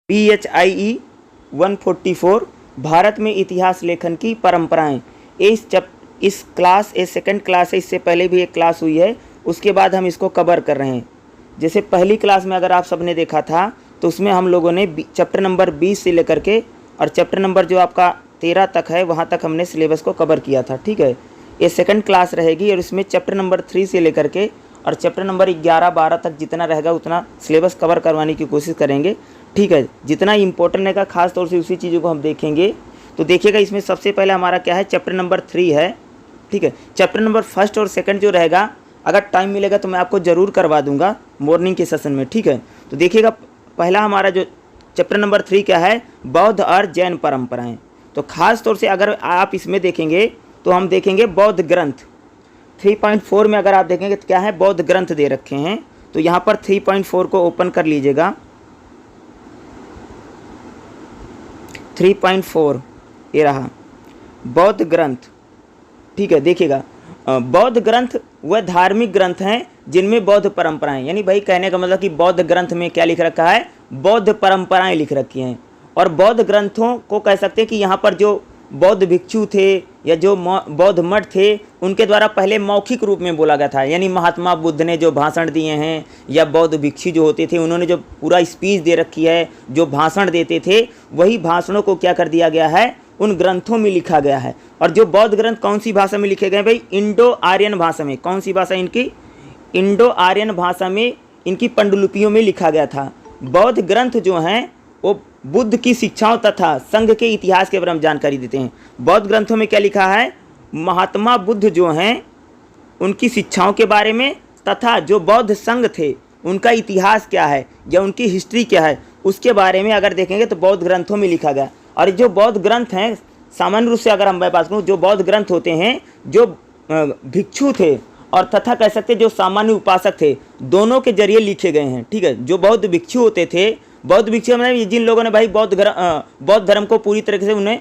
PHIE 144 Bharat में इतिहास लेखन की परंपराएं। इस क्लास सेकंड क्लास है, इससे पहले भी एक क्लास हुई है, उसके बाद हम इसको कवर कर रहे हैं। जैसे पहली क्लास में अगर आप सबने देखा था तो उसमें हम लोगों ने चैप्टर नंबर 20 से लेकर के और चैप्टर नंबर जो आपका 13 तक है वहाँ तक हमने सिलेबस को कवर किया था। ठीक है, ये सेकंड क्लास रहेगी और इसमें चैप्टर नंबर 3 से लेकर के और चैप्टर नंबर 11-12 तक जितना रहेगा उतना सिलेबस कवर करवाने की कोशिश करेंगे। ठीक है, जितना इम्पोर्टेंट रहेगा खास तौर से उसी चीज़ों को हम देखेंगे। तो देखिएगा, इसमें सबसे पहले हमारा क्या है, चैप्टर नंबर 3 है। ठीक है, चैप्टर नंबर फर्स्ट और सेकंड जो रहेगा, अगर टाइम मिलेगा तो मैं आपको ज़रूर करवा दूंगा मॉर्निंग के सेशन में। ठीक है, तो देखिएगा पहला हमारा जो चैप्टर नंबर 3 क्या है, बौद्ध और जैन परंपराएं। तो खास तौर से अगर आप इसमें देखेंगे तो हम देखेंगे बौद्ध ग्रंथ 3.4 में। अगर आप देखेंगे तो क्या है, बौद्ध ग्रंथ दे रखे हैं। तो यहाँ पर 3.4 को ओपन कर लीजिएगा। 3.4 ये रहा बौद्ध ग्रंथ। ठीक है, देखिएगा बौद्ध ग्रंथ वह धार्मिक ग्रंथ हैं जिनमें बौद्ध परंपराएं, यानी भाई कहने का मतलब कि बौद्ध ग्रंथ में क्या लिख रखा है, बौद्ध परंपराएं लिख रखी हैं। और बौद्ध ग्रंथों को कह सकते हैं कि यहाँ पर जो बौद्ध भिक्षु थे या जो बौद्ध मठ थे उनके द्वारा पहले मौखिक रूप में बोला गया था, यानी महात्मा बुद्ध ने जो भाषण दिए हैं या बौद्ध भिक्षु जो होते थे उन्होंने जो पूरा स्पीच दे रखी है, जो भाषण देते थे, वही भाषणों को क्या कर दिया गया है, उन ग्रंथों में लिखा गया है। और जो बौद्ध ग्रंथ कौन सी भाषा में लिखे गए भाई, इंडो आर्यन भाषा में। कौन सी भाषा इनकी, इंडो आर्यन भाषा में इनकी पांडुलिपियों में लिखा गया था। बौद्ध ग्रंथ जो हैं वो बुद्ध की शिक्षाओं तथा संघ के इतिहास के बारे में जानकारी देते हैं। बौद्ध ग्रंथों में क्या लिखा है, महात्मा बुद्ध जो हैं उनकी शिक्षाओं के बारे में तथा जो बौद्ध संघ थे उनका इतिहास क्या है या उनकी हिस्ट्री क्या है उसके बारे में अगर देखेंगे तो बौद्ध ग्रंथों में लिखा गया। और जो बौद्ध ग्रंथ हैं, सामान्य रूप से अगर हम बात करूँ, जो बौद्ध ग्रंथ होते हैं जो भिक्षु थे और तथा कह सकते जो सामान्य उपासक थे, दोनों के जरिए लिखे गए हैं। ठीक है, जो बौद्ध भिक्षु होते थे, बौद्ध भिक्षु मतलब जिन लोगों ने भाई बौद्ध धर्म को पूरी तरीके से उन्हें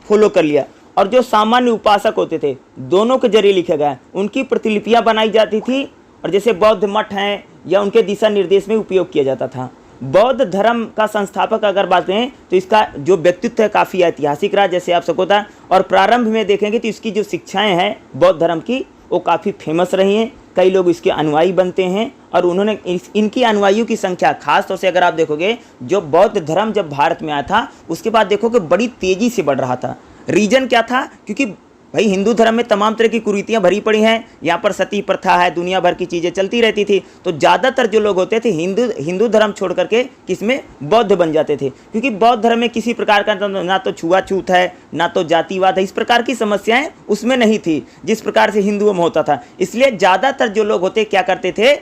फॉलो कर लिया, और जो सामान्य उपासक होते थे, दोनों के जरिए लिखा गया। उनकी प्रतिलिपियां बनाई जाती थी और जैसे बौद्ध मठ हैं या उनके दिशा निर्देश में उपयोग किया जाता था। बौद्ध धर्म का संस्थापक अगर बात करें तो इसका जो व्यक्तित्व है काफ़ी ऐतिहासिक रहा, जैसे आप सबको था। और प्रारंभ में देखेंगे तो इसकी जो शिक्षाएं हैं बौद्ध धर्म की वो काफ़ी फेमस रही हैं, कई लोग इसके अनुयायी बनते हैं और उन्होंने इनकी अनुयायियों की संख्या खास तौर से अगर आप देखोगे, जो बौद्ध धर्म जब भारत में आया था उसके बाद देखोगे बड़ी तेज़ी से बढ़ रहा था। रीजन क्या था, क्योंकि भाई हिंदू धर्म में तमाम तरह की कुरीतियाँ भरी पड़ी हैं, यहाँ पर सती प्रथा है, दुनिया भर की चीज़ें चलती रहती थी। तो ज़्यादातर जो लोग होते थे हिंदू धर्म छोड़ करके किसमें, बौद्ध बन जाते थे, क्योंकि बौद्ध धर्म में किसी प्रकार का ना तो छुआछूत है ना तो जातिवाद है, इस प्रकार की समस्याएं उसमें नहीं थी जिस प्रकार से हिंदुओं में होता था। इसलिए ज़्यादातर जो लोग होते क्या करते थे,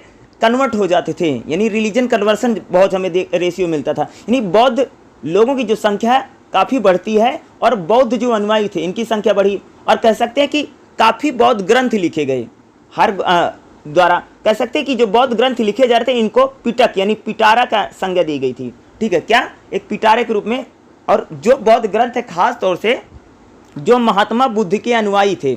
कन्वर्ट हो जाते थे, यानी रिलीजन कन्वर्सन बहुत हमें रेशियो मिलता था। यानी बौद्ध लोगों की जो संख्या काफ़ी बढ़ती है और बौद्ध जो अनुयायी थे इनकी संख्या बढ़ी। और कह सकते हैं कि काफ़ी बौद्ध ग्रंथ लिखे गए हर द्वारा। कह सकते हैं कि जो बौद्ध ग्रंथ लिखे जा रहे थे इनको पिटक यानी पिटारा का संज्ञा दी गई थी। ठीक है, क्या एक पिटारे के रूप में। और जो बौद्ध ग्रंथ है खास तौर से जो महात्मा बुद्ध के अनुयायी थे,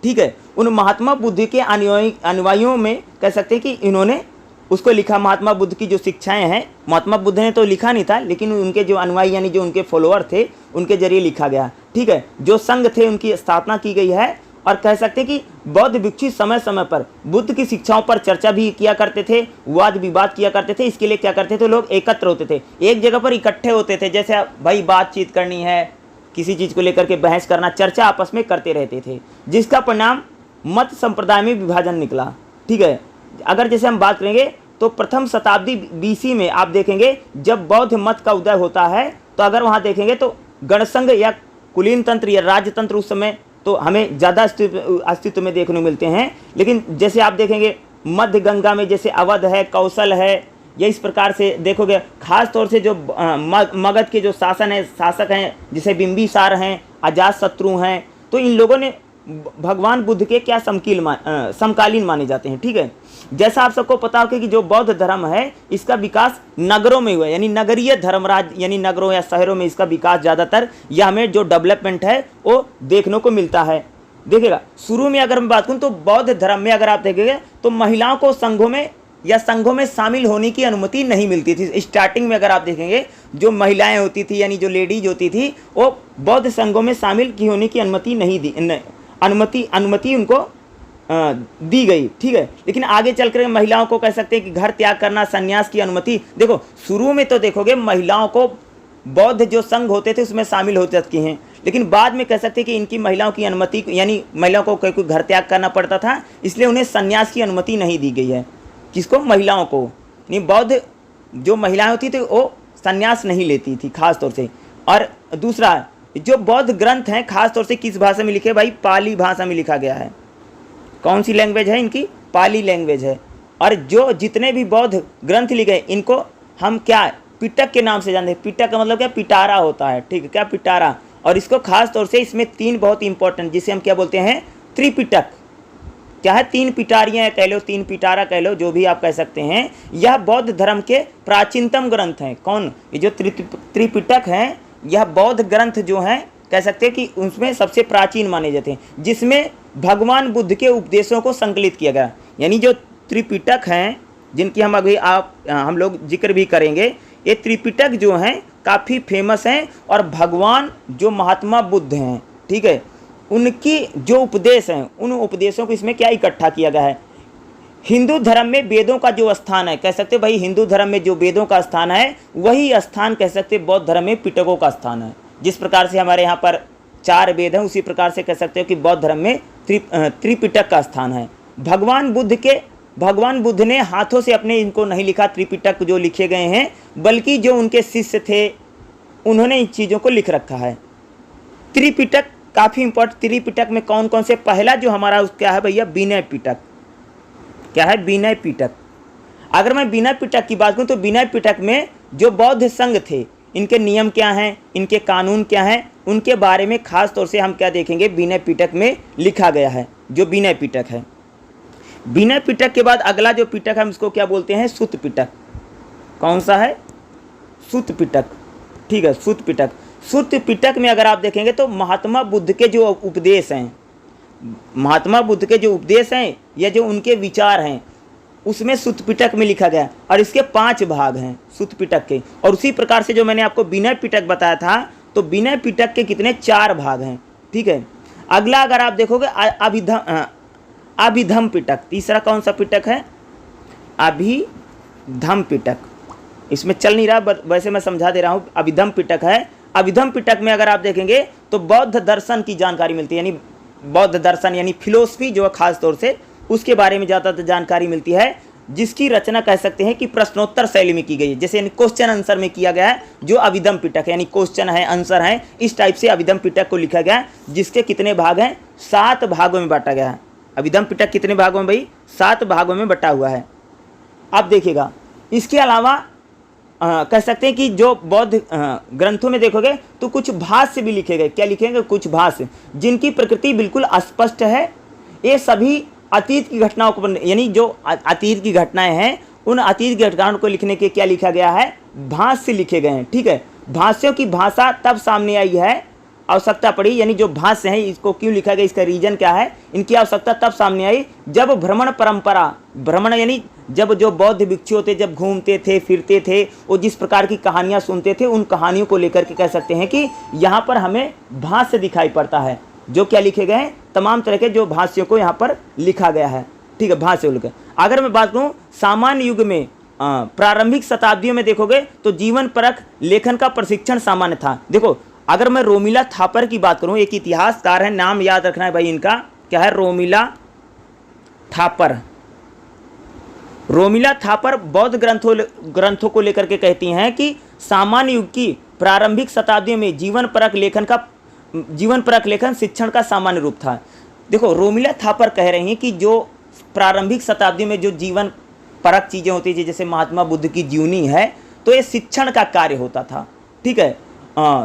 ठीक है, उन महात्मा बुद्ध के अनुयायियों में कह सकते हैं कि इन्होंने उसको लिखा। महात्मा बुद्ध की जो शिक्षाएं हैं, महात्मा बुद्ध ने तो लिखा नहीं था, लेकिन उनके जो अनुयायी यानी जो उनके फॉलोअर थे उनके जरिए लिखा गया। ठीक है, जो संघ थे उनकी स्थापना की गई है। और कह सकते हैं कि बौद्ध भिक्षु समय समय पर बुद्ध की शिक्षाओं पर चर्चा भी किया करते थे, वाद विवाद किया करते थे। इसके लिए क्या करते थे, लोग एकत्र होते थे, एक जगह पर इकट्ठे होते थे। जैसे भाई बातचीत करनी है, किसी चीज़ को लेकर के बहस करना, चर्चा आपस में करते रहते थे, जिसका परिणाम मत संप्रदाय में विभाजन निकला। ठीक है, अगर जैसे हम बात करेंगे तो प्रथम शताब्दी BC में आप देखेंगे जब बौद्ध मत का उदय होता है, तो अगर वहाँ देखेंगे तो गणसंघ या कुलीन तंत्र या राजतंत्र उस समय तो हमें ज़्यादा अस्तित्व में देखने को मिलते हैं। लेकिन जैसे आप देखेंगे मध्य गंगा में जैसे अवध है, कौशल है, या इस प्रकार से देखोगे खास तौर से जो मगध के जो शासक हैं जैसे बिंबिसार हैं, अजातशत्रु हैं, तो इन लोगों ने भगवान बुद्ध के क्या समकालीन माने जाते हैं। ठीक है, जैसा आप सबको पता हो कि जो बौद्ध धर्म है इसका विकास नगरों में हुआ है, यानी नगरीय धर्मराज, यानी नगरों या शहरों में इसका विकास ज़्यादातर या हमें जो डेवलपमेंट है वो देखने को मिलता है। देखिएगा शुरू में अगर मैं बात करूँ तो बौद्ध धर्म में अगर आप देखेंगे तो महिलाओं को संघों में या संघों में शामिल होने की अनुमति नहीं मिलती थी। स्टार्टिंग में अगर आप देखेंगे जो महिलाएं होती थी यानी जो लेडीज होती थी वो बौद्ध संघों में शामिल की होने की अनुमति नहीं दी, अनुमति उनको दी गई, ठीक है। लेकिन आगे चलकर महिलाओं को कह सकते हैं कि घर त्याग करना, संन्यास की अनुमति, देखो शुरू में तो देखोगे महिलाओं को बौद्ध जो संघ होते थे उसमें शामिल हो सकती हैं, लेकिन बाद में कह सकते हैं कि इनकी महिलाओं की अनुमति यानी महिलाओं को कोई घर त्याग करना पड़ता था, इसलिए उन्हें संन्यास की अनुमति नहीं दी गई है। किसको? महिलाओं को। यानी बौद्ध जो महिलाएं होती थी वो संन्यास नहीं लेती थी खास तौर से। और दूसरा, जो बौद्ध ग्रंथ हैं खास तौर से किस भाषा में लिखे? भाई पाली भाषा में लिखा गया है। कौन सी लैंग्वेज है इनकी? पाली लैंग्वेज है। और जो जितने भी बौद्ध ग्रंथ लिखे इनको हम क्या पिटक के नाम से जानते हैं। पिटक का मतलब क्या? पिटारा होता है, ठीक है, क्या? पिटारा। और इसको खास तौर से इसमें 3 बहुत इंपॉर्टेंट, जिसे हम क्या बोलते हैं? त्रिपिटक। क्या है? 3 पिटारियाँ कह लो, 3 पिटारा कह लो, जो भी आप कह सकते हैं। यह बौद्ध धर्म के प्राचीनतम ग्रंथ हैं। कौन? ये जो त्रिपिटक हैं, यह बौद्ध ग्रंथ जो हैं कह सकते हैं कि उसमें सबसे प्राचीन माने जाते हैं, जिसमें भगवान बुद्ध के उपदेशों को संकलित किया गया। यानी जो त्रिपिटक हैं जिनकी हम अभी हम लोग जिक्र भी करेंगे, ये त्रिपिटक जो हैं काफ़ी फेमस हैं और भगवान जो महात्मा बुद्ध हैं, ठीक है, उनकी जो उपदेश हैं उन उपदेशों को इसमें क्या इकट्ठा किया गया है। हिंदू धर्म में वेदों का जो स्थान है, कह सकते भाई हिंदू धर्म में जो वेदों का स्थान है वही स्थान कह सकते बौद्ध धर्म में पिटकों का स्थान है। जिस प्रकार से हमारे यहाँ पर 4 वेद हैं उसी प्रकार से कह सकते हो कि बौद्ध धर्म में त्रिपिटक का स्थान है। भगवान बुद्ध ने हाथों से अपने इनको नहीं लिखा त्रिपिटक जो लिखे गए हैं, बल्कि जो उनके शिष्य थे उन्होंने इन चीज़ों को लिख रखा है। त्रिपिटक काफ़ी इंपॉर्टेंट। त्रिपिटक में कौन कौन से? पहला जो हमारा क्या है भैया? विनय पिटक। क्या है? विनय पिटक। अगर मैं विनय पिटक की बात करूँ तो विनय पिटक में जो बौद्ध संघ थे इनके नियम क्या हैं, इनके कानून क्या हैं, उनके बारे में खास तौर से हम क्या देखेंगे विनय पिटक में लिखा गया है, जो विनय पिटक है। विनय पिटक के बाद अगला जो पिटक हम इसको क्या बोलते हैं? सुत्त पिटक। कौन सा है? सुत्त पिटक, ठीक है, सुत्त पिटक। सुत्त पिटक में अगर आप देखेंगे तो महात्मा बुद्ध के जो उपदेश हैं, महात्मा बुद्ध के जो उपदेश हैं या जो उनके विचार हैं उसमें सुत्त पिटक में लिखा गया। और इसके 5 भाग हैं सुत्त पिटक के। और उसी प्रकार से जो मैंने आपको विनय पिटक बताया था तो विनय पिटक के कितने? 4 भाग हैं, ठीक है। अगला अगर आप देखोगे अभिधम पिटक। तीसरा कौन सा पिटक है? अभिधम पिटक। इसमें चल नहीं रहा, वैसे मैं समझा दे रहा हूँ। अभिधम पिटक है। अभिधम पिटक में अगर आप देखेंगे तो बौद्ध दर्शन की जानकारी मिलती है, यानी बौद्ध दर्शन यानी फिलोसफी जो है खास तौर से उसके बारे में ज़्यादातर जानकारी मिलती है, जिसकी रचना कह सकते हैं कि प्रश्नोत्तर शैली में की गई है, जैसे क्वेश्चन आंसर में किया गया है। जो अभिधम पिटक यानी क्वेश्चन है आंसर है, इस टाइप से अभिधम पिटक को लिखा गया है, जिसके कितने भाग हैं? 7 भागों में बांटा गया है। अभिधम पिटक कितने भागों में भाई? 7 भागों में बटा हुआ है। आप देखिएगा इसके अलावा कह सकते हैं कि जो बौद्ध ग्रंथों में देखोगे तो कुछ भाष्य भी लिखे गए। क्या लिखेंगे? कुछ भाष्य, जिनकी प्रकृति बिल्कुल अस्पष्ट है। ये सभी अतीत की घटनाओं को, यानी जो अतीत की घटनाएं हैं उन अतीत की घटनाओं को लिखने के क्या लिखा गया है? भाष्य लिखे गए हैं, ठीक है। भाष्यों की भाषा तब सामने आई है, आवश्यकता पड़ी, यानी जो भाष्य है इसको क्यों लिखा गया, इसका रीजन क्या है, इनकी आवश्यकता तब सामने आई जब भ्रमण परंपरा, भ्रमण यानी जब जो बौद्ध भिक्षु होते जब घूमते थे फिरते थे, वो जिस प्रकार की कहानियाँ सुनते थे, उन कहानियों को लेकर के कह सकते हैं कि यहाँ पर हमें भाष्य दिखाई पड़ता है। जो क्या लिखे गए हैं? तमाम तरह के जो भाष्यों को यहाँ पर लिखा गया है, ठीक है, भाष्य लिखे। अगर मैं बात करूँ सामान्य युग में प्रारंभिक शताब्दियों में देखोगे तो जीवन परक लेखन का प्रशिक्षण सामान्य था। देखो अगर मैं रोमिला थापर की बात करूं, एक इतिहासकार है, नाम याद रखना है भाई इनका, क्या है? रोमिला थापर। रोमिला थापर बौद्ध ग्रंथों को लेकर के कहती हैं कि सामान्य युग की प्रारंभिक शताब्दियों में जीवन परक लेखन शिक्षण का सामान्य रूप था। देखो रोमिला थापर कह रही हैं कि जो प्रारंभिक शताब्दी में जो जीवन परक चीज़ें होती थी, जैसे महात्मा बुद्ध की जीवनी है, तो ये शिक्षण का कार्य होता था, ठीक है।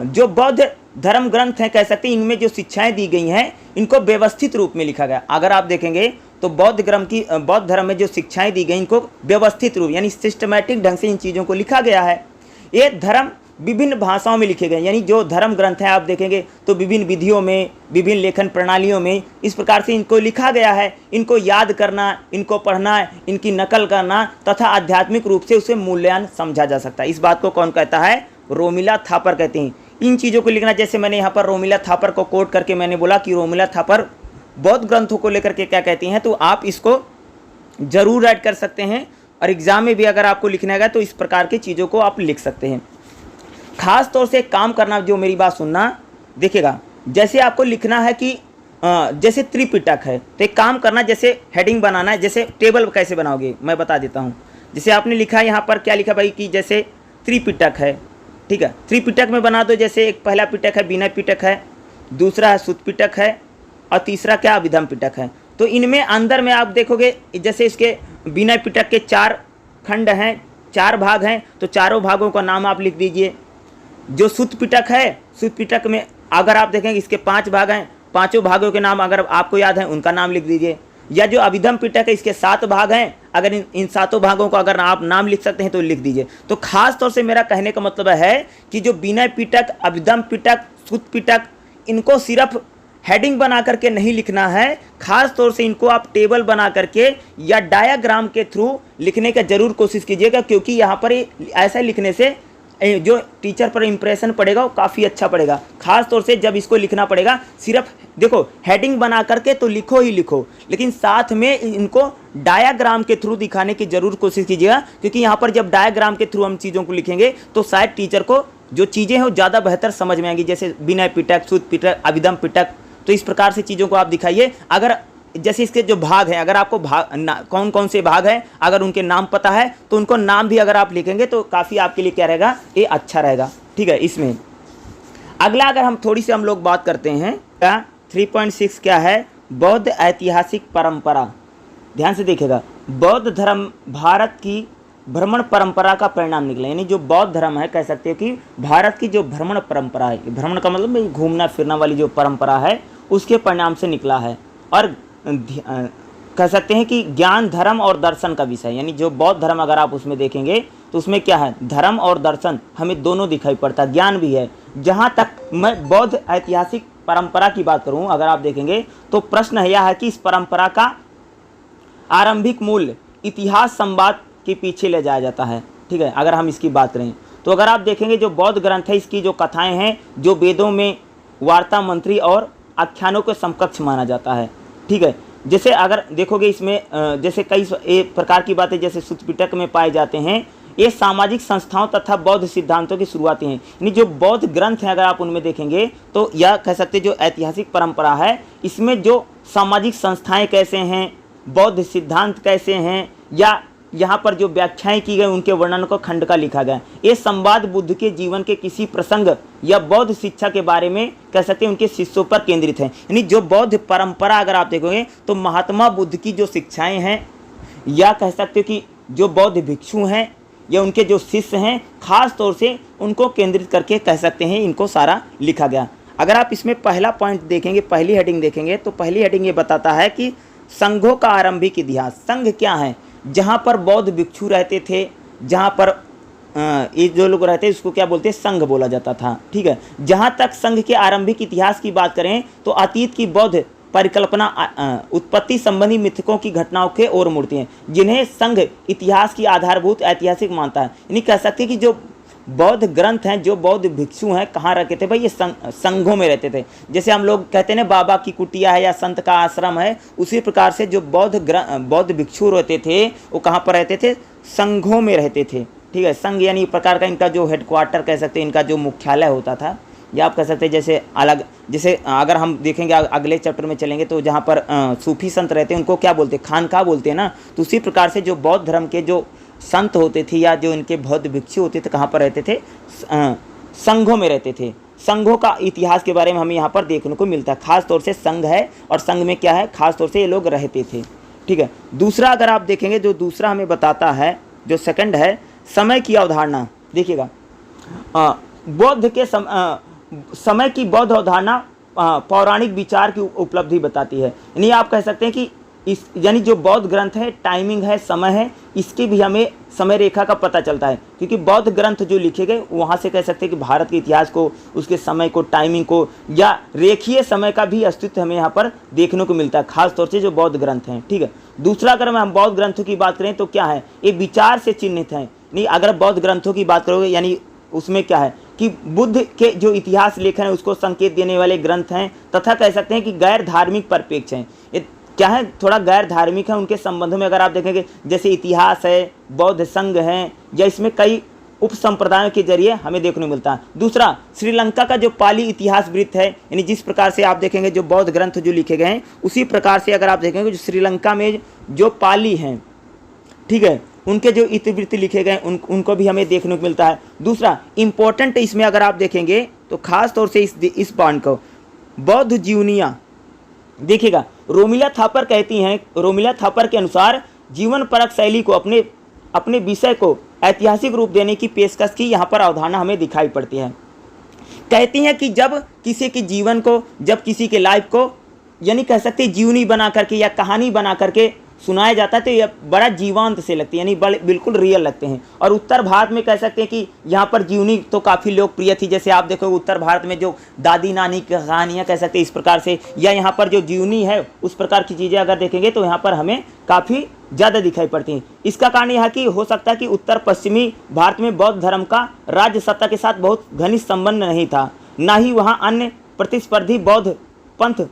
जो बौद्ध धर्म ग्रंथ हैं कह सकते हैं इनमें जो शिक्षाएं दी गई हैं इनको व्यवस्थित रूप में लिखा गया। अगर आप देखेंगे तो बौद्ध धर्म में जो शिक्षाएं दी गई इनको व्यवस्थित रूप यानी सिस्टमैटिक ढंग से इन चीज़ों को लिखा गया है। ये धर्म विभिन्न भाषाओं में लिखे गए, यानी जो धर्म ग्रंथ हैं आप देखेंगे तो विभिन्न विधियों में, विभिन्न लेखन प्रणालियों में इस प्रकार से इनको लिखा गया है। इनको याद करना, इनको पढ़ना, इनकी नकल करना तथा आध्यात्मिक रूप से उसे मूल्यांकन समझा जा सकता है। इस बात को कौन कहता है? रोमिला थापर कहते हैं। इन चीज़ों को लिखना, जैसे मैंने यहाँ पर रोमिला थापर को कोट करके मैंने बोला कि रोमिला थापर बौद्ध ग्रंथों को लेकर के क्या कहती हैं, तो आप इसको जरूर ऐड कर सकते हैं और एग्जाम में भी अगर आपको लिखना है तो इस प्रकार की चीज़ों को आप लिख सकते हैं। खास तौर से काम करना, जो मेरी बात सुनना, देखिएगा जैसे आपको लिखना है कि जैसे त्रिपिटक है तो एक काम करना, जैसे हेडिंग बनाना है, जैसे टेबल कैसे बनाओगे मैं बता देता हूँ। जैसे आपने लिखा है यहाँ पर, क्या लिखा भाई कि जैसे त्रिपिटक है, ठीक है, त्रिपिटक में बना दो। जैसे एक पहला पिटक है विनय पिटक है, दूसरा है सुत्त पिटक है और तीसरा क्या अभिधम पिटक है। तो इनमें अंदर में आप देखोगे जैसे इसके विनय पिटक के 4 खंड हैं, 4 भाग हैं, तो चारों भागों का नाम आप लिख दीजिए। जो सुत्त पिटक है, सुत्त पिटक में अगर आप देखेंगे इसके 5 भाग हैं, पांचों भागों के नाम अगर आपको याद है उनका नाम लिख दीजिए। या जो अभिधम पिटक है इसके 7 भाग हैं, अगर इन 7 भागों का अगर आप नाम लिख सकते हैं तो लिख दीजिए। तो खास तौर से मेरा कहने का मतलब है कि जो विनय पिटक, अभिधम पिटक, सुत्त पिटक, इनको सिर्फ हेडिंग बना करके नहीं लिखना है, खास तौर से इनको आप टेबल बना करके या डायाग्राम के थ्रू लिखने का जरूर कोशिश कीजिएगा, क्योंकि यहाँ पर ऐसा लिखने से जो टीचर पर इंप्रेशन पड़ेगा वो काफ़ी अच्छा पड़ेगा। खास तौर से जब इसको लिखना पड़ेगा, सिर्फ देखो हेडिंग बना करके तो लिखो ही लिखो, लेकिन साथ में इनको डायाग्राम के थ्रू दिखाने की जरूर कोशिश कीजिएगा, क्योंकि यहाँ पर जब डायाग्राम के थ्रू हम चीज़ों को लिखेंगे तो शायद टीचर को जो चीज़ें हैं वो ज़्यादा बेहतर समझ में आएंगी। जैसे विनय पिटक, सुत्त पिटक, अभिधम पिटक, तो इस प्रकार से चीज़ों को आप दिखाइए। अगर जैसे इसके जो भाग हैं, अगर आपको कौन कौन से भाग हैं अगर उनके नाम पता है तो उनको नाम भी अगर आप लिखेंगे तो काफ़ी आपके लिए क्या रहेगा, ये अच्छा रहेगा, ठीक है। इसमें अगला अगर हम थोड़ी सी हम लोग बात करते हैं, क्या 3.6 क्या है? बौद्ध ऐतिहासिक परंपरा। ध्यान से देखिएगा, बौद्ध धर्म भारत की भ्रमण परंपरा का परिणाम निकला, यानी जो बौद्ध धर्म है, कह सकते हैं कि भारत की जो भ्रमण परंपरा है, भ्रमण का मतलब घूमना फिरना वाली जो परंपरा है, उसके परिणाम से निकला है। और कह सकते हैं कि ज्ञान, धर्म और दर्शन का विषय, यानी जो बौद्ध धर्म अगर आप उसमें देखेंगे तो उसमें क्या है, धर्म और दर्शन हमें दोनों दिखाई पड़ता है, ज्ञान भी है। जहाँ तक मैं बौद्ध ऐतिहासिक परंपरा की बात करूँ, अगर आप देखेंगे तो प्रश्न यह है कि इस परंपरा का आरंभिक मूल्य इतिहास संवाद के पीछे ले जाया जाता है, ठीक है। अगर हम इसकी बात करें तो अगर आप देखेंगे जो बौद्ध ग्रंथ है, इसकी जो कथाएं हैं, जो वेदों में वार्ता, मंत्री और आख्यानों के समकक्ष माना जाता है, ठीक है। जैसे अगर देखोगे इसमें जैसे कई प्रकार की बातें जैसे सुत्त पिटक में पाए जाते हैं, ये सामाजिक संस्थाओं तथा बौद्ध सिद्धांतों की शुरुआती हैं। यानी जो बौद्ध ग्रंथ हैं अगर आप उनमें देखेंगे तो यह कह सकते जो ऐतिहासिक परंपरा है, इसमें जो सामाजिक संस्थाएं कैसे हैं, बौद्ध सिद्धांत कैसे हैं, या यहाँ पर जो व्याख्याएं की गई उनके वर्णन को खंड का लिखा गया। ये संवाद बुद्ध के जीवन के किसी प्रसंग या बौद्ध शिक्षा के बारे में कह सकते हैं उनके शिष्यों पर केंद्रित है। यानी जो बौद्ध परंपरा अगर आप देखोगे तो महात्मा बुद्ध की जो शिक्षाएं हैं, या कह सकते हो कि जो बौद्ध भिक्षु हैं या उनके जो शिष्य हैं, खास तौर से उनको केंद्रित करके कह सकते हैं इनको सारा लिखा गया। अगर आप इसमें पहला पॉइंट देखेंगे, पहली हेडिंग देखेंगे तो पहली हेडिंग ये बताता है कि संघों का आरंभिक इतिहास। संघ क्या है? जहाँ पर बौद्ध भिक्षु रहते थे, जहाँ पर ये जो लोग रहते हैं उसको क्या बोलते हैं, संघ बोला जाता था, ठीक है। जहाँ तक संघ के आरंभिक इतिहास की बात करें तो अतीत की बौद्ध परिकल्पना उत्पत्ति संबंधी मिथकों की घटनाओं के ओर मुड़ती हैं, जिन्हें संघ इतिहास की आधारभूत ऐतिहासिक मानता है। यानी कह सकते हैं कि जो बौद्ध ग्रंथ हैं, जो बौद्ध भिक्षु हैं, कहाँ रहते थे भाई? ये संघों में रहते थे। जैसे हम लोग कहते हैं ना बाबा की कुटिया है या संत का आश्रम है, उसी प्रकार से जो बौद्ध भिक्षु रहते थे वो कहाँ पर रहते थे? संघों में रहते थे, ठीक है। संघ यानी एक प्रकार का इनका जो हेडक्वार्टर कह सकते हैं, इनका जो मुख्यालय होता था, या आप कह सकते हैं जैसे अलग, जैसे अगर हम देखेंगे अगले चैप्टर में चलेंगे तो जहाँ पर सूफी संत रहते हैं उनको क्या बोलते हैं? खानका बोलते हैं ना। तो उसी प्रकार से जो बौद्ध धर्म के जो संत होते थे या जो इनके बौद्ध भिक्षु होते थे, कहाँ पर रहते थे? संघों में रहते थे। संघों का इतिहास के बारे में हमें यहाँ पर देखने को मिलता है। खास तौर से संघ है और संघ में क्या है, खास तौर से ये लोग रहते थे, ठीक है। दूसरा अगर आप देखेंगे, जो दूसरा हमें बताता है, जो सेकंड है, समय की अवधारणा। देखिएगा, बौद्ध के समय की बौद्ध अवधारणा पौराणिक विचार की उपलब्धि बताती है। यानी आप कह सकते हैं कि इस यानी जो बौद्ध ग्रंथ है, टाइमिंग है, समय है, इसकी भी हमें समय रेखा का पता चलता है, क्योंकि बौद्ध ग्रंथ जो लिखे गए वहाँ से कह सकते हैं कि भारत के इतिहास को, उसके समय को, टाइमिंग को या रेखीय समय का भी अस्तित्व हमें यहाँ पर देखने को मिलता है, खास तौर से जो बौद्ध ग्रंथ हैं। ठीक है। दूसरा, अगर हम बौद्ध ग्रंथों की बात करें तो क्या है, ये विचार से चिन्हित हैं। नहीं, अगर बौद्ध ग्रंथों की बात करोगे यानी उसमें क्या है कि बुद्ध के जो इतिहास लेखन है उसको संकेत देने वाले ग्रंथ हैं, तथा कह सकते हैं कि गैर धार्मिक परिप्रेक्ष्य हैं। ये क्या है, थोड़ा गैर धार्मिक है। उनके संबंधों में अगर आप देखेंगे जैसे इतिहास है, बौद्ध संघ हैं, या इसमें कई उप संप्रदायों के जरिए हमें देखने को मिलता है। दूसरा, श्रीलंका का जो पाली इतिहास वृत्त है, यानी जिस प्रकार से आप देखेंगे जो बौद्ध ग्रंथ जो लिखे गए हैं उसी प्रकार से अगर आप देखेंगे जो श्रीलंका में जो पाली हैं, ठीक है, उनके जो इतिवृत्त लिखे गए उनको भी हमें देखने को मिलता है। दूसरा इंपॉर्टेंट इसमें अगर आप देखेंगे तो खास तौर से इस पॉइंट को, बौद्ध जीवनियाँ देखिएगा, रोमिला थापर कहती हैं, रोमिला थापर के अनुसार जीवन परक शैली को अपने विषय को ऐतिहासिक रूप देने की पेशकश की यहाँ पर अवधारणा हमें दिखाई पड़ती है। कहती हैं कि जब किसी के जीवन को, जब किसी के लाइफ को यानी कह सकते हैं जीवनी बना करके या कहानी बना करके सुनाया जाता है तो यह बड़ा जीवंत से लगती है, यानी बिल्कुल रियल लगते हैं। और उत्तर भारत में कह सकते हैं कि यहाँ पर जीवनी तो काफ़ी लोकप्रिय थी। जैसे आप देखो उत्तर भारत में जो दादी नानी की कहानियाँ कह सकते हैं इस प्रकार से, या यहाँ पर जो जीवनी है उस प्रकार की चीज़ें अगर देखेंगे तो यहाँ पर हमें काफ़ी ज़्यादा दिखाई पड़ती हैं। इसका कारण यह कि हो सकता है कि उत्तर पश्चिमी भारत में बौद्ध धर्म का राज्य सत्ता के साथ बहुत घनिष्ठ संबंध नहीं था, ना ही वहाँ अन्य प्रतिस्पर्धी बौद्ध पंथ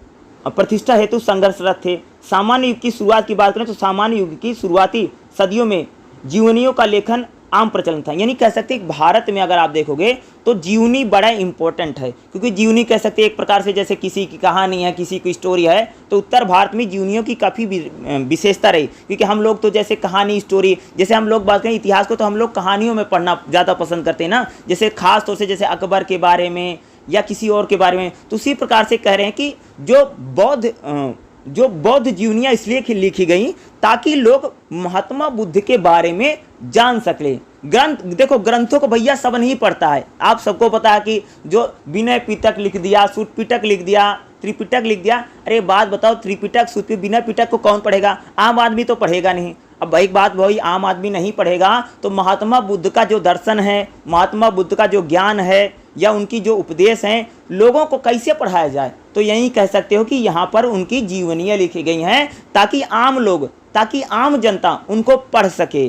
प्रतिष्ठा हेतु संघर्षरत थे। सामान्य युग की शुरुआत की बात करें तो सामान्य युग की शुरुआती सदियों में जीवनियों का लेखन आम प्रचलन था। यानी कह सकते हैं भारत में अगर आप देखोगे तो जीवनी बड़ा इंपॉर्टेंट है, क्योंकि जीवनी कह सकते हैं एक प्रकार से जैसे किसी की कहानी है, किसी की स्टोरी है, तो उत्तर भारत में जीवनियों की काफ़ी विशेषता रही। क्योंकि हम लोग तो जैसे कहानी, स्टोरी, जैसे हम लोग बात करें इतिहास को तो हम लोग कहानियों में पढ़ना ज़्यादा पसंद करते हैं ना, जैसे खास तौर से जैसे अकबर के बारे में या किसी और के बारे में। तो उसी प्रकार से कह रहे हैं कि जो बौद्ध जीवनियाँ इसलिए लिखी गई ताकि लोग महात्मा बुद्ध के बारे में जान सके। ग्रंथ देखो, ग्रंथों को भैया सब नहीं पढ़ता है, आप सबको पता है कि जो विनय पिटक लिख दिया, सूत पिटक लिख दिया, त्रिपिटक लिख दिया। अरे बात बताओ, त्रिपिटक, सूत, विनय पिटक को कौन पढ़ेगा? आम आदमी तो पढ़ेगा नहीं। अब एक बात वही, आम आदमी नहीं पढ़ेगा तो महात्मा बुद्ध का जो दर्शन है, महात्मा बुद्ध का जो ज्ञान है या उनकी जो उपदेश हैं, लोगों को कैसे पढ़ाया जाए? तो यही कह सकते हो कि यहाँ पर उनकी जीवनियाँ लिखी गई हैं ताकि आम लोग, ताकि आम जनता उनको पढ़ सके।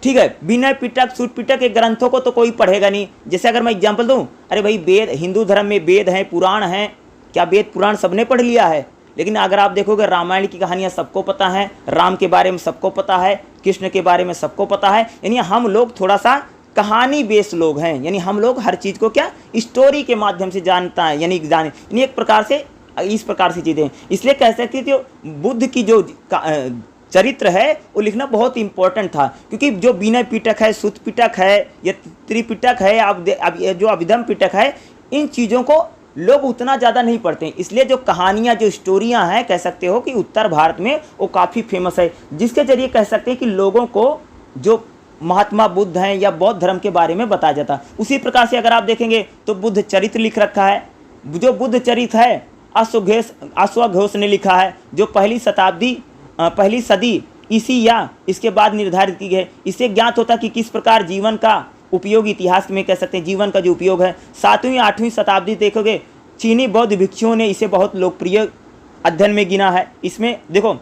ठीक है, विनय पिटक, सूत पिटक के ग्रंथों को तो कोई पढ़ेगा नहीं। जैसे अगर मैं एग्जाम्पल दूँ, अरे भाई वेद, हिंदू धर्म में वेद हैं, पुराण हैं, क्या वेद पुराण सबने पढ़ लिया है? लेकिन अगर आप देखोगे रामायण की कहानियाँ सबको पता है, राम के बारे में सबको पता है, कृष्ण के बारे में सबको पता है। यानी हम लोग थोड़ा सा कहानी बेस्ड लोग हैं, यानी हम लोग हर चीज़ को क्या स्टोरी के माध्यम से जानता है, यानी एक प्रकार से इस प्रकार से चीज़ें। इसलिए कह सकते थे बुद्ध की जो चरित्र है वो लिखना बहुत इंपॉर्टेंट था, क्योंकि जो विनय पिटक है, सूत पिटक है या त्रिपिटक है, अब जो अभिधम पिटक है, इन चीज़ों को लोग उतना ज़्यादा नहीं पढ़ते हैं। इसलिए जो कहानियाँ, जो स्टोरियाँ हैं, कह सकते हो कि उत्तर भारत में वो काफ़ी फेमस है, जिसके जरिए कह सकते हैं कि लोगों को जो महात्मा बुद्ध हैं या बौद्ध धर्म के बारे में बताया जाता। उसी प्रकार से अगर आप देखेंगे तो बुद्ध चरित्र लिख रखा है। जो बुद्ध चरित्र है अश्वघोष ने लिखा है, जो पहली सदी इसी या इसके बाद निर्धारित की गई। इससे ज्ञात होता कि किस प्रकार जीवन का उपयोग, इतिहास में कह सकते हैं जीवन का जो उपयोग है। 7वीं 8वीं शताब्दी देखोगे चीनी बौद्ध भिक्षुओं ने इसे बहुत लोकप्रिय अध्ययन में गिना है। इसमें देखो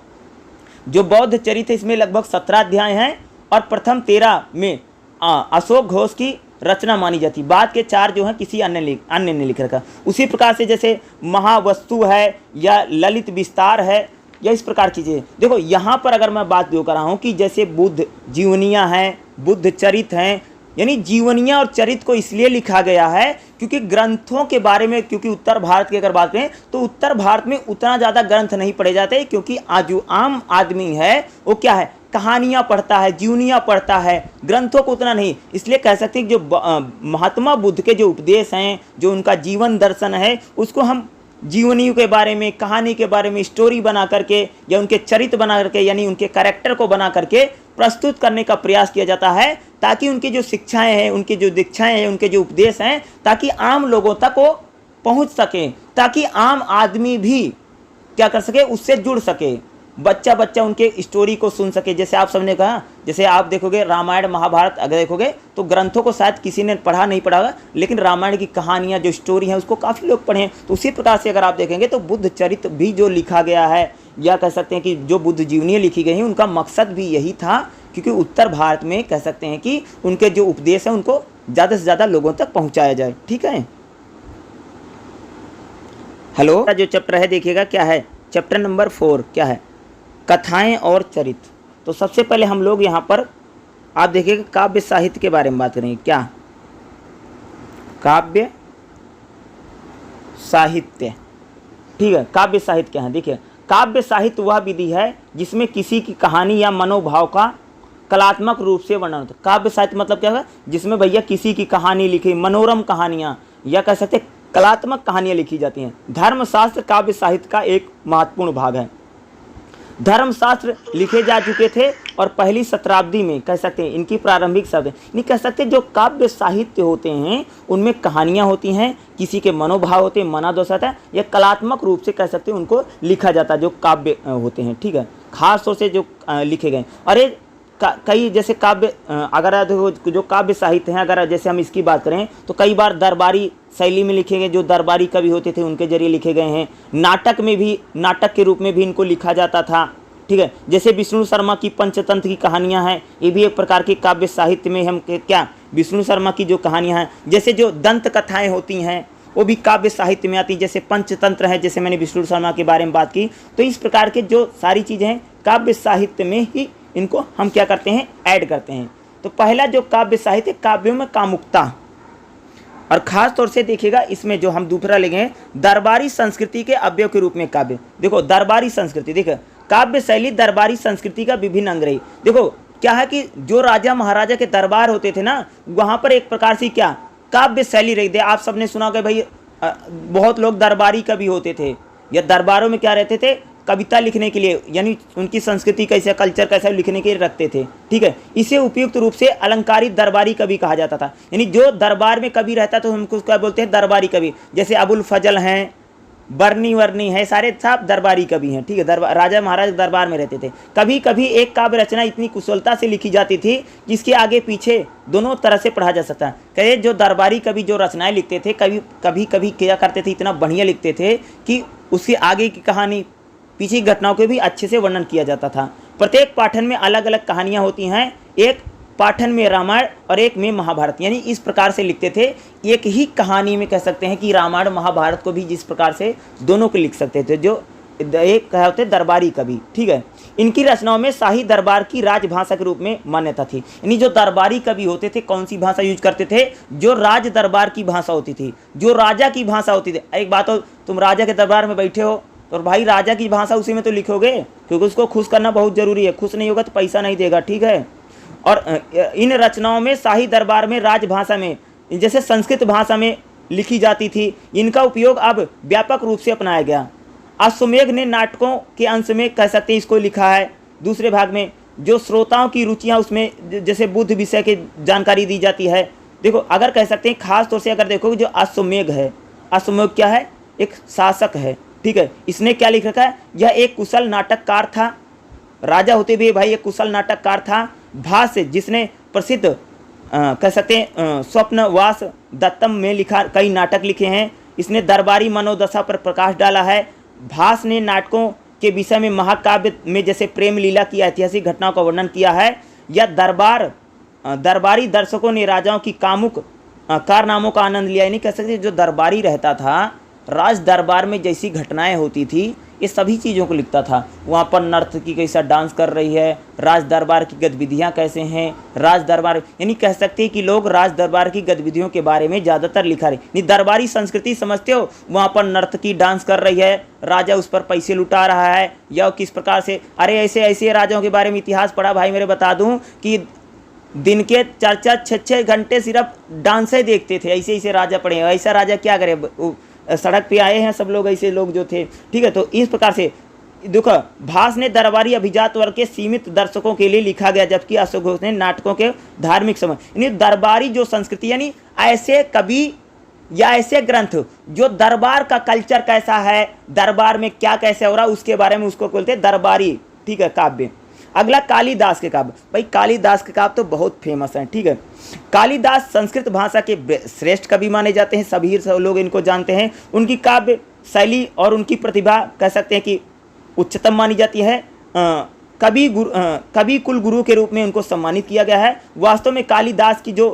जो बौद्ध चरित्र है इसमें लगभग 17 अध्याय हैं और प्रथम 13 में अशोक घोष की रचना मानी जाती। बाद के 4 जो हैं किसी अन्य ने लिख रखा। उसी प्रकार से जैसे महावस्तु है या ललित विस्तार है या इस प्रकार की चीज़ें। देखो यहाँ पर अगर मैं बात जो कर रहा हूँ कि जैसे बुद्ध जीवनियाँ हैं, बुद्ध चरित्र हैं, यानी जीवनियाँ और चरित्र को इसलिए लिखा गया है क्योंकि ग्रंथों के बारे में, क्योंकि उत्तर भारत की अगर बात करें तो उत्तर भारत में उतना ज़्यादा ग्रंथ नहीं पढ़े जाते, क्योंकि आज जो आम आदमी है वो क्या है, कहानियाँ पढ़ता है, जीवनियाँ पढ़ता है, ग्रंथों को उतना नहीं। इसलिए कह सकते हैं कि जो महात्मा बुद्ध के जो उपदेश हैं, जो उनका जीवन दर्शन है, उसको हम जीवनियों के बारे में, कहानी के बारे में स्टोरी बना करके या उनके चरित्र बना करके, यानी उनके कैरेक्टर को बना करके प्रस्तुत करने का प्रयास किया जाता है, ताकि उनकी जो शिक्षाएं हैं, उनकी जो दीक्षाएं हैं, उनके जो उपदेश हैं, ताकि आम लोगों तक वो पहुंच सके, ताकि आम आदमी भी क्या कर सके, उससे जुड़ सके। बच्चा बच्चा उनके स्टोरी को सुन सके। जैसे आप सबने कहा, जैसे आप देखोगे रामायण महाभारत अगर देखोगे तो ग्रंथों को शायद किसी ने पढ़ा नहीं पढ़ा होगा, लेकिन रामायण की कहानियाँ जो स्टोरी हैं उसको काफ़ी लोग पढ़े हैं। तो उसी प्रकार से अगर आप देखेंगे तो बुद्ध चरित्र भी जो लिखा गया है, या कह सकते हैं कि जो बुद्ध जीवनी लिखी गई हैं, उनका मकसद भी यही था, क्योंकि उत्तर भारत में कह सकते हैं कि उनके जो उपदेश हैं उनको ज़्यादा से ज़्यादा लोगों तक पहुँचाया जाए। ठीक है, हेलो, जो चैप्टर है देखिएगा क्या है, चैप्टर नंबर 4 क्या है, कथाएं और चरित्र। तो सबसे पहले हम लोग यहाँ पर आप देखिएगा काव्य साहित्य के बारे में बात करेंगे। क्या काव्य साहित्य, ठीक है, काव्य साहित्य क्या है, देखिए काव्य साहित्य वह विधि है जिसमें किसी की कहानी या मनोभाव का कलात्मक रूप से वर्णन होता है। काव्य साहित्य मतलब क्या है, जिसमें भैया किसी की कहानी लिखी, मनोरम कहानियाँ या कह सकते कलात्मक कहानियाँ लिखी जाती हैं। धर्मशास्त्र काव्य साहित्य का एक महत्वपूर्ण भाग है। धर्मशास्त्र लिखे जा चुके थे और पहली शताब्दी में कह सकते हैं इनकी प्रारंभिक शब्द नहीं कह सकते, जो काव्य साहित्य होते हैं उनमें कहानियाँ होती हैं, किसी के मनोभाव होते हैं, मनादोष होता है, या कलात्मक रूप से कह सकते हैं उनको लिखा जाता है, जो काव्य होते हैं। ठीक है, खास तौर से जो लिखे गए। और ये कई जैसे काव्य अगर जो काव्य साहित्य हैं, अगर जैसे हम इसकी बात करें तो कई बार दरबारी शैली में लिखे गए, जो दरबारी कवि होते थे उनके जरिए लिखे गए हैं। नाटक में भी, नाटक के रूप में भी इनको लिखा जाता था। ठीक है, जैसे विष्णु शर्मा की पंचतंत्र की कहानियां हैं, ये भी एक प्रकार की काव्य साहित्य में हम क्या, विष्णु शर्मा की जो कहानियां हैं, जैसे जो दंत कथाएं होती हैं वो भी काव्य साहित्य में आती हैं, जैसे पंचतंत्र है, जैसे मैंने विष्णु शर्मा के बारे में बात की। तो इस प्रकार के जो सारी चीज़ें हैं काव्य साहित्य में ही इनको हम क्या करते हैं, ऐड करते हैं। तो पहला जो काव्य साहित्य, काव्यों में कामुकता, और ख़ास तौर से देखिएगा इसमें जो हम दूसरा लेंगे दरबारी संस्कृति के अवयव के रूप में काव्य। देखो दरबारी संस्कृति, देखो काव्य शैली दरबारी संस्कृति का विभिन्न अंग रही। देखो क्या है कि जो राजा महाराजा के दरबार होते थे ना, वहाँ पर एक प्रकार से क्या काव्य शैली रही थी। आप सबने सुना होगा भाई बहुत लोग दरबारी कवि होते थे, या दरबारों में क्या रहते थे, कविता लिखने के लिए, यानी उनकी संस्कृति कैसे, कल्चर कैसा लिखने के लिए रखते थे। ठीक है, इसे उपयुक्त रूप से अलंकारित दरबारी कवि कहा जाता था। यानी जो दरबार में कवि रहता तो हमको क्या बोलते हैं, दरबारी कवि। जैसे अबुल फजल हैं, बरनी वर्नी है, सारे सब दरबारी कवि हैं। ठीक है, राजा महाराज दरबार में रहते थे। कभी कभी एक काव्य रचना इतनी कुशलता से लिखी जाती थी जिसके आगे पीछे दोनों तरह से पढ़ा जा सकता है। कहे जो दरबारी कवि जो रचनाएं लिखते थे, कभी कभी क्या करते थे, इतना बढ़िया लिखते थे कि उसके आगे की कहानी, पीछे की घटनाओं के भी अच्छे से वर्णन किया जाता था। प्रत्येक पाठन में अलग अलग कहानियाँ होती हैं, एक पाठन में रामायण और एक में महाभारत, यानी इस प्रकार से लिखते थे। एक ही कहानी में कह सकते हैं कि रामायण महाभारत को भी जिस प्रकार से दोनों को लिख सकते थे, जो एक कहे होते दरबारी कवि। ठीक है, इनकी रचनाओं में शाही दरबार की राजभाषा के रूप में मान्यता थी। यानी जो दरबारी कवि होते थे कौन सी भाषा यूज करते थे, जो राज दरबार की भाषा होती थी, जो राजा की भाषा होती थी। एक बात हो, तुम राजा के दरबार में बैठे हो तो भाई राजा की भाषा उसी में तो लिखोगे, क्योंकि उसको खुश करना बहुत जरूरी है, खुश नहीं होगा तो पैसा नहीं देगा। ठीक है, और इन रचनाओं में शाही दरबार में राजभाषा में, जैसे संस्कृत भाषा में लिखी जाती थी, इनका उपयोग अब व्यापक रूप से अपनाया गया। अश्वमेध ने नाटकों के अंश में कह सकते हैं इसको लिखा है। दूसरे भाग में जो श्रोताओं की रुचियां, उसमें जैसे बुद्ध विषय की जानकारी दी जाती है। देखो अगर कह सकते हैं खास तौर से अगर देखोगे जो अश्वमेध है, अश्वमेध क्या है, एक शासक है। ठीक है, इसने क्या लिख रखा है, यह एक कुशल नाटककार था, राजा होते हुए भाई एक कुशल नाटककार था। भाष्य जिसने प्रसिद्ध कह सकते हैं स्वप्नवास दत्तम में लिखा, कई नाटक लिखे हैं। इसने दरबारी मनोदशा पर प्रकाश डाला है। भास ने नाटकों के विषय में महाकाव्य में जैसे प्रेम लीला की ऐतिहासिक घटनाओं का वर्णन किया है। या दरबारी दर्शकों ने राजाओं की कामुक कारनामों का आनंद लिया। नहीं कह सकते जो दरबारी रहता था, राज दरबार में जैसी घटनाएं होती थी ये सभी चीज़ों को लिखता था। वहाँ पर नर्तकी कैसा डांस कर रही है, राज दरबार की गतिविधियाँ कैसे हैं, राज दरबार यानी कह सकते हैं कि लोग राज दरबार की गतिविधियों के बारे में ज़्यादातर लिखा रहे। नहीं दरबारी संस्कृति समझते हो, वहाँ पर नर्तकी डांस कर रही है, राजा उस पर पैसे लुटा रहा है, या किस प्रकार से, अरे ऐसे ऐसे राजाओं के बारे में इतिहास पढ़ा भाई मेरे, बता दूँ कि दिन के 4-4 6-6 घंटे सिर्फ डांसे देखते थे। ऐसे ऐसे राजा पड़े, ऐसा राजा क्या करे, सड़क पे आए हैं सब लोग, ऐसे लोग जो थे। ठीक है, तो इस प्रकार से देखो भास ने दरबारी अभिजात वर्ग के सीमित दर्शकों के लिए लिखा गया, जबकि अशोक घोष ने नाटकों के धार्मिक समय। यानी दरबारी जो संस्कृति, यानी ऐसे कवि या ऐसे ग्रंथ जो दरबार का कल्चर कैसा है, दरबार में क्या कैसे हो रहा है उसके बारे में, उसको बोलते हैं दरबारी, ठीक है, काव्य। अगला कालिदास के काव्य। भाई कालिदास के काव्य तो बहुत फेमस हैं, ठीक है। कालिदास संस्कृत भाषा के श्रेष्ठ कवि माने जाते हैं, सभी लोग इनको जानते हैं। उनकी काव्य शैली और उनकी प्रतिभा कह सकते हैं कि उच्चतम मानी जाती है। कवि कुल गुरु के रूप में उनको सम्मानित किया गया है। वास्तव में कालिदास की जो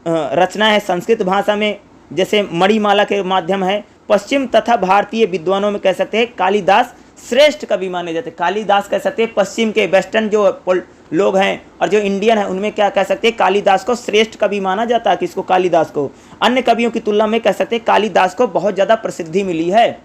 रचना है संस्कृत भाषा में, जैसे मणिमाला के माध्यम है, पश्चिम तथा भारतीय विद्वानों में कह सकते हैं कालिदास श्रेष्ठ कवि माने जाते हैं। कालिदास कह सकते हैं पश्चिम के वेस्टर्न जो लोग हैं और जो इंडियन है उनमें क्या कह सकते हैं, कालिदास को श्रेष्ठ कवि माना जाता है। किसको? कालिदास को। अन्य कवियों की तुलना में कह सकते हैं कालिदास को बहुत ज़्यादा प्रसिद्धि मिली है।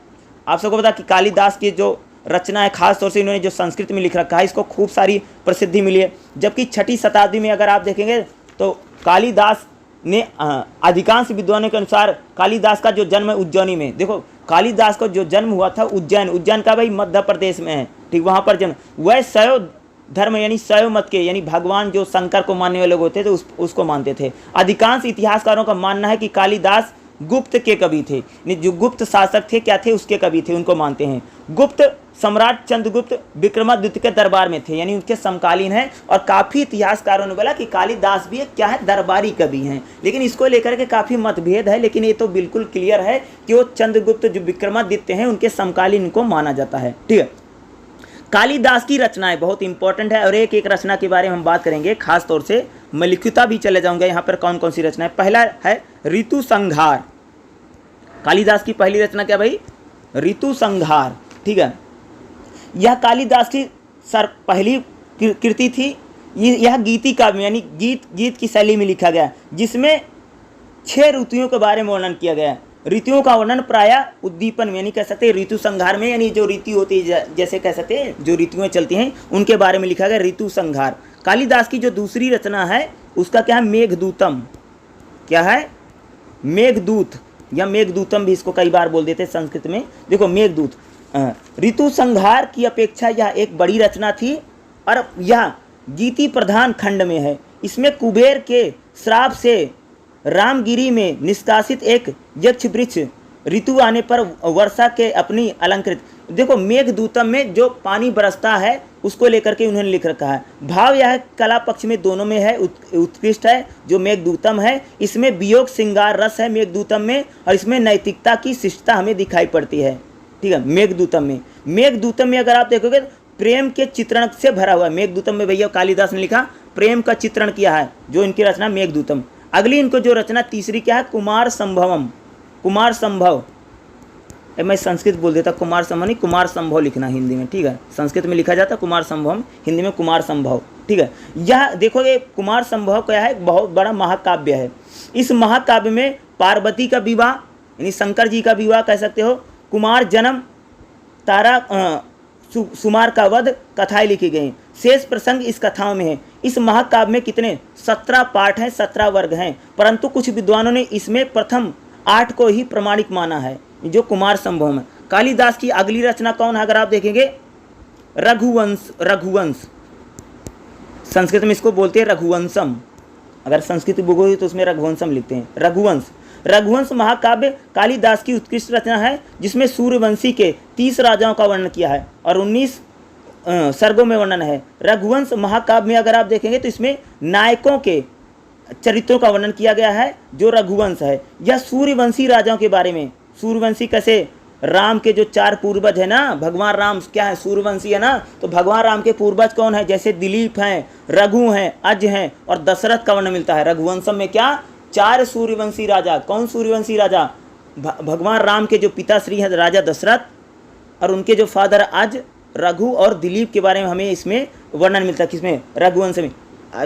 आप सबको पता कि कालिदास की जो रचना है, खास तौर से इन्होंने जो संस्कृत में लिख रखा है, इसको खूब सारी प्रसिद्धि मिली है। जबकि 6ठी शताब्दी में अगर आप देखेंगे तो कालिदास ने अधिकांश विद्वानों के अनुसार कालिदास का जो जन्म है उज्जैनी में, देखो कालिदास का जो जन्म हुआ था उज्जैन का भाई मध्य प्रदेश में है, ठीक, वहाँ पर जन्म। वह शैव धर्म यानी शैव मत के, यानी भगवान जो शंकर को मानने वाले लोग होते थे उसको मानते थे। अधिकांश इतिहासकारों का मानना है कि कालिदास गुप्त के कवि थे, जो गुप्त शासक थे क्या थे, उसके कवि थे, उनको मानते हैं। गुप्त सम्राट चंद्रगुप्त विक्रमादित्य के दरबार में थे, यानी उनके समकालीन हैं। और काफ़ी इतिहासकारों ने बोला कि कालिदास भी एक क्या है, दरबारी कवि हैं। लेकिन इसको लेकर के काफ़ी मतभेद है, लेकिन ये तो बिल्कुल क्लियर है कि वो चंद्रगुप्त जो विक्रमादित्य हैं उनके समकालीन इनको माना जाता है, ठीक है। कालिदास की रचनाएं बहुत इंपॉर्टेंट है और एक एक रचना के बारे में हम बात करेंगे। खास तौर से मैं लिखिता भी चले जाऊंगा यहाँ पर कौन कौन सी रचना है। पहला है ऋतु संहार। कालिदास की पहली रचना क्या भाई? ऋतु संहार, ठीक है। यह कालिदास की पहली कृति थी। यह गीति काव्य यानी गीत की शैली में लिखा गया, जिसमें 6 ऋतुओं के बारे में वर्णन किया गया है। ऋतुओं का वर्णन प्रायः उद्दीपन में, यानी कह सकते हैं ऋतु संहार में, यानी जो ऋतु होती है, जैसे कह सकते हैं जो ऋतुएं चलती हैं उनके बारे में लिखा गया ऋतु संहार। कालिदास की जो दूसरी रचना है उसका क्या है? मेघदूतम। क्या है? मेघदूत या मेघदूतम भी इसको कई बार बोल देते हैं संस्कृत में। देखो मेघदूत ऋतु संहार की अपेक्षा यह एक बड़ी रचना थी और यह गीति प्रधान खंड में है। इसमें कुबेर के श्राप से रामगिरी में निष्कासित एक यक्ष वृक्ष ऋतु आने पर वर्षा के अपनी अलंकृत, देखो मेघदूतम में जो पानी बरसता है उसको लेकर के उन्होंने लिख रखा है। भाव यह कला पक्ष में दोनों में है, उत्कृष्ट है जो मेघदूतम है। इसमें वियोग श्रृंगार रस है मेघदूतम में, और इसमें नैतिकता की शिष्टता हमें दिखाई पड़ती है, ठीक है। मेघदूतम में अगर आप देखोगे प्रेम के चित्रण से भरा हुआ है। मेघदूतम में भैया कालिदास ने लिखा प्रेम का चित्रण किया है, जो इनकी रचना मेघदूतम। अगली इनको जो रचना तीसरी क्या है? कुमार संभवम। कुमार संभव, मैं संस्कृत बोल देता कुमार संभव नहीं, कुमार संभव लिखना हिंदी में, ठीक है। संस्कृत में लिखा जाता कुमार संभवम, हिंदी में कुमार संभव, ठीक है। यह देखोगे कुमार संभव क्या है? बहुत बड़ा महाकाव्य है। इस महाकाव्य में पार्वती का विवाह यानी शंकर जी का विवाह कह सकते हो, कुमार जन्म, तारा सुमार का वध कथाएं लिखी गई। शेष प्रसंग इस कथाओं में है। इस महाकाव्य में कितने 17 पाठ हैं, 17 वर्ग हैं, परंतु कुछ विद्वानों ने इसमें प्रथम 8 को ही प्रमाणिक माना है, जो कुमार संभव में। कालिदास की अगली रचना कौन है? अगर आप देखेंगे रघुवंश। संस्कृत में इसको बोलते हैं रघुवंशम। अगर संस्कृत बुक होगी तो उसमें रघुवंशम लिखते हैं। रघुवंश महाकाव्य कालिदास की उत्कृष्ट रचना है, जिसमें सूर्यवंशी के 30 राजाओं का वर्णन किया है और 19 सर्गों में वर्णन है। रघुवंश महाकाव्य में अगर आप देखेंगे तो इसमें नायकों के चरित्रों का वर्णन किया गया है, जो रघुवंश है। यह सूर्यवंशी राजाओं के बारे में, सूर्यवंशी कैसे, राम के जो 4 पूर्वज है ना, भगवान राम क्या है? सूर्यवंशी है ना। तो भगवान राम के पूर्वज कौन है? जैसे दिलीप हैं, रघु हैं, अज हैं और दशरथ का वर्णन मिलता है। रघुवंशम में क्या 4 सूर्यवंशी राजा। कौन सूर्यवंशी राजा? भगवान राम के जो पिताश्री हैं राजा दशरथ, और उनके जो फादर अज, रघु और दिलीप के बारे में हमें इसमें वर्णन मिलता है। किसमें? रघुवंश में।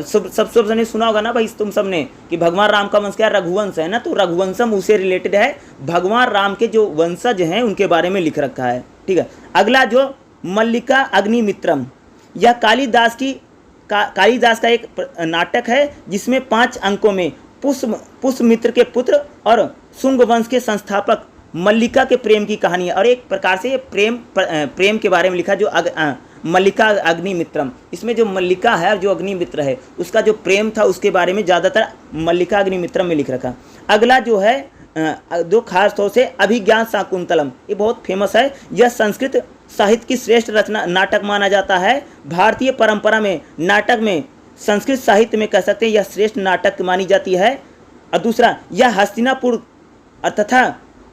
सब ने सुना होगा ना भाई तुम सबने कि भगवान राम का वंश क्या रघुवंश है ना, तो रघुवंशम उसे रिलेटेड है। भगवान राम के जो वंशज हैं उनके बारे में लिख रखा है, ठीक है। अगला जो मल्लिका अग्निमित्रम, यह कालिदास का एक नाटक है, जिसमें 5 अंकों में पुष्यमित्र के पुत्र और शुंग वंश के संस्थापक मल्लिका के प्रेम की कहानी है। और एक प्रकार से ये प्रेम के बारे में लिखा, जो मल्लिका अग्निमित्रम। इसमें जो मल्लिका है, जो अग्निमित्र है, उसका जो प्रेम था उसके बारे में ज़्यादातर मल्लिका अग्निमित्रम में लिख रखा। अगला जो है दो खास तौर से अभिज्ञान शाकुंतलम, ये बहुत फेमस है। यह संस्कृत साहित्य की श्रेष्ठ रचना नाटक माना जाता है। भारतीय परंपरा में नाटक में संस्कृत साहित्य में कह सकते हैं यह श्रेष्ठ नाटक मानी जाती है। और दूसरा, यह हस्तिनापुर तथा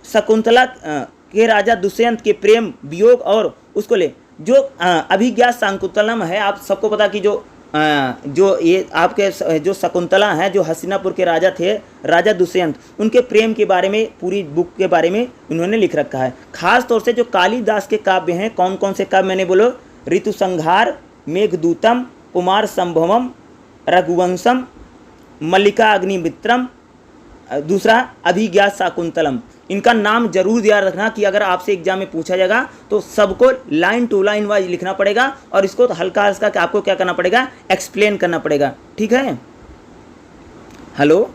शकुंतला के राजा दुष्यंत के प्रेम वियोग और उसको ले जो अभिज्ञान शाकुंतलम है, आप सबको पता कि जो ये आपके जो शकुंतला हैं, जो हस्तिनापुर के राजा थे, राजा दुष्यंत, उनके प्रेम के बारे में पूरी बुक के बारे में उन्होंने लिख रखा है। खास तौर से जो कालिदास के काव्य हैं, कौन कौन से काव्य मैंने बोलो, ऋतुसंहार, मेघदूतम, कुमार संभवम, रघुवंशम, मल्लिका अग्निमित्रम, दूसरा अभिज्ञान शाकुंतलम। इनका नाम जरूर याद रखना कि अगर आपसे एग्जाम में पूछा जाएगा तो सबको लाइन टू लाइन वाइज लिखना पड़ेगा और इसको तो हल्का हल्का आपको क्या करना पड़ेगा, एक्सप्लेन करना पड़ेगा। ठीक है, हेलो।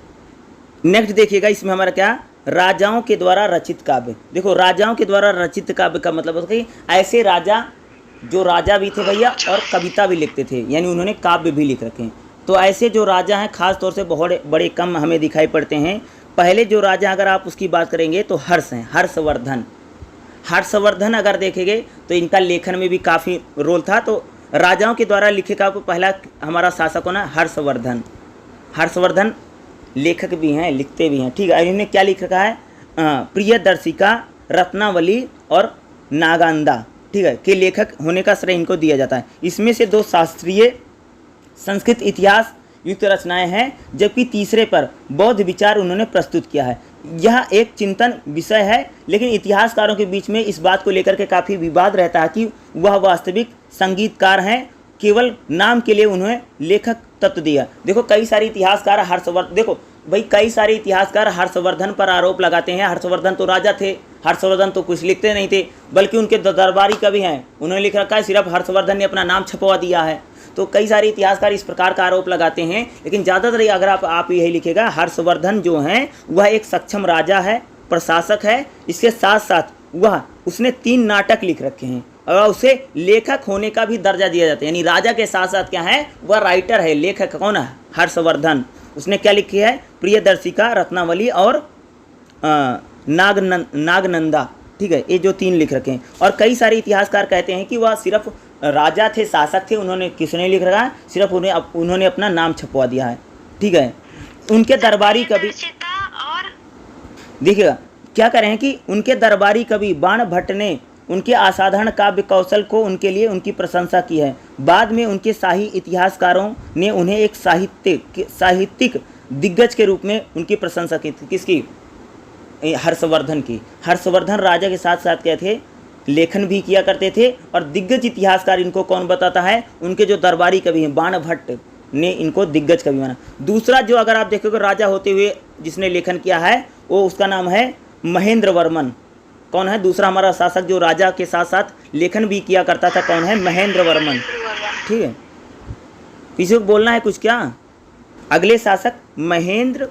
नेक्स्ट देखिएगा, इसमें हमारा क्या, राजाओं के द्वारा रचित काव्य। देखो, राजाओं के द्वारा रचित काव्य का मतलब होता है कि ऐसे राजा जो राजा भी थे भैया और कविता भी लिखते थे, यानी उन्होंने काव्य भी लिख रखे हैं। तो ऐसे जो राजा हैं खास तौर से बहुत बड़े कम हमें दिखाई पड़ते हैं। पहले जो राजा अगर आप उसकी बात करेंगे तो हर्ष हैं, हर्षवर्धन। हर्षवर्धन अगर देखेंगे तो इनका लेखन में भी काफ़ी रोल था। तो राजाओं के द्वारा लिखे का पहला हमारा शासक होना हर्षवर्धन। हर्षवर्धन लेखक भी हैं, लिखते भी हैं। ठीक है, इन्होंने क्या लिख रखा है, प्रियदर्शिका, रत्नावली और नागांदा, ठीक है, के लेखक होने का श्रेय इनको दिया जाता है। इसमें से दो शास्त्रीय संस्कृत इतिहास युक्त रचनाएं हैं, जबकि तीसरे पर बौद्ध विचार उन्होंने प्रस्तुत किया है। यह एक चिंतन विषय है, लेकिन इतिहासकारों के बीच में इस बात को लेकर के काफ़ी विवाद रहता है कि वह वास्तविक संगीतकार हैं, केवल नाम के लिए उन्हें लेखक तत्व दिया। देखो, कई सारे इतिहासकार कई सारे इतिहासकार हर्षवर्धन पर आरोप लगाते हैं, हर्षवर्धन तो राजा थे, हर्षवर्धन तो कुछ लिखते नहीं थे, बल्कि उनके दरबारी कवि हैं, उन्होंने लिख रखा है, सिर्फ हर्षवर्धन ने अपना नाम छपवा दिया है। तो कई सारे इतिहासकार इस प्रकार का आरोप लगाते हैं, लेकिन ज़्यादातर अगर आप यही लिखेगा, हर्षवर्धन जो हैं वह एक सक्षम राजा है, प्रशासक है। इसके साथ साथ उसने 3 नाटक लिख रखे हैं और उसे लेखक होने का भी दर्जा दिया जाता है। यानी राजा के साथ साथ क्या है, वह राइटर है, लेखक कौन है, हर्षवर्धन। उसने क्या लिखी है, प्रियदर्शिका, रत्नावली और नागनंदा। ठीक है, ये जो 3 लिख रखे हैं। और कई सारे इतिहासकार कहते हैं कि वह सिर्फ राजा थे, शासक थे, उन्होंने किसने लिख रखा है, सिर्फ उन्होंने अपना नाम छपवा दिया है। ठीक है, उनके दरबारी कवि देखिएगा क्या कह रहे हैं कि उनके दरबारी कवि बाण भट्ट ने उनके असाधारण काव्य कौशल को उनके लिए उनकी प्रशंसा की है। बाद में उनके शाही इतिहासकारों ने उन्हें एक साहित्यिक दिग्गज के रूप में उनकी प्रशंसा की थी। किसकी, हर्षवर्धन की। हर्षवर्धन राजा के साथ साथ क्या थे, लेखन भी किया करते थे। और दिग्गज इतिहासकार इनको कौन बताता है, उनके जो दरबारी कवि हैं बाण भट्ट ने इनको दिग्गज कवि माना। दूसरा जो अगर आप देखोगे राजा होते हुए जिसने लेखन किया है, वो उसका नाम है महेंद्र वर्मन। कौन है दूसरा हमारा शासक जो राजा के साथ साथ लेखन भी किया करता था, कौन है, महेंद्र वर्मन। ठीक है, किसी को बोलना है कुछ क्या, अगले शासक महेंद्र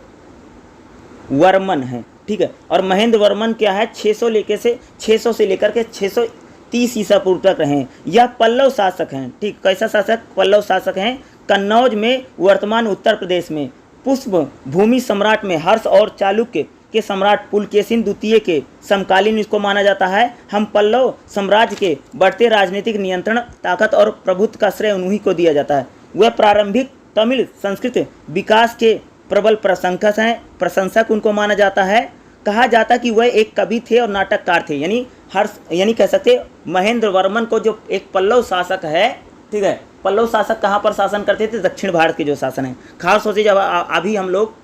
वर्मन है। ठीक है, और महेंद्र वर्मन क्या है, 600 से लेकर के 630 ईसा पूर्व तक रहे। यह पल्लव शासक हैं। ठीक, कैसा शासक, पल्लव शासक हैं। कन्नौज में, वर्तमान उत्तर प्रदेश में, पुष्प भूमि सम्राट में हर्ष और चालुक्य के सम्राट पुलकेशिन द्वितीय के समकालीन इसको माना जाता है। हम पल्लव साम्राज्य के बढ़ते राजनीतिक नियंत्रण, ताकत और प्रभुत्व का श्रेय उन्हीं को दिया जाता है। वह प्रारंभिक तमिल संस्कृत विकास के प्रबल प्रशंसक उनको माना जाता है। कहा जाता कि वह एक कवि थे और नाटककार थे। यानी कह सकते महेंद्र वर्मन को जो एक पल्लव शासक है, ठीक है, पल्लव शासक कहाँ पर शासन करते थे, दक्षिण भारत के जो शासन है। खास तौर से जब अभी हम लोग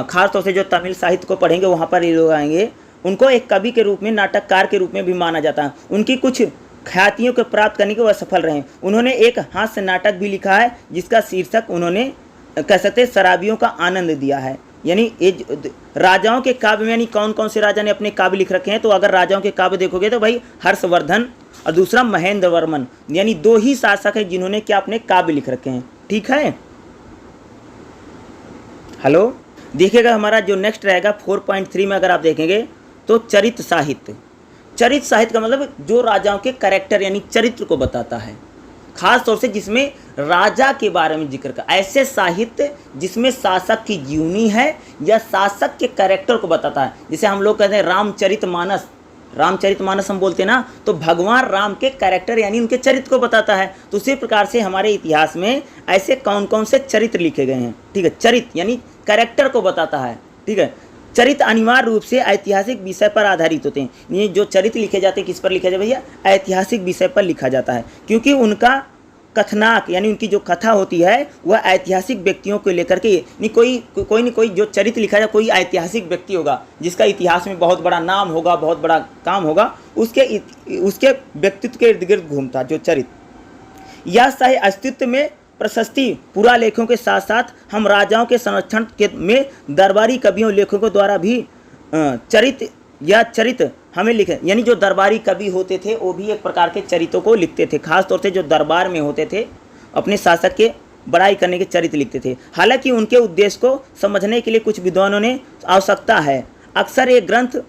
खास तौर से जो तमिल साहित्य को पढ़ेंगे वहाँ पर ये लोग आएंगे, उनको एक कवि के रूप में, नाटककार के रूप में भी माना जाता है। उनकी कुछ ख्यातियों को प्राप्त करने के वह सफल रहे। उन्होंने एक हास्य नाटक भी लिखा है जिसका शीर्षक उन्होंने कह सकते शराबियों का आनंद दिया है। यानी राजाओं के काव्य में यानी कौन कौन से राजा ने अपने काव्य लिख रखे हैं, तो अगर राजाओं के काव्य देखोगे तो भाई हर्षवर्धन और दूसरा महेंद्र वर्मन, यानी 2 ही शासक हैं जिन्होंने क्या अपने काव्य लिख रखे हैं। ठीक है, हेलो, देखिएगा हमारा जो नेक्स्ट रहेगा 4.3 में अगर आप देखेंगे तो चरित्र साहित्य। चरित्र साहित्य का मतलब जो राजाओं के कैरेक्टर यानी चरित्र को बताता है। खास तौर से जिसमें राजा के बारे में जिक्र कर, ऐसे साहित्य जिसमें शासक की जीवनी है या शासक के कैरेक्टर को बताता है। जैसे हम लोग कहते हैं रामचरितमानस, रामचरितमानस हम बोलते हैं ना, तो भगवान राम के कैरेक्टर यानी उनके चरित्र को बताता है। तो उसी प्रकार से हमारे इतिहास में ऐसे कौन कौन से चरित्र लिखे गए हैं, ठीक है। चरित्र यानी कैरेक्टर को बताता है, ठीक है। चरित्र अनिवार्य रूप से ऐतिहासिक विषय पर आधारित होते हैं। ये जो चरित्र लिखे जाते हैं किस पर लिखा जाए भैया, ऐतिहासिक विषय पर लिखा जाता है, क्योंकि उनका कथनाक यानी उनकी जो कथा होती है वह ऐतिहासिक व्यक्तियों को लेकर के, नहीं कोई जो चरित्र लिखा जाए कोई ऐतिहासिक व्यक्ति होगा जिसका इतिहास में बहुत बड़ा नाम होगा, बहुत बड़ा काम होगा, उसके व्यक्तित्व के इर्द गिर्द घूमता जो चरित्र। यह सही अस्तित्व में प्रशस्ति पुरालेखों के साथ साथ हम राजाओं के संरक्षण के में दरबारी कवियों लेखकों द्वारा भी चरित्र हमें लिखे, यानी जो दरबारी कवि होते थे वो भी एक प्रकार के चरित्रों को लिखते थे। खास तौर से जो दरबार में होते थे अपने शासक के बड़ाई करने के चरित्र लिखते थे। हालांकि उनके उद्देश्य को समझने के लिए कुछ विद्वानों ने आवश्यकता है। अक्सर ये ग्रंथ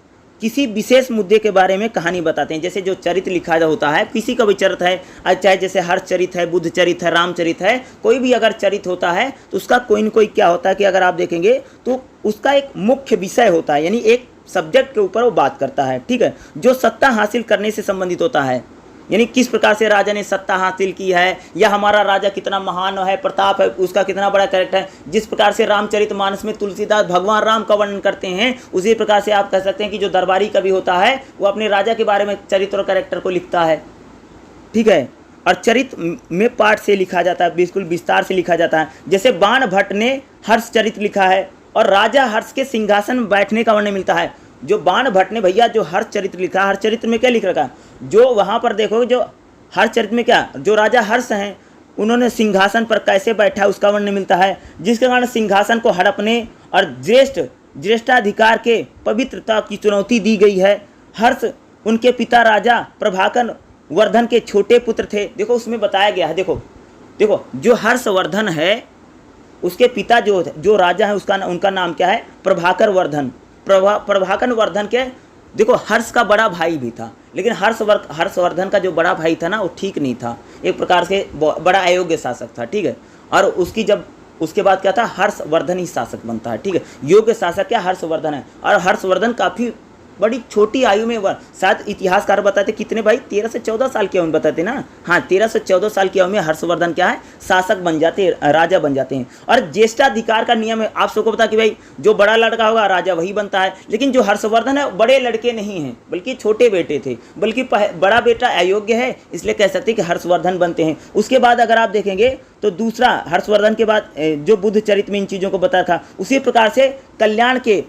किसी विशेष मुद्दे के बारे में कहानी बताते हैं। जैसे जो चरित्र लिखा होता है, किसी का भी चरित्र है, चाहे जैसे हर्ष चरित्र है, बुद्ध चरित्र है, राम चरित्र है, कोई भी अगर चरित्र होता है तो उसका कोई न कोई क्या होता है कि अगर आप देखेंगे तो उसका एक मुख्य विषय होता है, यानी एक सब्जेक्ट के ऊपर वो बात करता है, ठीक है, जो सत्ता हासिल करने से संबंधित होता है। यानी किस प्रकार से राजा ने सत्ता हासिल की है, या हमारा राजा कितना महान है, प्रताप है, उसका कितना बड़ा कैरेक्टर है। जिस प्रकार से रामचरितमानस में तुलसीदास भगवान राम का वर्णन करते हैं, उसी प्रकार से आप कह सकते हैं कि जो दरबारी कवि होता है वो अपने राजा के बारे में चरित्र और कैरेक्टर को लिखता है, ठीक है। और चरित्र में पाठ से लिखा जाता है, बिल्कुल विस्तार से लिखा जाता है। जैसे बाण भट्ट ने हर्ष चरित्र लिखा है और राजा हर्ष के सिंहासन में बैठने का वर्णन मिलता है। जो बाण भट्ट ने भैया जो हर्ष चरित्र लिखा, हर्ष चरित्र में क्या लिख रखा है, जो वहाँ पर देखो जो हर्ष चरित्र में क्या, जो राजा हर्ष हैं उन्होंने सिंहासन पर कैसे बैठा उसका वर्णन मिलता है, जिसके कारण सिंहासन को हड़पने और ज्येष्ठाधिकार के पवित्रता की चुनौती दी गई है। हर्ष उनके पिता राजा प्रभाकर वर्धन के छोटे पुत्र थे। देखो उसमें बताया गया है, देखो जो हर्षवर्धन है उसके पिता जो राजा है उनका नाम क्या है, प्रभाकर वर्धन। प्रभाकर वर्धन के देखो हर्ष का बड़ा भाई भी था, लेकिन हर्षवर्धन का जो बड़ा भाई था ना वो ठीक नहीं था, एक प्रकार से बड़ा अयोग्य शासक था, ठीक है। और उसके बाद क्या था, हर्षवर्धन ही शासक बनता है, ठीक है। योग्य शासक क्या हर्षवर्धन है, और हर्षवर्धन काफ़ी बड़ी छोटी आयु में शायद इतिहासकार बताते कितने भाई 13 से 14 साल की उम्र बताते ना, हाँ 13 से 14 साल की उम्र में हर्षवर्धन क्या है, शासक बन जाते हैं, राजा बन जाते हैं। और ज्येष्ठाधिकार का नियम है, आप सबको पता कि भाई जो बड़ा लड़का होगा राजा वही बनता है। लेकिन जो हर्षवर्धन है बड़े लड़के नहीं हैं बल्कि छोटे बेटे थे, बल्कि बड़ा बेटा अयोग्य है, इसलिए कह सकते हैं कि हर्षवर्धन बनते हैं। उसके बाद अगर आप देखेंगे तो दूसरा हर्षवर्धन के बाद जो बुद्ध चरित्र में इन चीज़ों को बताया था, उसी प्रकार से कल्याण के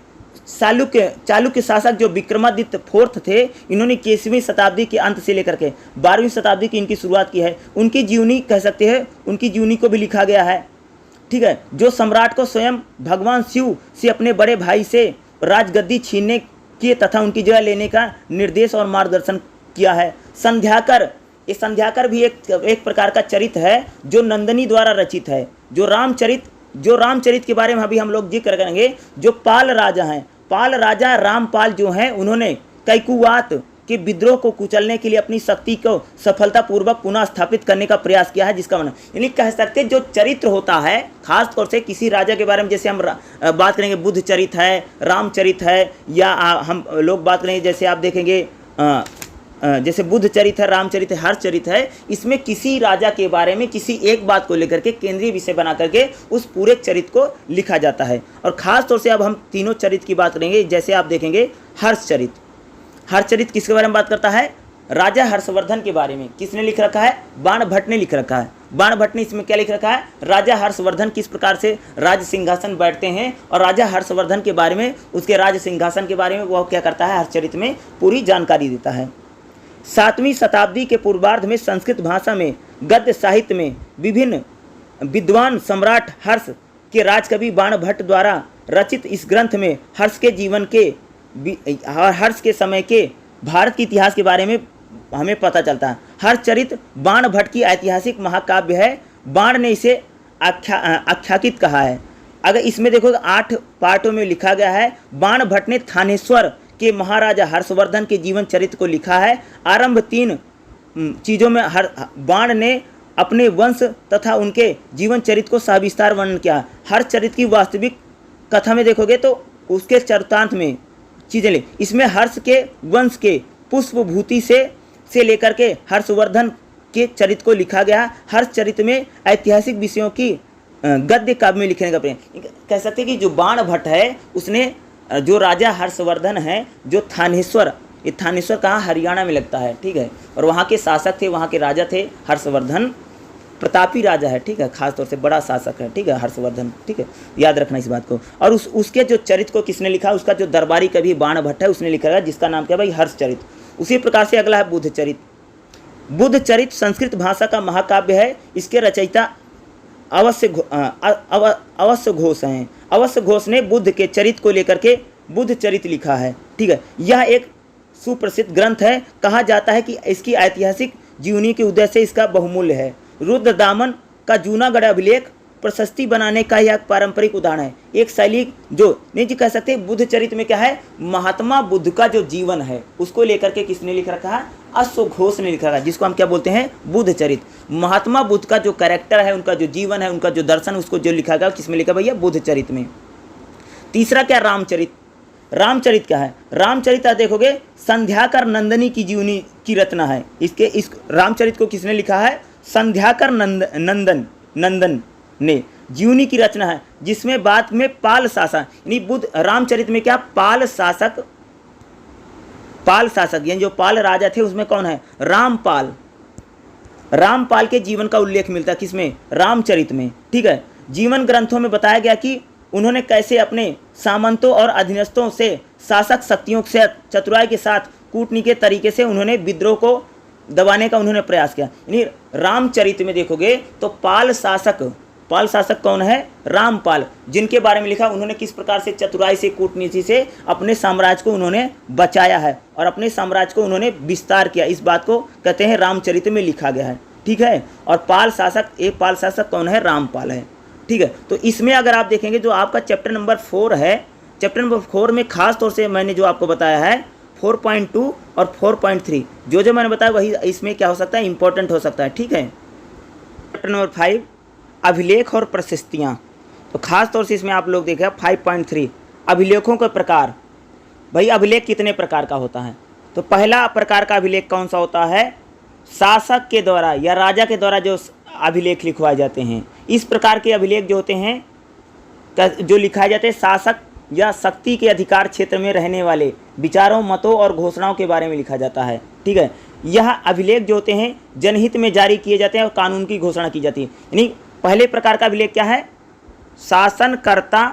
चालुक्य शासक जो विक्रमादित्य फोर्थ थे, इन्होंने 21वीं शताब्दी के अंत से लेकर के 12वीं शताब्दी की इनकी शुरुआत की है। उनकी जीवनी कह सकते हैं, उनकी जीवनी को भी लिखा गया है, ठीक है। जो सम्राट को स्वयं भगवान शिव से अपने बड़े भाई से राजगद्दी छीनने के तथा उनकी जगह लेने का निर्देश और मार्गदर्शन किया है। संध्याकर भी एक प्रकार का चरित्र है जो नंदनी द्वारा रचित है। जो रामचरित के बारे में अभी हम लोग जिक्र करेंगे। जो पाल राजा हैं, पाल राजा रामपाल जो हैं, उन्होंने कैकुवात के विद्रोह को कुचलने के लिए अपनी शक्ति को सफलतापूर्वक पुनः स्थापित करने का प्रयास किया है, जिसका वर्णन यानी कह सकते हैं जो चरित्र होता है खास तौर से किसी राजा के बारे में, जैसे हम बात करेंगे बुद्ध चरित्र है, रामचरित्र है, या हम लोग बात करेंगे जैसे आप देखेंगे जैसे बुद्ध चरित्र है, रामचरित्र है, हर्ष चरित्र है, इसमें किसी राजा के बारे में किसी एक बात को लेकर के केंद्रीय विषय बना करके उस पूरे चरित्र को लिखा जाता है। और ख़ास तौर से अब हम तीनों चरित्र की बात करेंगे। जैसे आप देखेंगे हर्ष चरित्र किसके बारे में बात करता है, राजा हर्षवर्धन के बारे में। किसने लिख रखा है, बाण भट्ट ने लिख रखा है। बाण भट्ट ने इसमें क्या लिख रखा है, राजा हर्षवर्धन किस प्रकार से राज सिंहासन बैठते हैं, और राजा हर्षवर्धन के बारे में, उसके राज सिंहासन के बारे में वह क्या करता है, हर्षचरित्र में पूरी जानकारी देता है। 7वीं शताब्दी के पूर्वार्ध में संस्कृत भाषा में गद्य साहित्य में विभिन्न विद्वान सम्राट हर्ष के राजकवि बाण भट्ट द्वारा रचित इस ग्रंथ में हर्ष के जीवन के और हर्ष के समय के भारत के इतिहास के बारे में हमें पता चलता है। हर्ष चरित्र बाण भट्ट की ऐतिहासिक महाकाव्य है। बाण ने इसे आख्याकित कहा है। अगर इसमें देखो 8 पार्टों में लिखा गया है। बाण भट्ट ने थानेश्वर के महाराजा हर्षवर्धन के जीवन चरित्र को लिखा है। आरंभ 3 चीज़ों में बाण ने अपने वंश तथा उनके जीवन चरित्र को सविस्तार वर्णन किया। हर चरित्र की वास्तविक कथा में देखोगे तो उसके चरितार्थ में चीज़ें ले, इसमें हर्ष के वंश के पुष्पभूति से लेकर के हर्षवर्धन के चरित्र को लिखा गया। हर चरित्र में ऐतिहासिक विषयों की गद्य काव्य में लिखने का प्रयास। कह सकते कि जो बाण भट्ट है उसने जो राजा हर्षवर्धन है, जो थानेश्वर, ये थानेश्वर कहाँ हरियाणा में लगता है, ठीक है, और वहाँ के शासक थे, वहाँ के राजा थे हर्षवर्धन, प्रतापी राजा है, ठीक है, खास तौर से बड़ा शासक है, ठीक है, हर्षवर्धन, ठीक है, याद रखना इस बात को। और उसके जो चरित्र को किसने लिखा, उसका जो दरबारी कवि बाण भट्ट है उसने लिखा है, जिसका नाम क्या भाई, हर्ष चरित्र। उसी प्रकार से अगला है बुद्ध चरित्र। बुद्ध चरित्र संस्कृत भाषा का महाकाव्य है। इसके रचयिता अवश्य घोष हैं। अवश्य घोष ने बुद्ध के चरित्र को लेकर के बुद्ध चरित्र लिखा है, ठीक है। यह एक सुप्रसिद्ध ग्रंथ है। कहा जाता है कि इसकी ऐतिहासिक जीवनी के उद्देश्य से इसका बहुमूल्य है। रुद्रदामन का जूनागढ़ अभिलेख प्रशस्ति बनाने का यह पारंपरिक उदाहरण है। एक शैली जो नहीं जी कह सकते, बुद्ध चरित्र में क्या है, महात्मा बुद्ध का जो जीवन है उसको लेकर के किसने लिख रखा है, अश्व घोष ने लिखा है, जिसको हम क्या बोलते हैं, बुद्ध चरित्र। महात्मा बुद्ध का जो कैरेक्टर है, उनका जो जीवन है, उनका जो दर्शन, उसको जो लिखा गया किसमें लिखा भैया, बुद्ध चरित्र में। तीसरा क्या, रामचरित्र। रामचरित्र क्या है, रामचरित्र आप देखोगे संध्याकर नंदनी की जीवनी की रचना है। इस रामचरित्र को किसने लिखा है, संध्याकर नंदन ने जीवनी की रचना है, जिसमें बाद में पाल शासक यानी बुद्ध रामचरित्र में क्या, पाल शासक यानी जो पाल राजा थे उसमें कौन है, रामपाल के जीवन का उल्लेख मिलता है किसमें, रामचरित्र में, ठीक है। जीवन ग्रंथों में बताया गया कि उन्होंने कैसे अपने सामंतों और अधीनस्थों से शासक शक्तियों से चतुराई के साथ कूटनीति के तरीके से उन्होंने विद्रोह को दबाने का उन्होंने प्रयास किया। यानी रामचरित्र में देखोगे तो पाल शासक कौन है, रामपाल, जिनके बारे में लिखा उन्होंने किस प्रकार से चतुराई से कूटनीति से अपने साम्राज्य को उन्होंने बचाया है और अपने साम्राज्य को उन्होंने विस्तार किया। इस बात को कहते हैं रामचरित्र में लिखा गया है, ठीक है। और पाल शासक कौन है, रामपाल है, ठीक है। तो इसमें अगर आप देखेंगे जो आपका चैप्टर नंबर 4 है, चैप्टर नंबर 4 में खास तौर से मैंने जो आपको बताया है 4.2 और 4.3 जो मैंने बताया वही इसमें क्या हो सकता है, इंपॉर्टेंट हो सकता है, ठीक है। चैप्टर नंबर 5 अभिलेख और प्रशस्तियाँ। तो खास तौर से इसमें आप लोग देखें 5.3 अभिलेखों के प्रकार। भाई अभिलेख कितने प्रकार का होता है, तो पहला प्रकार का अभिलेख कौन सा होता है, शासक के द्वारा या राजा के द्वारा जो अभिलेख लिखवाए जाते हैं। इस प्रकार के अभिलेख जो होते हैं जो लिखाए जाते हैं शासक या शक्ति के अधिकार क्षेत्र में रहने वाले विचारों, मतों और घोषणाओं के बारे में लिखा जाता है, ठीक है। यह अभिलेख जो होते हैं जनहित में जारी किए जाते हैं और कानून की घोषणा की जाती है। यानी पहले प्रकार का अभिलेख क्या है, शासनकर्ता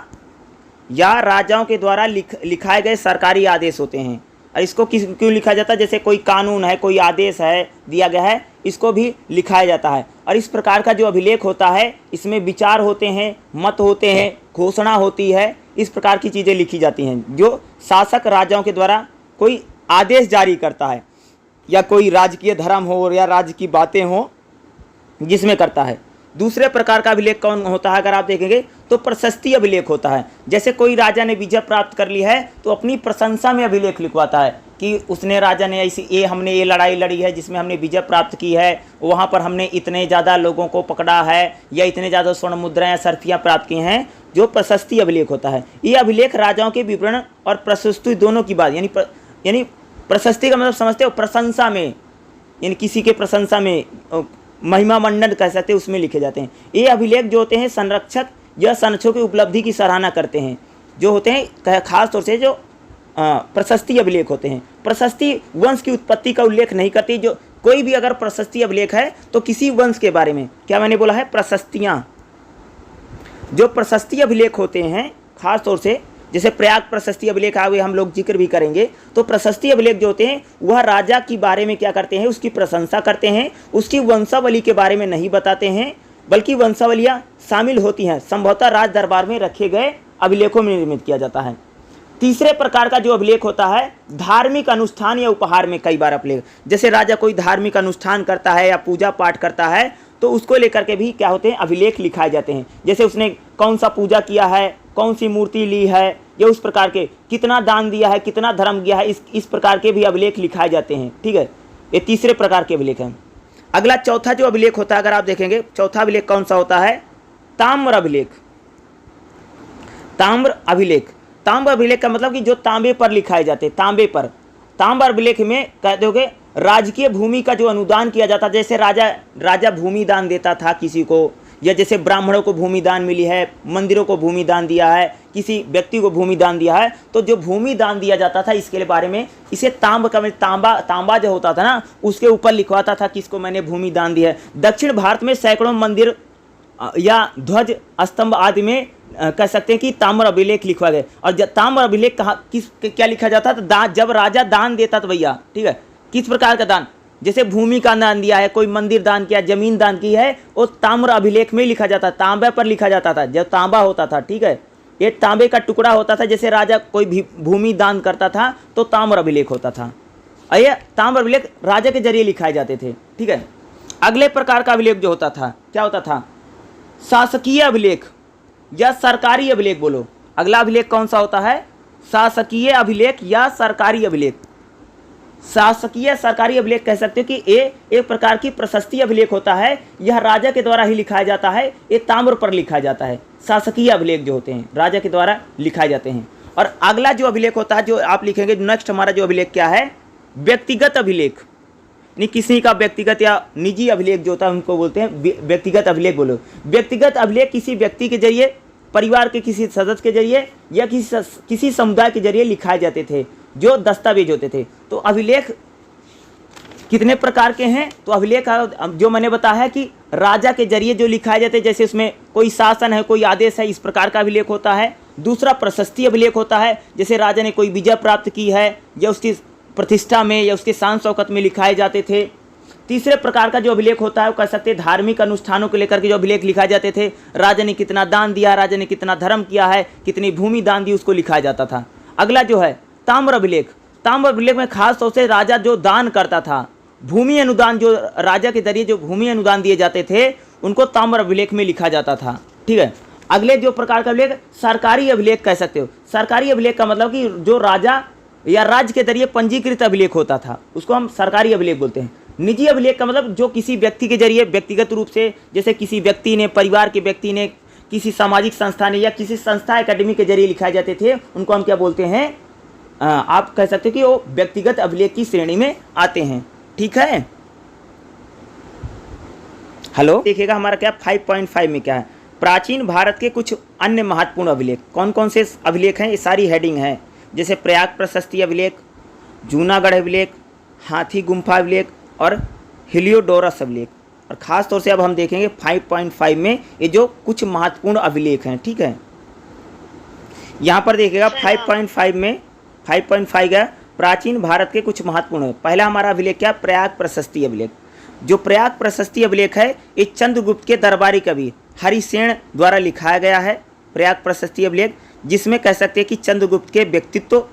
या राजाओं के द्वारा लिखाए गए सरकारी आदेश होते हैं। और इसको क्यों लिखा जाता है, जैसे कोई कानून है, कोई आदेश है दिया गया है, इसको भी लिखाया जाता है। और इस प्रकार का जो अभिलेख होता है इसमें विचार होते हैं, मत होते हैं, घोषणा होती है, इस प्रकार की चीज़ें लिखी जाती हैं जो शासक राजाओं के द्वारा कोई आदेश जारी करता है या कोई राजकीय धर्म हो या राज्य की बातें हो जिसमें करता है। दूसरे प्रकार का अभिलेख कौन होता है, अगर आप देखेंगे तो प्रशस्ति अभिलेख होता है। जैसे कोई राजा ने विजय प्राप्त कर ली है तो अपनी प्रशंसा में अभिलेख लिखवाता है कि उसने राजा ने ऐसी हमने ये लड़ाई लड़ी है जिसमें हमने विजय प्राप्त की है, वहाँ पर हमने इतने ज़्यादा लोगों को पकड़ा है या इतने ज़्यादा स्वर्ण मुद्राएं या सर्फियाँ प्राप्त की हैं, जो प्रशस्ति अभिलेख होता है। ये अभिलेख राजाओं के विवरण और प्रशस्ति दोनों की बात, यानी प्रशस्ति का मतलब समझते हो, प्रशंसा में, यानी किसी के प्रशंसा में, महिमा मंडन कह सकते हैं, उसमें लिखे जाते हैं। ये अभिलेख जो होते हैं संरक्षक या संरक्षकों की उपलब्धि की सराहना करते हैं, जो होते हैं खास तौर से जो प्रशस्ति अभिलेख होते हैं। प्रशस्ति वंश की उत्पत्ति का उल्लेख नहीं करती। जो कोई भी अगर प्रशस्ति अभिलेख है तो किसी वंश के बारे में, क्या मैंने बोला है, प्रशस्तियाँ। जो प्रशस्ति अभिलेख होते हैं खास तौर से जैसे प्रयाग प्रशस्ति अभिलेख आगे हम लोग जिक्र भी करेंगे, तो प्रशस्ति अभिलेख जो होते हैं वह राजा के बारे में क्या करते हैं, उसकी प्रशंसा करते हैं, उसकी वंशावली के बारे में नहीं बताते हैं, बल्कि वंशावलियाँ शामिल होती हैं, संभवतः राज दरबार में रखे गए अभिलेखों में निर्मित किया जाता है। तीसरे प्रकार का जो अभिलेख होता है धार्मिक अनुष्ठान या उपहार में कई बार अभिलेख, जैसे राजा कोई धार्मिक अनुष्ठान करता है या पूजा पाठ करता है तो उसको लेकर के भी क्या होते हैं, अभिलेख लिखाए जाते हैं। जैसे उसने कौन सा पूजा किया है, कौन सी मूर्ति ली है, या उस प्रकार के कितना दान दिया है, कितना धर्म किया है, इस प्रकार के भी अभिलेख लिखाए जाते हैं, ठीक है। ये तीसरे प्रकार के अभिलेख हैं। अगला चौथा जो अभिलेख होता है, अगर आप देखेंगे चौथा अभिलेख कौन सा होता है, ताम्र अभिलेख। ताम्र अभिलेख, ताम्र अभिलेख का मतलब कि जो तांबे पर लिखाए जाते, तांबे पर। ताम्र अभिलेख में कह दोगे राजकीय भूमि का जो अनुदान किया जाता, जैसे राजा भूमि दान देता था किसी को, या जैसे ब्राह्मणों को भूमि दान मिली है, मंदिरों को भूमि दान दिया है, किसी व्यक्ति को भूमि दान दिया है, तो जो भूमि दान दिया जाता था इसके बारे में इसे तांबा जो होता था ना, उसके ऊपर लिखवाता था किसको मैंने भूमि दान दी है। दक्षिण भारत में सैकड़ों मंदिर या ध्वज स्तंभ आदि में कह सकते हैं कि ताम्र अभिलेख लिखवा गए। और ताम्र अभिलेख क्या लिखा जाता था, जब राजा दान देता था भैया, ठीक है, किस प्रकार का दान, जैसे भूमि का दान दिया है, कोई मंदिर दान किया, जमीन दान की है, वो ताम्र अभिलेख में लिखा जाता, तांबे पर लिखा जाता था। जब तांबा होता था, ठीक है, ये तांबे का टुकड़ा होता था, जैसे राजा कोई भी भूमि दान करता था तो ताम्र अभिलेख होता था। ये ताम्र अभिलेख राजा के जरिए लिखाए जाते थे, ठीक है। अगले प्रकार का अभिलेख जो होता था, क्या होता था, शासकीय अभिलेख या सरकारी अभिलेख। बोलो अगला अभिलेख कौन सा होता है, शासकीय अभिलेख या सरकारी अभिलेख। शासकीय सरकारी अभिलेख कह सकते हो कि ये एक प्रकार की प्रशस्ति अभिलेख होता है, यह राजा के द्वारा ही लिखाया जाता है, ये ताम्र पर लिखा जाता है। शासकीय अभिलेख जो होते हैं राजा के द्वारा लिखाए जाते हैं। और अगला जो अभिलेख होता है, जो आप लिखेंगे नेक्स्ट, हमारा जो अभिलेख क्या है, व्यक्तिगत अभिलेख। नहीं, किसी का व्यक्तिगत या निजी अभिलेख जो होता है उनको बोलते हैं व्यक्तिगत अभिलेख। बोलो व्यक्तिगत अभिलेख किसी व्यक्ति के जरिए, परिवार के किसी सदस्य के जरिए या किसी समुदाय के जरिए लिखाए जाते थे, जो दस्तावेज होते थे। तो अभिलेख कितने प्रकार के हैं, तो अभिलेख जो मैंने बताया है कि राजा के जरिए जो लिखाए जाते हैं, जैसे उसमें कोई शासन है, कोई आदेश है, इस प्रकार का अभिलेख होता है। दूसरा प्रशस्ति अभिलेख होता है, जैसे राजा ने कोई विजय प्राप्त की है या उसकी प्रतिष्ठा में या उसके शान शौकत में लिखाए जाते थे। तीसरे प्रकार का जो अभिलेख होता है वो कह सकते हैं धार्मिक अनुष्ठानों को लेकर के जो अभिलेख लिखाए जाते थे, राजा ने कितना दान दिया, राजा ने कितना धर्म किया है, कितनी भूमि दान दी, उसको लिखाया जाता था। अगला जो है ताम्र अभिलेख। ताम्र अभिलेख में खास तौर से राजा जो दान करता था, भूमि अनुदान, जो राजा के जरिए जो भूमि अनुदान दिए जाते थे उनको ताम्र अभिलेख में लिखा जाता था, ठीक है। अगले जो प्रकार का अभिलेख सरकारी अभिलेख कह सकते हो। सरकारी अभिलेख का मतलब कि जो राजा या राज्य के जरिए पंजीकृत अभिलेख होता था उसको हम सरकारी अभिलेख बोलते हैं। निजी अभिलेख का मतलब जो किसी व्यक्ति के जरिए व्यक्तिगत रूप से, जैसे किसी व्यक्ति ने, परिवार के व्यक्ति ने, किसी सामाजिक संस्था ने या किसी संस्था अकेडमी के जरिए लिखाए जाते थे, उनको हम क्या बोलते हैं, आप कह सकते हो कि वो व्यक्तिगत अभिलेख की श्रेणी में आते हैं, ठीक है। हेलो, देखिएगा हमारा क्या 5.5 में क्या है, प्राचीन भारत के कुछ अन्य महत्वपूर्ण अभिलेख। कौन कौन से अभिलेख हैं, ये सारी हेडिंग है, जैसे प्रयाग प्रशस्ति अभिलेख, जूनागढ़ अभिलेख, हाथी गुम्फा अभिलेख और हिलियोडोरस अभिलेख। और ख़ास तौर से अब हम देखेंगे 5.5 में ये जो कुछ महत्वपूर्ण अभिलेख हैं, ठीक है। यहाँ पर देखिएगा 5.5 में 5.5 का प्राचीन भारत के कुछ महत्वपूर्ण। पहला हमारा अभिलेख क्या, प्रयाग प्रशस्ति अभिलेख। जो प्रयाग प्रशस्ति अभिलेख है ये चंद्रगुप्त के दरबारी कवि हरिसेन द्वारा लिखाया गया है। प्रयाग प्रशस्ति अभिलेख जिसमें कह सकते हैं कि चंद्रगुप्त के व्यक्तित्व,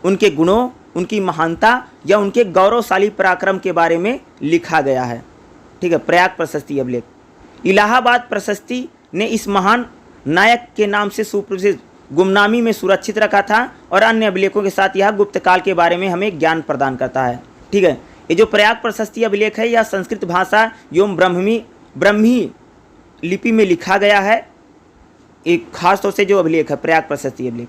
उनके गुणों, उनकी महानता या उनके गौरवशाली पराक्रम के बारे में लिखा गया है, ठीक है। प्रयाग प्रशस्ति अभिलेख। इलाहाबाद प्रशस्ति ने इस महान नायक के नाम से सुप्रसिद्ध गुमनामी में सुरक्षित रखा था और अन्य अभिलेखों के साथ यह गुप्त काल के बारे में हमें ज्ञान प्रदान करता है, ठीक है। ये जो प्रयाग प्रशस्ति अभिलेख है यह संस्कृत भाषा एवं ब्रह्मी लिपि में लिखा गया है। एक खास तौर से जो अभिलेख है प्रयाग प्रशस्ति अभिलेख।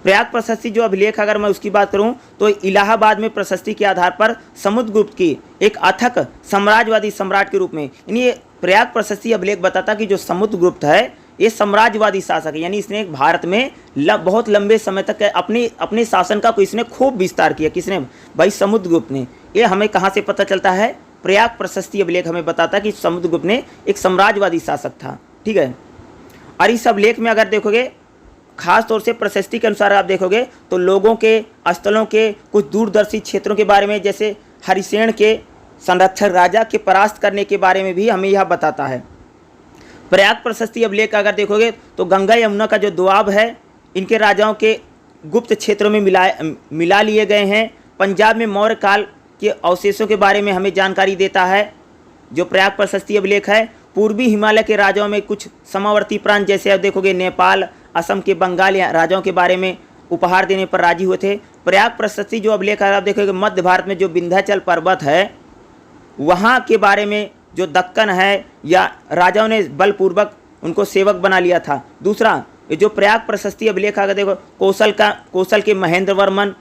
प्रयाग प्रशस्ति जो अभिलेख, अगर मैं उसकी बात करूं तो इलाहाबाद में प्रशस्ति के आधार पर समुद्रगुप्त की एक अथक साम्राज्यवादी सम्राट के रूप में, यानी ये प्रयाग प्रशस्ति अभिलेख बताता कि जो समुद्रगुप्त है ये साम्राज्यवादी शासक है, यानी इसने भारत में बहुत लंबे समय तक अपने शासन का इसने खूब विस्तार किया। किसने, भाई समुद्रगुप्त ने। ये हमें कहाँ से पता चलता है, प्रयाग प्रशस्ति अभिलेख हमें बताता है कि समुद्रगुप्त ने एक साम्राज्यवादी शासक था, ठीक है। और इस अभिलेख में अगर देखोगे खास तौर से प्रशस्ति के अनुसार आप देखोगे तो लोगों के, स्थलों के, कुछ दूरदर्शी क्षेत्रों के बारे में, जैसे हरिसेन के संरक्षक राजा के परास्त करने के बारे में भी हमें यह बताता है। प्रयाग प्रशस्ति अभिलेख अगर देखोगे तो गंगा यमुना का जो दोआब है इनके राजाओं के गुप्त क्षेत्रों में मिला लिए गए हैं। पंजाब में मौर्य काल के अवशेषों के बारे में हमें जानकारी देता है जो प्रयाग प्रशस्ति अभिलेख है। पूर्वी हिमालय के राजाओं में कुछ समावर्ती प्रांत, जैसे आप देखोगे नेपाल, असम के बंगाल राजाओं के बारे में उपहार देने पर राजी हुए थे। प्रयाग प्रशस्ति जो अभिलेख है आप देखोगे मध्य भारत में जो विंध्याचल पर्वत है वहाँ के बारे में जो दक्कन है या राजाओं ने बलपूर्वक उनको सेवक बना लिया था। दूसरा ये जो प्रयाग प्रशस्ति अभिलेख आगे देखो, कौशल के महेंद्र वर्मन,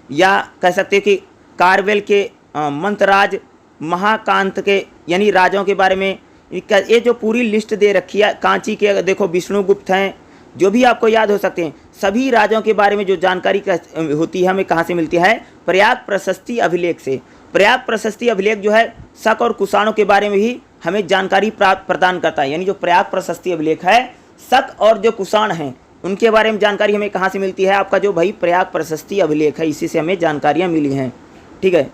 या कह सकते हैं कि कारवेल के मंतराज, महाकांत के यानी राजाओं के बारे में ये जो पूरी लिस्ट दे रखी है। कांची के देखो विष्णुगुप्त हैं, जो भी आपको याद हो सकते हैं। सभी राजाओं के बारे में जो जानकारी होती है हमें कहाँ से मिलती है? प्रयाग प्रशस्ति अभिलेख से। प्रयाग प्रशस्ति अभिलेख जो है शक और कुषाणों के बारे में भी हमें जानकारी प्रदान करता है। यानी जो प्रयाग प्रशस्ति अभिलेख है, शक और जो कुषाण हैं उनके बारे में जानकारी हमें कहाँ से मिलती है? आपका जो भाई प्रयाग प्रशस्ति अभिलेख है, इसी से हमें जानकारियाँ मिली हैं। ठीक है,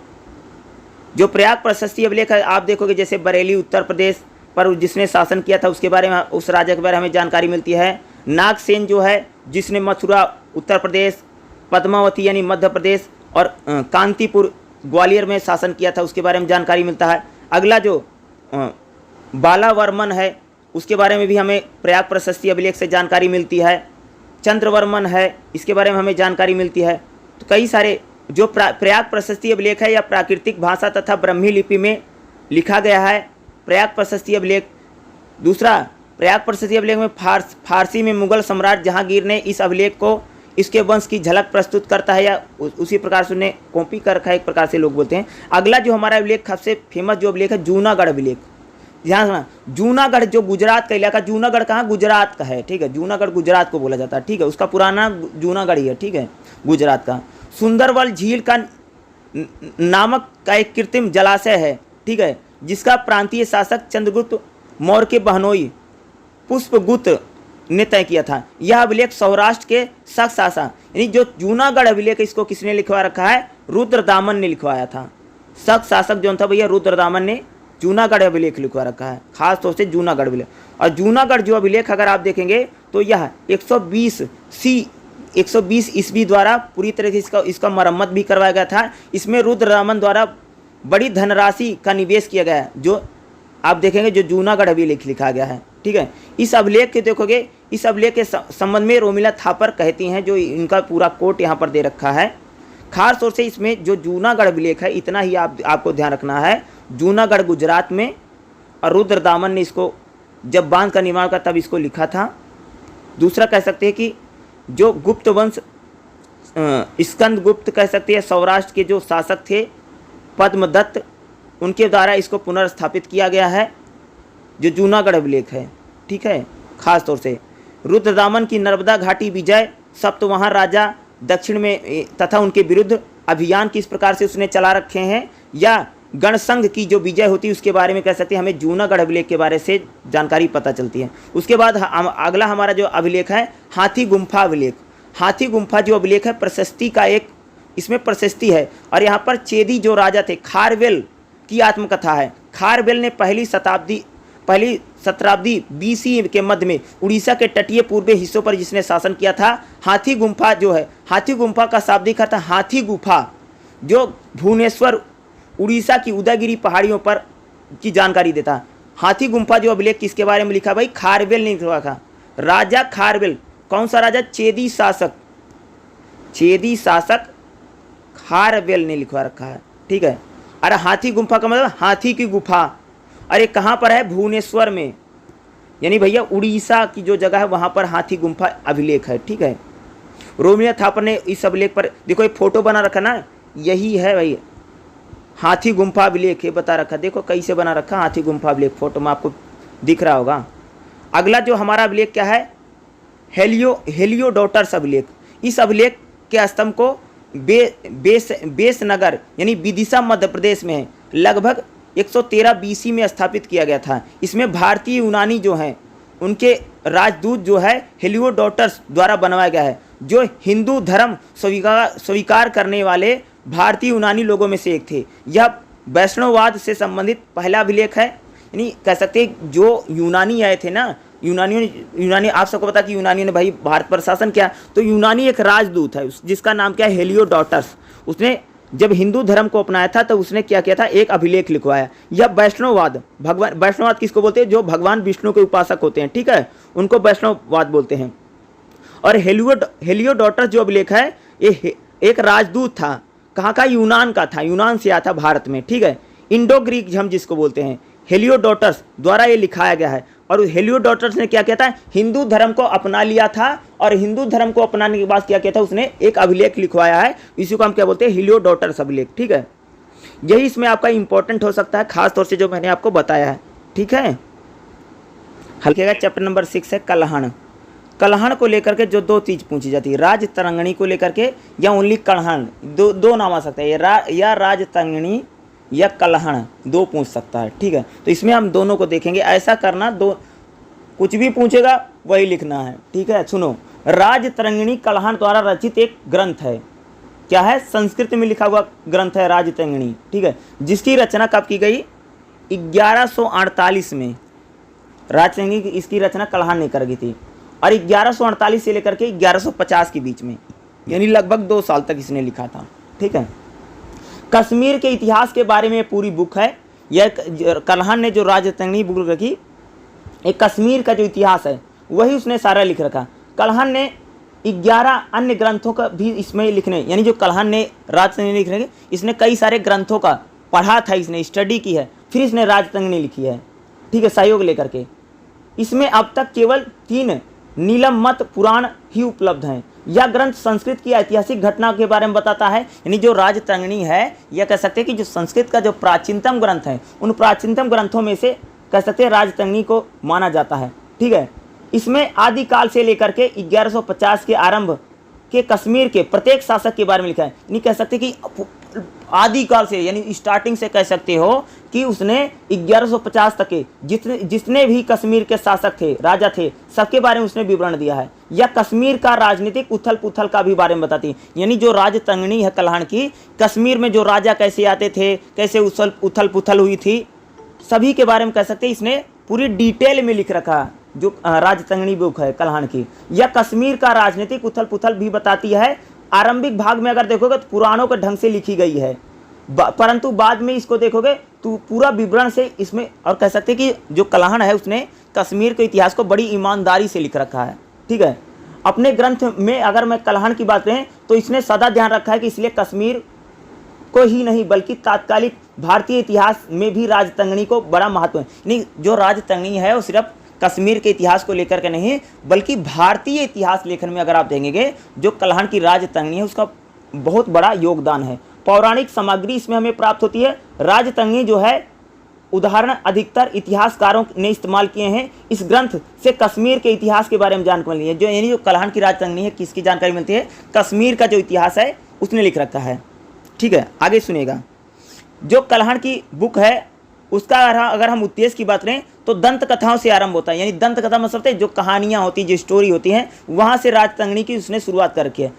जो प्रयाग प्रशस्ति अभिलेख है आप देखोगे जैसे बरेली उत्तर प्रदेश पर जिसने शासन किया था उसके बारे में, उस राजा के बारे में हमें जानकारी मिलती है। नागसेन जो है जिसने मथुरा उत्तर प्रदेश, पद्मावती यानी मध्य प्रदेश और कांतीपुर ग्वालियर में शासन किया था, उसके बारे में जानकारी मिलता है। अगला जो बालावर्मन है उसके बारे में भी हमें प्रयाग प्रशस्ति अभिलेख से जानकारी मिलती है। चंद्रवर्मन है, इसके बारे में हमें जानकारी मिलती है। तो कई सारे जो प्रयाग प्रशस्ति अभिलेख है या प्राकृतिक भाषा तथा ब्रह्मी लिपि में लिखा गया है प्रयाग प्रशस्ति अभिलेख। दूसरा प्रयाग प्रशस्ति अभिलेख में फारसी में मुगल सम्राट जहांगीर ने इस अभिलेख को इसके वंश की झलक प्रस्तुत करता है, या उसी प्रकार से उन्हें कॉपी कर रखा है, एक प्रकार से लोग बोलते हैं। अगला जो हमारा अभिलेख सबसे फेमस जो अभिलेख है जूनागढ़ अभिलेख। ध्यान सुना, जूनागढ़ जो गुजरात का इलाका, जूनागढ़ कहाँ? गुजरात का है। ठीक है, जूनागढ़ गुजरात को बोला जाता है। ठीक है, उसका पुराना जूनागढ़ ही है। ठीक है, गुजरात का। सुंदरबल झील का नामक का एक कृत्रिम जलाशय है। ठीक है, जिसका प्रांतीय शासक चंद्रगुप्त मौर्य के बहनोई पुष्पगुप्त ने तय किया था। यह अभिलेख सौराष्ट्र के शक शासक यानी जो जूनागढ़ अभिलेख इसको किसने लिखवा रखा है? रुद्रदामन ने लिखवाया था। शक शासक जो था भैया रुद्रदामन ने जूनागढ़ अभिलेख लिखवा रखा है, खास तौर से जूनागढ़ अभिलेख। और जूनागढ़ जो अभिलेख अगर आप देखेंगे तो यह 120 ईस्वी द्वारा पूरी तरह से इसका मरम्मत भी करवाया गया था। इसमें रुद्रदामन द्वारा बड़ी धनराशि का निवेश किया गया है, जो आप देखेंगे जो जूनागढ़ अभिलेख लिखा गया है। ठीक है, इस अभिलेख के देखोगे, इस अभिलेख के संबंध में रोमिला थापर कहती हैं, जो इनका पूरा कोट यहाँ पर दे रखा है। खास तौर से इसमें जो जूनागढ़ अभिलेख है, इतना ही आपको ध्यान रखना है, जूनागढ़ गुजरात में, और रुद्रदामन ने इसको जब बांध का निर्माण का तब इसको लिखा था। दूसरा कह सकते हैं कि जो गुप्त वंश स्कंद गुप्त कह सकते हैं, सौराष्ट्र के जो शासक थे पद्मदत्त, उनके द्वारा इसको पुनर्स्थापित किया गया है, जो जूनागढ़ अभिलेख है। ठीक है, खास तौर से रुद्रदामन की नर्मदा घाटी विजय, सप्तवाहन राजा दक्षिण में तथा उनके विरुद्ध अभियान किस प्रकार से उसने चला रखे हैं, या गणसंघ की जो विजय होती है उसके बारे में कह सकते हैं हमें जूनागढ़ अभिलेख के बारे से जानकारी पता चलती है। उसके बाद अगला हमारा जो अभिलेख है हाथी गुम्फा अभिलेख। हाथी गुम्फा जो अभिलेख है प्रशस्ति का एक, इसमें प्रशस्ति है, और यहाँ पर चेदी जो राजा थे खारवेल की आत्मकथा है। खारवेल ने पहली शताब्दी BC के मध्य में उड़ीसा के तटीय पूर्वी हिस्सों पर जिसने शासन किया था। हाथी गुम्फा जो है, हाथी गुम्फा का शाब्दिक अर्थ हाथी गुफा, जो भुवनेश्वर उड़ीसा की उदयगिरी पहाड़ियों पर की जानकारी देता। हाथी गुम्फा जो अभिलेख किसके बारे में लिखा भाई? खारवेल ने लिखा था। राजा खारवेल, कौन सा राजा? चेदी शासक खारवेल ने लिखवा रखा है। ठीक है, अरे हाथी गुम्फा का मतलब हाथी की गुफा, अरे कहाँ पर है? भुवनेश्वर में, यानी भैया उड़ीसा की जो जगह है वहाँ पर हाथी गुम्फा अभिलेख है। ठीक है, रोमिला थापर ने इस अभिलेख पर देखो एक फोटो बना रखा ना, यही है भाई हाथी गुम्फा अभिलेख, ये बता रखा। देखो कैसे बना रखा हाथी गुम्फा अभिलेख, फोटो में आपको दिख रहा होगा। अगला जो हमारा अभिलेख क्या है? हेलियोडोटस अभिलेख। इस अभिलेख के स्तंभ को बेसनगर यानी विदिशा मध्य प्रदेश में है, लगभग 113 BC में स्थापित किया गया था। इसमें भारतीय यूनानी जो हैं उनके राजदूत जो है हेलियोडोटस द्वारा बनवाया गया है, जो हिंदू धर्म स्वीकार करने वाले भारतीय यूनानी लोगों में से एक थे। यह वैष्णववाद से संबंधित पहला अभिलेख है, यानी कह सकते हैं जो यूनानी आए थे ना, यूनानी आप सबको पता कि यूनानियों ने भाई भारत पर शासन किया, तो यूनानी एक राजदूत है जिसका नाम क्या है? हेलियोडोटस। उसने जब हिंदू धर्म को अपनाया था तो उसने क्या किया था? एक अभिलेख लिखवाया। यह वैष्णववाद, वैष्णववाद किसको बोलते हैं? जो भगवान विष्णु के उपासक होते हैं, ठीक है, उनको वैष्णववाद बोलते हैं। और हेलियोडोटस जो अभिलेख है ये एक राजदूत था, कहाँ का? यूनान का था, यूनान से आया था भारत में। ठीक है, इंडो ग्रीक हम जिसको बोलते हैं, हेलियोडोटस द्वारा ये लिखाया गया है। और हेलियोडोटस ने क्या किया था, हिंदू धर्म को अपना लिया था, और हिंदू धर्म को अपनाने के बाद क्या किया था, उसने एक अभिलेख लिखवाया है, इसी को हम क्या बोलते हैं, हेलियोडोटस अभिलेख। ठीक है, यही इसमें आपका इंपॉर्टेंट हो सकता है, खास तौर से जो मैंने आपको बताया है। ठीक है, हल्के चैप्टर नंबर 6 है कलहण। कलहण को लेकर के जो दो चीज़ पूछी जाती है, राज तरंगणी को लेकर के या ओनली कलहण, दो नाम आ सकता है, या राज तरंगणी या कलहण, दो पूछ सकता है। ठीक है, तो इसमें हम दोनों को देखेंगे। ऐसा करना, दो कुछ भी पूछेगा वही लिखना है। ठीक है, सुनो, राज तरंगिणी कलहण द्वारा रचित एक ग्रंथ है। क्या है, संस्कृत में लिखा हुआ ग्रंथ है राज तरंगिणी। ठीक है, जिसकी रचना कब की गई, 1148 में। राज तरंगिणी इसकी रचना कलहण ने कर गई थी, और 1148 से लेकर के 1150 के बीच में, यानी लगभग 2 साल तक इसने लिखा था। ठीक है, कश्मीर के इतिहास के बारे में पूरी बुक है। यह कलहण ने जो राज तरंगिणी बुक रखी, एक कश्मीर का जो इतिहास है वही उसने सारा लिख रखा। कलहण ने 11 अन्य ग्रंथों का भी इसमें लिखने, यानी जो कलहण ने राज तरंगिणी लिख रखे, इसने कई सारे ग्रंथों का पढ़ा था, इसने स्टडी की है, फिर इसने राज तरंगिणी लिखी है। ठीक है, सहयोग लेकर के। इसमें अब तक केवल 3 नीलम मत पुराण ही उपलब्ध हैं। यह ग्रंथ संस्कृत की ऐतिहासिक घटना के बारे में बताता है, यानी जो राज तरंगिणी है, यह कह सकते हैं कि जो संस्कृत का जो प्राचीनतम ग्रंथ है, उन प्राचीनतम ग्रंथों में से कह सकते हैं राज तरंगिणी को माना जाता है। ठीक है, इसमें आदिकाल से लेकर के 1150 के आरंभ के कश्मीर के प्रत्येक शासक के बारे में लिखा है। नहीं कह सकते कि आदिकाल से, यानी स्टार्टिंग से कह सकते हो कि उसने 1150 तक के जितने भी कश्मीर के शासक थे, राजा थे, सबके बारे में उसने विवरण दिया है। या कश्मीर का राजनीतिक उथल पुथल का भी बारे में बताती है, यानी जो राज तरंगिणी है कलहण की, कश्मीर में जो राजा कैसे आते थे, कैसे उथल पुथल हुई थी, सभी के बारे में कह सकते हैं इसने पूरी डिटेल में लिख रखा, जो राज तरंगिणी बुक है कलहण की। यह कश्मीर का राजनीतिक उथल पुथल भी बताती है। आरंभिक भाग में अगर देखोगे तो पुराणों के ढंग से लिखी गई है, परंतु बाद में इसको देखोगे तो पूरा विवरण से इसमें, और कह सकते हैं कि जो कलहण है उसने कश्मीर के इतिहास को बड़ी ईमानदारी से लिख रखा है। ठीक है, अपने ग्रंथ में अगर मैं कलहण की बात करें तो इसने सदा ध्यान रखा है कि इसलिए कश्मीर को ही नहीं बल्कि तात्कालिक भारतीय इतिहास में भी राज तरंगिणी को बड़ा महत्व है। नहीं, जो राज तरंगिणी है वो सिर्फ कश्मीर के इतिहास को लेकर के नहीं, बल्कि भारतीय इतिहास लेखन में अगर आप देखेंगे, जो कलहण की राज तरंगिणी है उसका बहुत बड़ा योगदान है। पौराणिक सामग्री इसमें हमें प्राप्त होती है। राज तरंगिणी जो है, उदाहरण अधिकतर इतिहासकारों ने इस्तेमाल किए हैं। इस ग्रंथ से कश्मीर के इतिहास के बारे में जानकारी मिली है। जो यानी जो कलहण की राज तरंगिणी है, किसकी जानकारी मिलती है, कश्मीर का जो इतिहास है उसने लिख रखा है। ठीक है, आगे सुनिएगा। जो कलहण की बुक है उसका अगर हम उद्देश्य की बात करें तो दंत कथाओं से आरंभ होता है। यानी दंत कथा मतलब है जो कहानियाँ होती हैं, जो स्टोरी होती हैं, वहाँ से राज तरंगिणी की उसने शुरुआत कर रखी है।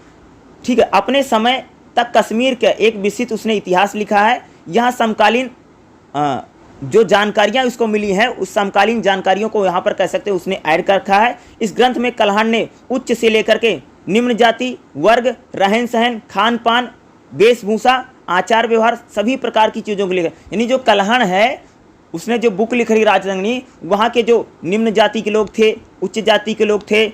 ठीक है, अपने समय तक कश्मीर का एक विस्तृत उसने इतिहास लिखा है। यहाँ समकालीन जो जानकारियाँ उसको मिली हैं, उस समकालीन जानकारियों को यहाँ पर कह सकते हैं उसने ऐड कर रखा है। इस ग्रंथ में कलहण ने उच्च से लेकर के निम्न जाति, वर्ग, रहन सहन, खान पान, वेशभूषा, आचार व्यवहार, सभी प्रकार की चीज़ों को लिखा। यानी जो कलहण है उसने जो बुक लिख रही राज तरंगिणी, वहाँ के जो निम्न जाति के लोग थे, उच्च जाति के लोग थे,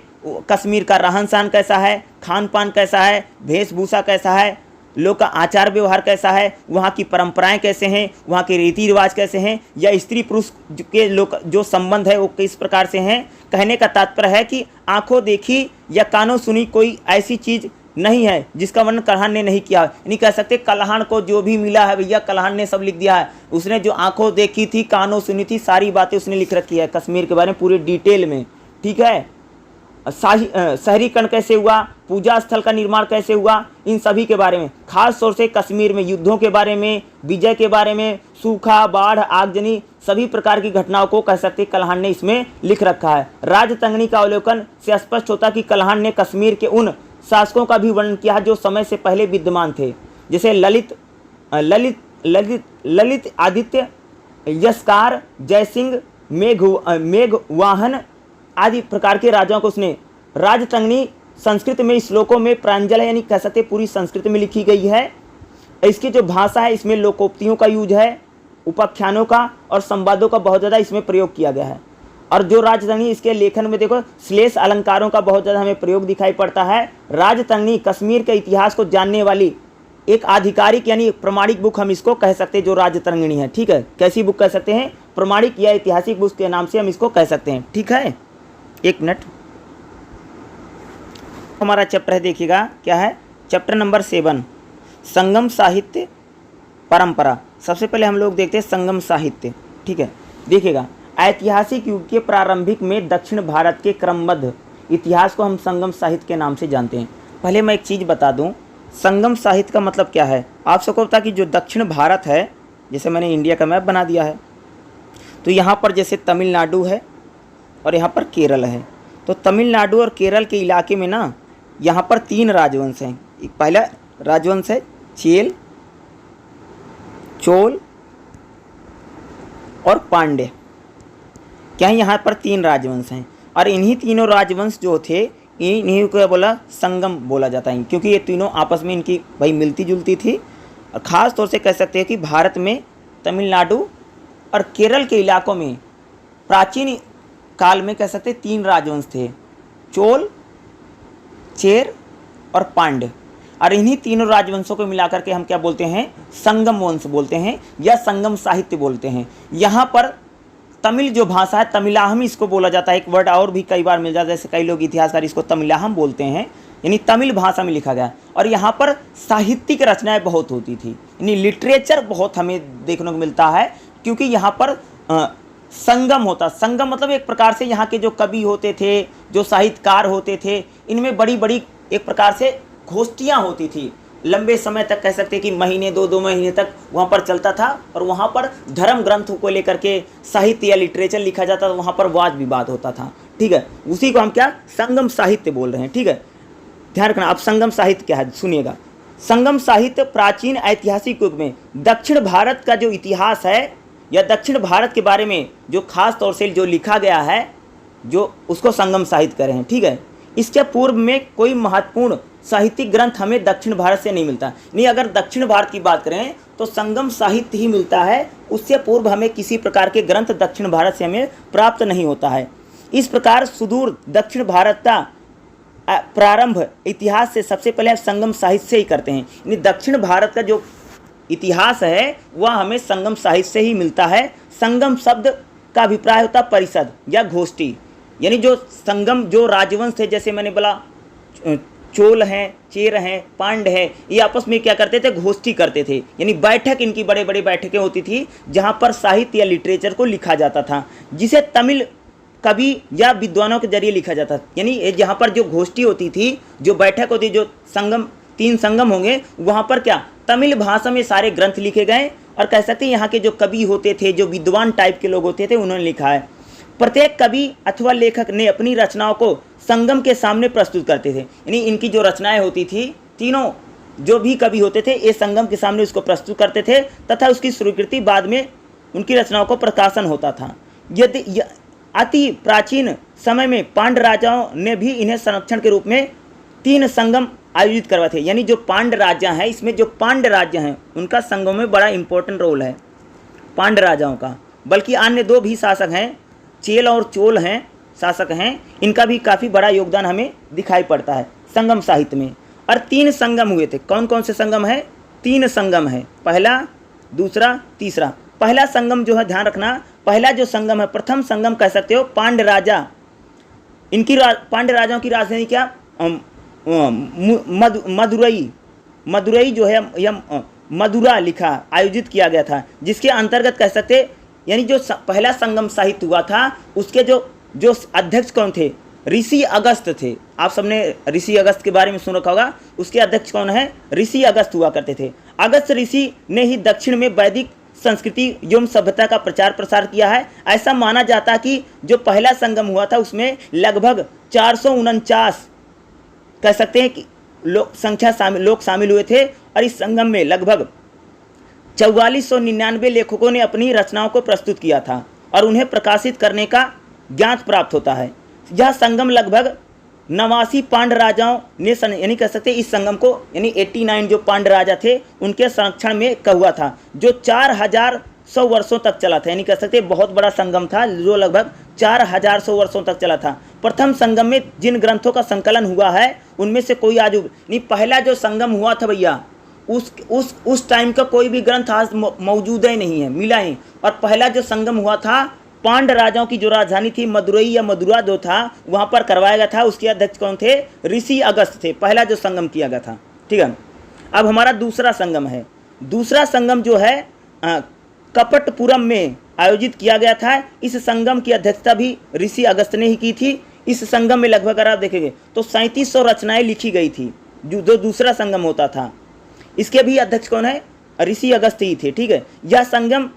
कश्मीर का रहन सहन कैसा है, खान पान कैसा है, वेशभूषा कैसा है, लोग का आचार व्यवहार कैसा है, वहाँ की परंपराएं कैसे हैं, वहाँ के रीति रिवाज कैसे हैं, या स्त्री पुरुष के लोग जो संबंध है वो किस प्रकार से हैं। कहने का तात्पर्य है कि आंखों देखी या कानों सुनी कोई ऐसी चीज़ नहीं है जिसका वर्णन कलहण ने नहीं किया। नहीं कह सकते कलहण को जो भी मिला है भैया कलहण ने सब लिख दिया है। उसने जो आंखों देखी थी, कानों सुनी थी, सारी बातें उसने लिख रखी है कश्मीर के बारे में पूरे डिटेल में। ठीक है, शहरीकरण कैसे हुआ, पूजा स्थल का निर्माण कैसे हुआ, इन सभी के बारे में, खास तौर से कश्मीर में युद्धों के बारे में, विजय के बारे में, सूखा, बाढ़, आगजनी, सभी प्रकार की घटनाओं को कह सकते कलहण ने इसमें लिख रखा है। राज तरंगिणी का अवलोकन से स्पष्ट होता कि कलहण ने कश्मीर के उन शासकों का भी वर्णन किया जो समय से पहले विद्यमान थे, जैसे ललित आदित्य, यशकार, जयसिंह, मेघवाहन आदि प्रकार के राजाओं को उसने। राज तरंगिणी संस्कृत में श्लोकों में प्रांजल है, यानी कह सकते पूरी संस्कृत में लिखी गई है। इसकी जो भाषा है इसमें लोकोक्तियों का यूज है, उपाख्यानों का और संवादों का बहुत ज़्यादा इसमें प्रयोग किया गया है। और जो राज तरंगिणी इसके लेखन में देखो श्लेष अलंकारों का बहुत ज़्यादा हमें प्रयोग दिखाई पड़ता है। राज तरंगिणी कश्मीर के इतिहास को जानने वाली एक आधिकारिक यानी प्रमाणिक बुक हम इसको कह सकते हैं जो राजतरंगिणी है। ठीक है, कैसी बुक कह सकते हैं? प्रमाणिक या ऐतिहासिक बुक के नाम से हम इसको कह सकते हैं। ठीक है, एक मिनट, हमारा चैप्टर है, देखिएगा क्या है, चैप्टर नंबर 7, संगम साहित्य परंपरा। सबसे पहले हम लोग देखते हैं संगम साहित्य। ठीक है, देखिएगा, ऐतिहासिक युग के प्रारंभिक में दक्षिण भारत के क्रमबद्ध इतिहास को हम संगम साहित्य के नाम से जानते हैं। पहले मैं एक चीज़ बता दूं, संगम साहित्य का मतलब क्या है। आप सबको पता कि जो दक्षिण भारत है, जैसे मैंने इंडिया का मैप बना दिया है, तो यहाँ पर जैसे तमिलनाडु है और यहाँ पर केरल है। तो तमिलनाडु और केरल के इलाके में ना, यहाँ पर 3 राजवंश हैं। एक पहला राजवंश है चेल, चोल और पांड्य। क्या यहाँ पर 3 राजवंश हैं, और इन्हीं तीनों राजवंश जो थे, इन्हीं को बोला संगम बोला जाता है, क्योंकि ये तीनों आपस में इनकी भाई मिलती जुलती थी। और ख़ास तौर से कह सकते हैं कि भारत में तमिलनाडु और केरल के इलाकों में प्राचीन काल में कह सकते हैं 3 राजवंश थे, चोल, चेर और पांड्य। और इन्हीं तीनों राजवंशों को मिलाकर के हम क्या बोलते हैं? संगम वंश बोलते हैं या संगम साहित्य बोलते हैं। यहाँ पर तमिल जो भाषा है, तमिलाहम इसको बोला जाता है। एक वर्ड और भी कई बार मिल जाता है, जैसे कई लोग इतिहासकार इसको तमिलाहम बोलते हैं, यानी तमिल भाषा में लिखा गया। और यहाँ पर साहित्यिक रचनाएं बहुत होती थी, यानी लिटरेचर बहुत हमें देखने को मिलता है, क्योंकि यहाँ पर संगम होता। संगम मतलब एक प्रकार से यहाँ के जो कवि होते थे, जो साहित्यकार होते थे, इनमें बड़ी बड़ी एक प्रकार से गोष्ठियाँ होती थी। लंबे समय तक कह सकते हैं कि महीने 2-2 महीने तक वहाँ पर चलता था, और वहाँ पर धर्म ग्रंथों को लेकर के साहित्य या लिटरेचर लिखा जाता था, वहाँ पर वाद विवाद होता था। ठीक है, उसी को हम क्या संगम साहित्य बोल रहे हैं। ठीक है, ध्यान रखना। अब संगम साहित्य क्या है, सुनिएगा। संगम साहित्य प्राचीन ऐतिहासिक युग में दक्षिण भारत का जो इतिहास है, या दक्षिण भारत के बारे में जो खास तौर से जो लिखा गया है, जो उसको संगम साहित्य कह रहे हैं। ठीक है, इसके पूर्व में कोई महत्वपूर्ण साहित्यिक ग्रंथ हमें दक्षिण भारत से नहीं मिलता। नहीं, अगर दक्षिण भारत की बात करें तो संगम साहित्य ही मिलता है, उससे पूर्व हमें किसी प्रकार के ग्रंथ दक्षिण भारत से हमें प्राप्त नहीं होता है। इस प्रकार सुदूर दक्षिण भारत का प्रारंभ इतिहास से सबसे पहले संगम साहित्य से ही करते हैं। यानी दक्षिण भारत का जो इतिहास है वह हमें संगम साहित्य से ही मिलता है। संगम शब्द का अभिप्राय होता परिषद या गोष्ठी, यानी जो संगम जो राजवंश थे, जैसे मैंने बोला चोल हैं, चेर हैं, पांड है, ये आपस में क्या करते थे? गोष्ठी करते थे, यानी बैठक, इनकी बड़े बड़े बैठकें होती थी जहाँ पर साहित्य या लिटरेचर को लिखा जाता था, जिसे तमिल कवि या विद्वानों के जरिए लिखा जाता था। यानी जहाँ पर जो गोष्ठी होती थी, जो बैठक होती, जो संगम 3 संगम होंगे, वहाँ पर क्या तमिल भाषा में सारे ग्रंथ लिखे गए, और कह सकते हैं यहाँ के जो कवि होते थे, जो विद्वान टाइप के लोग होते थे, उन्होंने लिखा है। प्रत्येक कवि अथवा लेखक ने अपनी रचनाओं को संगम के सामने प्रस्तुत करते थे। यानी इनकी जो रचनाएं होती थी, तीनों जो भी कवि होते थे, ये संगम के सामने उसको प्रस्तुत करते थे, तथा उसकी स्वीकृति बाद में उनकी रचनाओं को प्रकाशन होता था। यदि अति प्राचीन समय में पांड राजाओं ने भी इन्हें संरक्षण के रूप में 3 संगम आयोजित करवाए थे। यानी जो पांड राजा हैं, इसमें जो पांड राज्य हैं उनका संगम में बड़ा इंपॉर्टेंट रोल है, पांड राजाओं का। बल्कि अन्य 2 भी शासक हैं, चेल और चोल हैं, शासक हैं, इनका भी काफ़ी बड़ा योगदान हमें दिखाई पड़ता है संगम साहित्य में। और 3 संगम हुए थे। कौन कौन से संगम है? 3 संगम है, पहला, दूसरा, तीसरा। पहला संगम जो है, ध्यान रखना, पहला जो संगम है, प्रथम संगम कह सकते हो, पांड राजा, इनकी पांड राजाओं की राजधानी क्या? मदुरई जो है, या मदुरा लिखा आयोजित किया गया था, जिसके अंतर्गत कह सकते, यानी जो पहला संगम साहित्य हुआ था, उसके जो अध्यक्ष कौन थे? ऋषि अगस्त थे। आप सबने ऋषि अगस्त के बारे में सुन रखा होगा। उसके अध्यक्ष कौन है? ऋषि अगस्त हुआ करते थे। अगस्त ऋषि ने ही दक्षिण में वैदिक संस्कृति एवं सभ्यता का प्रचार प्रसार किया है। ऐसा माना जाता कि जो पहला संगम हुआ था उसमें लगभग 449 कह सकते हैं कि लोग शामिल हुए थे, और इस संगम में लगभग 4499 लेखकों ने अपनी रचनाओं को प्रस्तुत किया था, और उन्हें प्रकाशित करने का ज्ञात प्राप्त होता है। यह संगम लगभग 89 पांड राजाओं ने यानी कह सकते इस संगम को, यानी 89 जो पांड राजा थे उनके संरक्षण में हुआ था, जो 4100 वर्षों तक चला था। यानी कह सकते बहुत बड़ा संगम था, जो लगभग 4100 वर्षों तक चला था। प्रथम संगम में जिन ग्रंथों का संकलन हुआ है उनमें से कोई आज नहीं, पहला जो संगम हुआ था भैया, उस टाइम का कोई भी ग्रंथ आज मौजूद ही नहीं है, मिला ही। और पहला जो संगम हुआ था पांड्य राजाओं की जो राजधानी थी मदुरई या मदुरा जो था वहाँ पर करवाया गया था। उसके अध्यक्ष कौन थे? ऋषि अगस्त थे। पहला जो संगम किया गया था, ठीक है। अब हमारा दूसरा संगम है। दूसरा संगम जो है कपटपुरम में आयोजित किया गया था। इस संगम की अध्यक्षता भी ऋषि अगस्त ने ही की थी। इस संगम में लगभग अगर आप देखेंगे तो 3700 रचनाएं लिखी गई थी, जो दूसरा संगम होता था। इसके भी अध्यक्ष कौन है? ऋषि अगस्त ही थे, ठीक है। यह संगम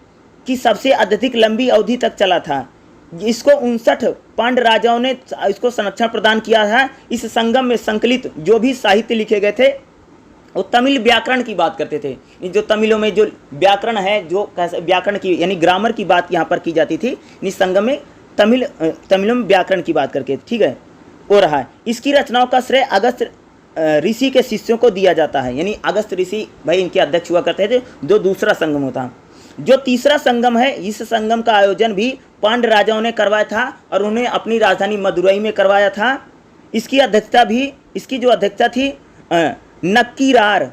की सबसे अत्यधिक लंबी अवधि तक चला था। इसको 59 पांड्य राजाओं ने इसको संरक्षण प्रदान किया था। इस संगम में संकलित जो भी साहित्य लिखे गए थे वो तमिल व्याकरण की बात करते थे। जो तमिलों में जो व्याकरण है, जो व्याकरण की यानी ग्रामर की बात यहाँ पर की जाती थी, इस संगम में तमिलों में व्याकरण की बात करके, ठीक है, हो रहा है। इसकी रचनाओं का श्रेय अगस्त ऋषि के शिष्यों को दिया जाता है। यानी अगस्त ऋषि भाई इनके अध्यक्ष हुआ करते थे। जो दूसरा संगम होता, जो तीसरा संगम है, इस संगम का आयोजन भी पांड्य राजाओं ने करवाया था और उन्हें अपनी राजधानी मदुरई में करवाया था। इसकी जो अध्यक्षता थी नक्कीरार,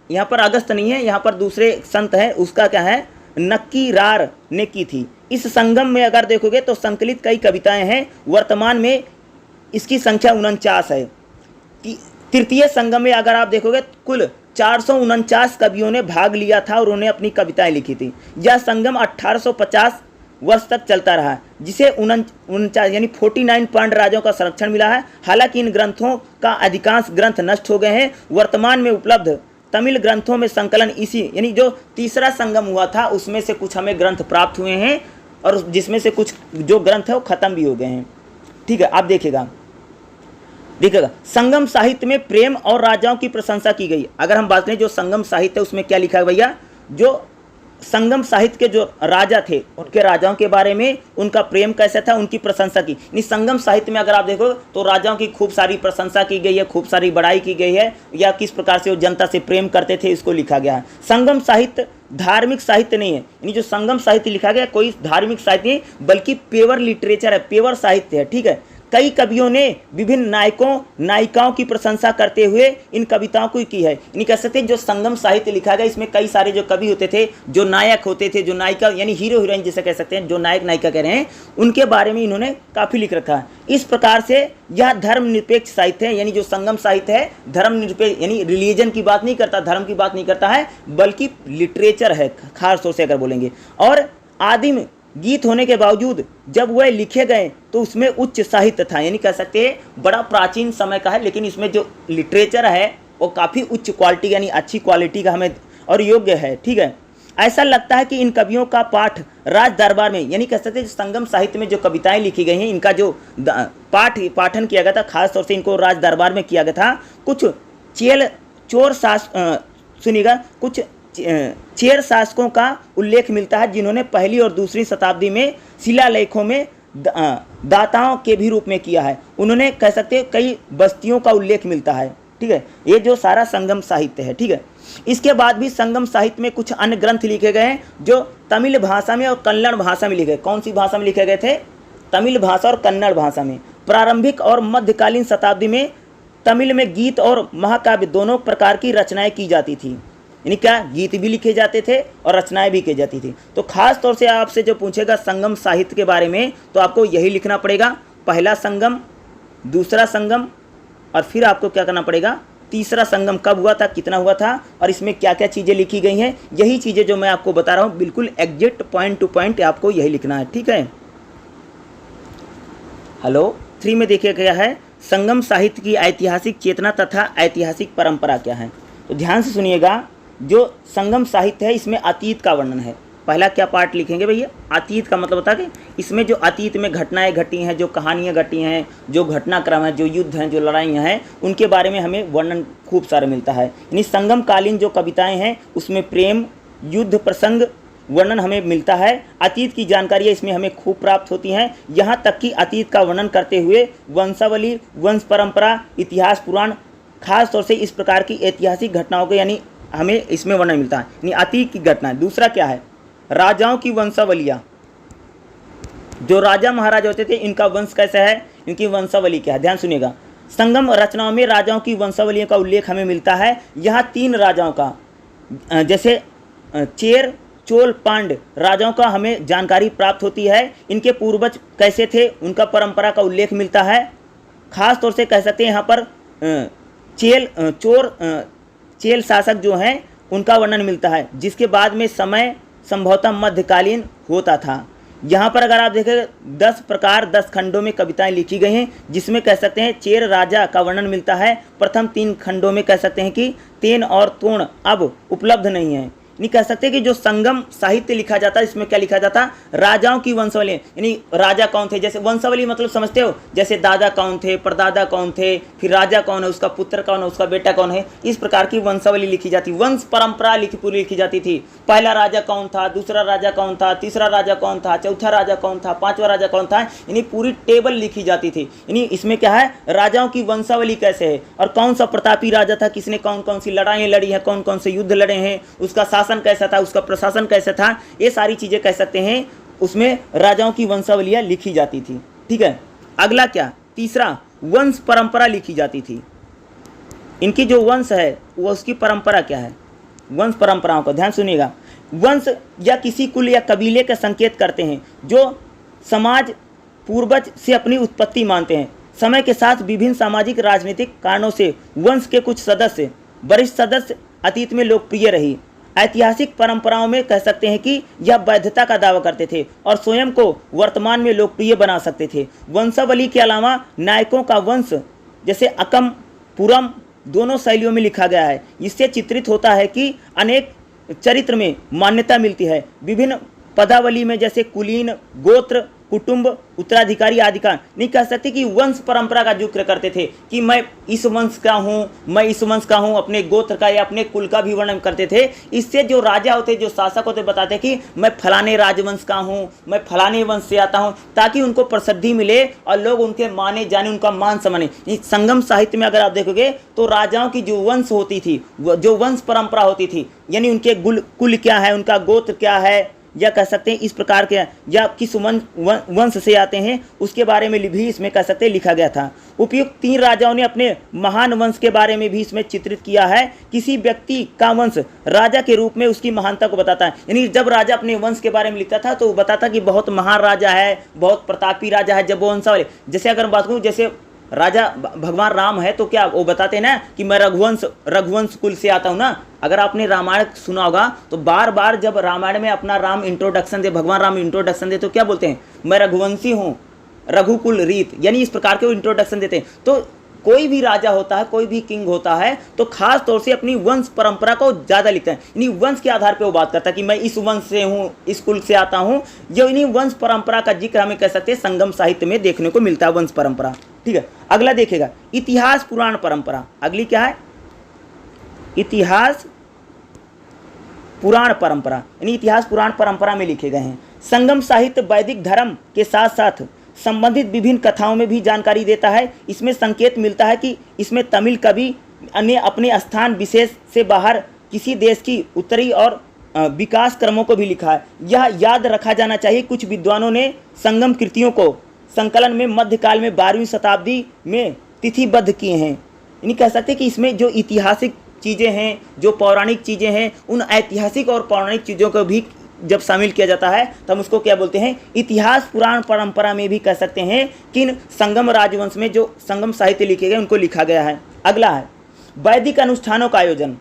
यहाँ पर अगस्त नहीं है, यहाँ पर दूसरे संत हैं, उसका क्या है, नक्कीरार ने की थी। इस संगम में अगर देखोगे तो संकलित कई कविताएं हैं। वर्तमान में इसकी संख्या 49 है। तृतीय संगम में अगर आप देखोगे कुल 449 कवियों ने भाग लिया था और उन्होंने अपनी कविताएं लिखी थी। यह संगम 1850 वर्ष तक चलता रहा, जिसे 49 यानी 49 पांड्य राजाओं का संरक्षण मिला है। हालांकि इन ग्रंथों का अधिकांश ग्रंथ नष्ट हो गए हैं। वर्तमान में उपलब्ध तमिल ग्रंथों में संकलन इसी यानी जो तीसरा संगम हुआ था उसमें से कुछ हमें ग्रंथ प्राप्त हुए हैं और जिसमें से कुछ जो ग्रंथ है वो खत्म भी हो गए हैं, ठीक है। आप देखिएगा संगम साहित्य में प्रेम और राजाओं की प्रशंसा की गई। अगर हम बात करें जो संगम साहित्य उसमें क्या लिखा है भैया, जो संगम साहित्य के जो राजा थे उनके राजाओं के बारे में, उनका प्रेम कैसा था, उनकी प्रशंसा की। इस संगम साहित्य में अगर आप देखो तो राजाओं की खूब सारी प्रशंसा की गई है, खूब सारी बड़ाई की गई है, या किस प्रकार से वो जनता से प्रेम करते थे इसको लिखा गया है। संगम साहित्य धार्मिक साहित्य नहीं है, यानी जो संगम साहित्य लिखा गया कोई धार्मिक साहित्य नहीं बल्कि पेवर लिटरेचर है, पेवर साहित्य है, ठीक है। कई कवियों ने विभिन्न नायकों नायिकाओं की प्रशंसा करते हुए इन कविताओं को की है। यानी कह सकते हैं जो संगम साहित्य लिखा गया इसमें कई सारे जो कवि होते थे, जो नायक होते थे, जो नायिका यानी हीरो हीरोइन जिसे कह सकते हैं, जो नायक नायिका कह रहे हैं, उनके बारे में इन्होंने काफ़ी लिख रखा है। इस प्रकार से यह धर्मनिरपेक्ष साहित्य है। यानी जो संगम साहित्य है धर्मनिरपेक्ष यानी रिलीजन की बात नहीं करता, धर्म की बात नहीं करता है, बल्कि लिटरेचर है खास तौर से अगर बोलेंगे। और आदिम गीत होने के बावजूद जब वह लिखे गए तो उसमें उच्च साहित्य था। यानी कह सकते हैं बड़ा प्राचीन समय का है, लेकिन इसमें जो लिटरेचर है वो काफ़ी उच्च क्वालिटी यानी अच्छी क्वालिटी का हमें और योग्य है, ठीक है। ऐसा लगता है कि इन कवियों का पाठ राज दरबार में यानी कह सकते हैं संगम साहित्य में जो कविताएं लिखी गई हैं इनका जो पाठन किया गया था खास तौर से इनको राज दरबार में किया गया था। कुछ कुछ चेर शासकों का उल्लेख मिलता है जिन्होंने पहली और दूसरी शताब्दी में शिलालेखों में दाताओं के भी रूप में किया है। उन्होंने कह सकते हैं कई बस्तियों का उल्लेख मिलता है, ठीक है। ये जो सारा संगम साहित्य है, ठीक है। इसके बाद भी संगम साहित्य में कुछ अन्य ग्रंथ लिखे गए हैं जो तमिल भाषा में और कन्नड़ भाषा में लिखे गए। कौन सी भाषा में लिखे गए थे? तमिल भाषा और कन्नड़ भाषा में। प्रारंभिक और मध्यकालीन शताब्दी में तमिल में गीत और महाकाव्य दोनों प्रकार की रचनाएं की जाती थी। यानी क्या, गीत भी लिखे जाते थे और रचनाएं भी की जाती थी। तो खास तौर से आपसे जो पूछेगा संगम साहित्य के बारे में तो आपको यही लिखना पड़ेगा, पहला संगम, दूसरा संगम, और फिर आपको क्या करना पड़ेगा, तीसरा संगम कब हुआ था, कितना हुआ था, और इसमें क्या क्या चीज़ें लिखी गई हैं। यही चीज़ें जो मैं आपको बता रहा हूँ बिल्कुल एग्जैक्ट पॉइंट टू पॉइंट आपको यही लिखना है, ठीक है। हेलो 3 में देखिए गया है संगम साहित्य की ऐतिहासिक चेतना तथा ऐतिहासिक परंपरा क्या है। तो ध्यान से सुनिएगा, जो संगम साहित्य है इसमें अतीत का वर्णन है। पहला क्या पार्ट लिखेंगे भैया, अतीत का मतलब होता है कि इसमें जो अतीत में घटनाएं घटी हैं, जो कहानियां घटी हैं, जो घटनाक्रम है, जो युद्ध हैं, जो लड़ाइयाँ हैं, उनके बारे में हमें वर्णन खूब सारा मिलता है। यानी संगम कालीन जो कविताएं हैं उसमें प्रेम, युद्ध प्रसंग वर्णन हमें मिलता है। अतीत की जानकारियाँ इसमें हमें खूब प्राप्त होती हैं। यहाँ तक कि अतीत का वर्णन करते हुए वंशावली, वंश परंपरा, इतिहास, पुराण, खास तौर से इस प्रकार की ऐतिहासिक घटनाओं के यानी हमें इसमें वर्णन मिलता है, यानी अतीत की घटना। दूसरा क्या है, राजाओं की वंशावलियाँ, जो राजा महाराजा होते थे इनका वंश कैसा है, इनकी वंशावली क्या है। ध्यान सुनिएगा, संगम रचनाओं में राजाओं की वंशावलियों का उल्लेख हमें मिलता है। यहाँ 3 राजाओं का जैसे चेर, चोल, पांड्य राजाओं का हमें जानकारी प्राप्त होती है। इनके पूर्वज कैसे थे उनका परंपरा का उल्लेख मिलता है। खास तौर से कह सकते हैं यहाँ पर चेल शासक जो हैं उनका वर्णन मिलता है, जिसके बाद में समय संभवतः मध्यकालीन होता था। यहाँ पर अगर आप देखें 10 प्रकार 10 खंडों में कविताएं लिखी गई हैं, जिसमें कह सकते हैं चेर राजा का वर्णन मिलता है। प्रथम 3 खंडों में कह सकते हैं कि तेन और तोण अब उपलब्ध नहीं है। नहीं कह सकते कि जो संगम साहित्य लिखा जाता है इसमें क्या लिखा जाता, राजाओं की वंशावली, यानी राजा कौन थे, जैसे वंशावली मतलब समझते हो, जैसे दादा कौन थे, परदादा कौन थे, फिर राजा कौन है, उसका पुत्र कौन है, उसका बेटा कौन है, इस प्रकार की वंशावली लिखी जाती, वंश परंपरा पूरी लिखी जाती थी। पहला राजा कौन था, दूसरा राजा कौन था, तीसरा राजा कौन था, चौथा राजा कौन था, पांचवा राजा कौन था, यानी पूरी टेबल लिखी जाती थी। यानी इसमें क्या है, राजाओं की वंशावली कैसे है और कौन सा प्रतापी राजा था, किसने कौन कौन सी लड़ाइयाँ लड़ी हैं, कौन कौन से युद्ध लड़े हैं, उसका शासन कैसा था, उसका प्रशासन कैसा था, ये सारी चीजें कह सकते हैं उसमें राजाओं की वंशावलियां लिखी जाती थी। ठीक है, अगला क्या, तीसरा वंश परंपरा लिखी जाती थी। इनकी जो वंश है वो उसकी परंपरा क्या है, वंश परंपराओं को ध्यान सुनिएगा। वंश या किसी कुल या कबीले का संकेत करते हैं जो समाज पूर्वज से अपनी उत्पत्ति मानते हैं। समय के साथ विभिन्न सामाजिक राजनीतिक कारणों से वंश के कुछ सदस्य, वरिष्ठ सदस्य अतीत में लोकप्रिय रही। ऐतिहासिक परंपराओं में कह सकते हैं कि यह वैधता का दावा करते थे और स्वयं को वर्तमान में लोकप्रिय बना सकते थे। वंशावली के अलावा नायकों का वंश जैसे अकम, पुरम दोनों शैलियों में लिखा गया है। इससे चित्रित होता है कि अनेक चरित्र में मान्यता मिलती है। विभिन्न पदावली में जैसे कुलीन, गोत्र, कुटुंब, उत्तराधिकारी आदि का नहीं कह सकते कि वंश परंपरा का जिक्र करते थे कि मैं इस वंश का हूँ, मैं इस वंश का हूँ, अपने गोत्र का या अपने कुल का भी वर्णन करते थे। इससे जो राजा होते, जो शासक होते, बताते कि मैं फलाने राजवंश का हूँ, मैं फलाने वंश से आता हूँ, ताकि उनको प्रसिद्धि मिले और लोग उनके माने जाने, उनका मान सम्माने। इस संगम साहित्य में अगर आप देखोगे तो राजाओं की जो वंश होती थी, जो वंश परंपरा होती थी, यानी उनके कुल क्या है, उनका गोत्र क्या है, या कह सकते हैं इस प्रकार के या किस वंश से आते हैं, उसके बारे में भी इसमें कह सकते हैं लिखा गया था। उपयुक्त 3 राजाओं ने अपने महान वंश के बारे में भी इसमें चित्रित किया है। किसी व्यक्ति का वंश राजा के रूप में उसकी महानता को बताता है। यानी जब राजा अपने वंश के बारे में लिखता था तो वो बताता कि बहुत महान राजा है, बहुत प्रतापी राजा है। जब वो वंशावली, जैसे अगर बात करूँ, जैसे राजा भगवान राम है तो क्या वो बताते हैं ना कि मैं रघुवंश कुल से आता हूँ ना। अगर आपने रामायण सुना होगा तो बार बार जब रामायण में अपना राम इंट्रोडक्शन दे, भगवान राम इंट्रोडक्शन दे, तो क्या बोलते हैं, मैं रघुवंशी हूँ, रघुकुल रीत, यानी इस प्रकार के वो इंट्रोडक्शन देते हैं। तो कोई भी राजा होता है, कोई भी किंग होता है, तो खास तौर से अपनी वंश परंपरा को ज़्यादा लिखता है। यानी वंश के आधार पे वो बात करता है कि मैं इस वंश से हूँ, इस कुल से आता हूँ। जो इन्हीं वंश परंपरा का जिक्र हमें कह सकते हैं संगम साहित्य में देखने को मिलता है, वंश परंपरा। ठीक है, अगला देखिएगा इतिहास पुराण परंपरा। अगली क्या है, इतिहास पुराण परंपरा, यानी इतिहास पुराण परंपरा में लिखे गए हैं। संगम साहित्य वैदिक धर्म के साथ साथ संबंधित विभिन्न कथाओं में भी जानकारी देता है। इसमें संकेत मिलता है कि इसमें तमिल कवि अन्य अपने स्थान विशेष से बाहर किसी देश की उत्तरी और विकास क्रमों को भी लिखा है। यह याद रखा जाना चाहिए, कुछ विद्वानों ने संगम कृतियों को संकलन में मध्यकाल में 12वीं शताब्दी में तिथिबद्ध किए हैं। यानी कह सकते हैं कि इसमें जो ऐतिहासिक चीज़ें हैं, जो पौराणिक चीज़ें हैं, उन ऐतिहासिक और पौराणिक चीज़ों को भी जब शामिल किया जाता है तो हम उसको क्या बोलते हैं, इतिहास पुराण परंपरा में भी कह सकते हैं कि संगम राजवंश में जो संगम साहित्य लिखे गए उनको लिखा गया है। अगला है वैदिक अनुष्ठानों का आयोजन।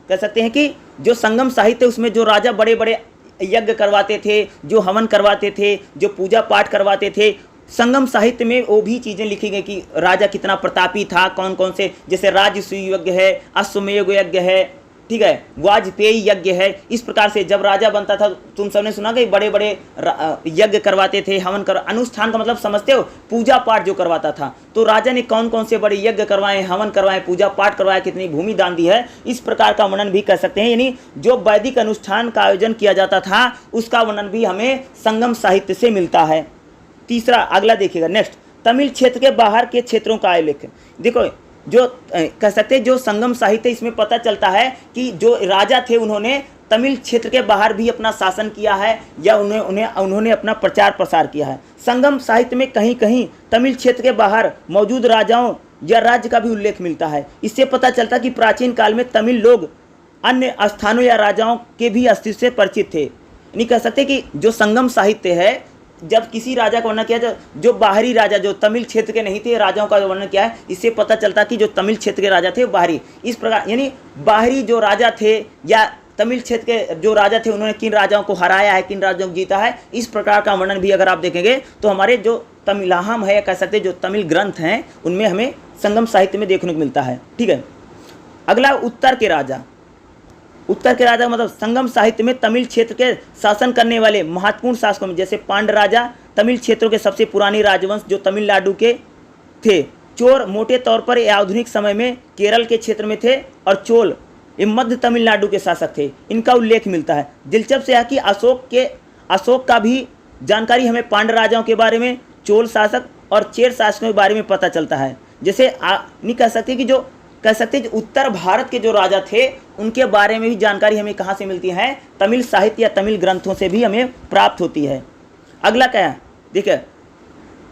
कह सकते हैं कि जो संगम साहित्य उसमें जो राजा बड़े बड़े यज्ञ करवाते थे, जो हवन करवाते थे, जो पूजा पाठ करवाते थे, संगम साहित्य में वो भी चीज़ें लिखी गई कि राजा कितना प्रतापी था, कौन कौन से, जैसे राजसूय यज्ञ है, अश्वमेध यज्ञ है, ठीक है, वाजपेयी यज्ञ है। इस प्रकार से जब राजा बनता था, तुम सबने सुना कि बड़े बड़े यज्ञ करवाते थे, हवन कर, अनुष्ठान का मतलब समझते हो, पूजा पाठ जो करवाता था। तो राजा ने कौन कौन से बड़े यज्ञ करवाए, हवन करवाए, पूजा पाठ करवाए, कितनी भूमि दान दी है, इस प्रकार का वर्णन भी कर सकते हैं। यानी जो वैदिक अनुष्ठान का आयोजन किया जाता था उसका वर्णन भी हमें संगम साहित्य से मिलता है। तीसरा, अगला देखिएगा नेक्स्ट, तमिल क्षेत्र के बाहर के क्षेत्रों का उल्लेख। देखो जो कह सकते हैं जो संगम साहित्य, इसमें पता चलता है कि जो राजा थे उन्होंने तमिल क्षेत्र के बाहर भी अपना शासन किया है या उन्होंने अपना प्रचार प्रसार किया है। संगम साहित्य में कहीं कहीं तमिल क्षेत्र के बाहर मौजूद राजाओं या राज्य का भी उल्लेख मिलता है। इससे पता चलता है कि प्राचीन काल में तमिल लोग अन्य स्थानों या राजाओं के भी अस्तित्व से परिचित थे। नहीं कह सकते कि जो संगम साहित्य है, जब किसी राजा का वर्णन किया, जो बाहरी राजा जो तमिल क्षेत्र के नहीं थे राजाओं का वर्णन किया है, इससे पता चलता कि जो तमिल क्षेत्र के राजा थे बाहरी, इस प्रकार यानी बाहरी जो राजा थे या तमिल क्षेत्र के जो राजा थे उन्होंने किन राजाओं को हराया है, किन राजाओं को जीता है, इस प्रकार का वर्णन भी अगर आप देखेंगे तो हमारे जो तमिलाहम है, कह सकते जो तमिल ग्रंथ हैं उनमें हमें संगम साहित्य में देखने को मिलता है। ठीक है, अगला उत्तर के राजा। उत्तर के राजा मतलब संगम साहित्य में तमिल क्षेत्र के शासन करने वाले महत्वपूर्ण शासकों में जैसे पांड राजा तमिल क्षेत्रों के सबसे पुरानी राजवंश जो तमिलनाडु के थे। चोर मोटे तौर पर आधुनिक समय में केरल के क्षेत्र में थे और चोल ये मध्य तमिलनाडु के शासक थे, इनका उल्लेख मिलता है। दिलचस्प है कि अशोक का भी जानकारी हमें पांड राजाओं के बारे में, चोल शासक और चेर शासकों के बारे में पता चलता है। जैसे नहीं कह सकते कि जो कह सकते जो उत्तर भारत के जो राजा थे उनके बारे में भी जानकारी हमें कहाँ से मिलती है, तमिल साहित्य या तमिल ग्रंथों से भी हमें प्राप्त होती है। अगला क्या है, देखिए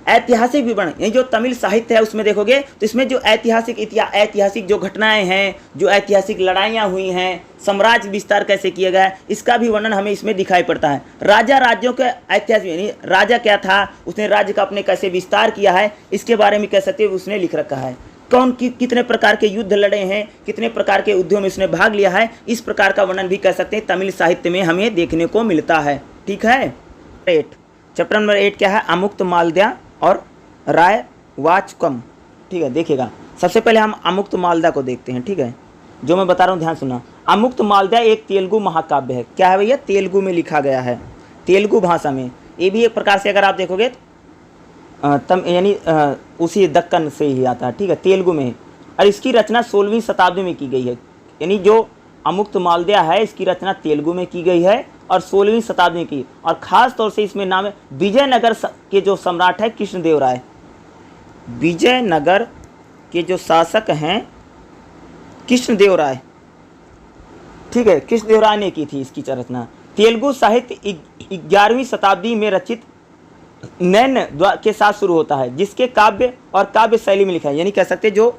ऐतिहासिक विवरण। ये जो तमिल साहित्य है उसमें देखोगे तो इसमें जो ऐतिहासिक जो घटनाएं हैं, जो ऐतिहासिक लड़ाइयाँ हुई हैं, साम्राज्य विस्तार कैसे किया गया है, इसका भी वर्णन हमें इसमें दिखाई पड़ता है। राजा राज्यों के ऐतिहासिक यानी राजा क्या था, उसने राज्य का अपने कैसे विस्तार किया है, इसके बारे में कह सकते उसने लिख रखा है। कौन कितने प्रकार के युद्ध लड़े हैं, कितने प्रकार के युद्धों में उसने भाग लिया है, इस प्रकार का वर्णन भी कह सकते हैं तमिल साहित्य में हमें देखने को मिलता है। ठीक है, 8 चैप्टर नंबर 8 क्या है, अमुक्त मालदा और राय वाचकम। ठीक है, देखिएगा सबसे पहले हम अमुक्त मालदा को देखते हैं। ठीक है, जो मैं बता रहा हूँ ध्यान सुनना। अमुक्त मालदा एक तेलुगु महाकाव्य है। क्या है भैया, तेलुगु में लिखा गया है, तेलुगु भाषा में। ये भी एक प्रकार से अगर आप देखोगे यानी उसी दक्कन से ही आता है। ठीक है, तेलुगु में, और इसकी रचना 16वीं शताब्दी में की गई है। यानी जो अमुक्त मालदा है इसकी रचना तेलुगु में की गई है और 16वीं शताब्दी में की, और ख़ास तौर से इसमें नाम है विजयनगर के जो सम्राट है कृष्णदेवराय। विजयनगर के जो शासक हैं कृष्णदेवराय। ठीक है, कृष्णदेवराय ने की थी इसकी रचना। तेलुगु साहित्य 11वीं शताब्दी में रचित नैन के साथ शुरू होता है, जिसके काव्य और काव्य शैली में लिखा है। यानी कह सकते जो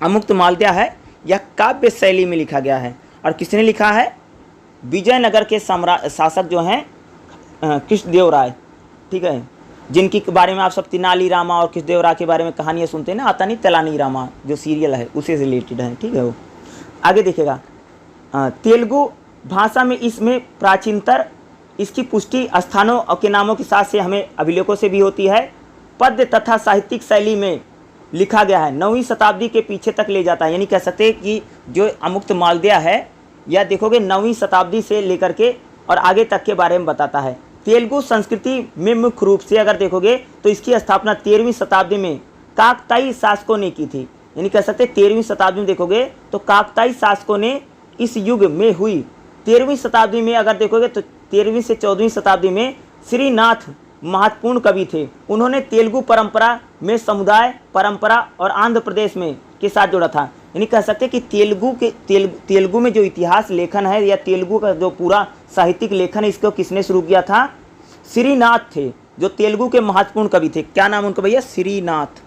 अमुक्त मालदा है यह काव्य शैली में लिखा गया है। और किसने लिखा है, विजयनगर के शासक जो हैं कृष्णदेवराय। ठीक है, जिनकी बारे में आप सब तेनाली रामा और कृष्णदेवराय के बारे में कहानियाँ सुनते हैं ना, आता नहीं तेलानी रामा जो सीरियल है उसी से रिलेटेड है। ठीक है, वो आगे देखिएगा। तेलुगु भाषा में इसमें प्राचीनतर इसकी पुष्टि स्थानों के नामों के साथ से हमें अभिलेखों से भी होती है। पद्य तथा साहित्यिक शैली में लिखा गया है, 9वीं शताब्दी के पीछे तक ले जाता है। यानी कह सकते हैं कि जो अमुक्त मालदा है या देखोगे 9वीं शताब्दी से लेकर के और आगे तक के बारे में बताता है। तेलुगु संस्कृति में मुख्य रूप से अगर देखोगे तो इसकी स्थापना 13वीं शताब्दी में काकताई शासकों ने की थी। यानी कह सकते 13वीं शताब्दी में देखोगे तो काकताई शासकों ने इस युग में हुई। 13वीं शताब्दी में अगर देखोगे तो 13वीं से 14वीं शताब्दी में श्रीनाथ महत्वपूर्ण कवि थे। उन्होंने तेलुगु परंपरा में समुदाय परंपरा और आंध्र प्रदेश में के साथ जोड़ा था। यानी कह सकते कि तेलुगु में जो इतिहास लेखन है या तेलुगु का जो पूरा साहित्यिक लेखन है इसको किसने शुरू किया था, श्रीनाथ थे, जो तेलुगु के महत्वपूर्ण कवि थे। क्या नाम उनका भैया, श्रीनाथ।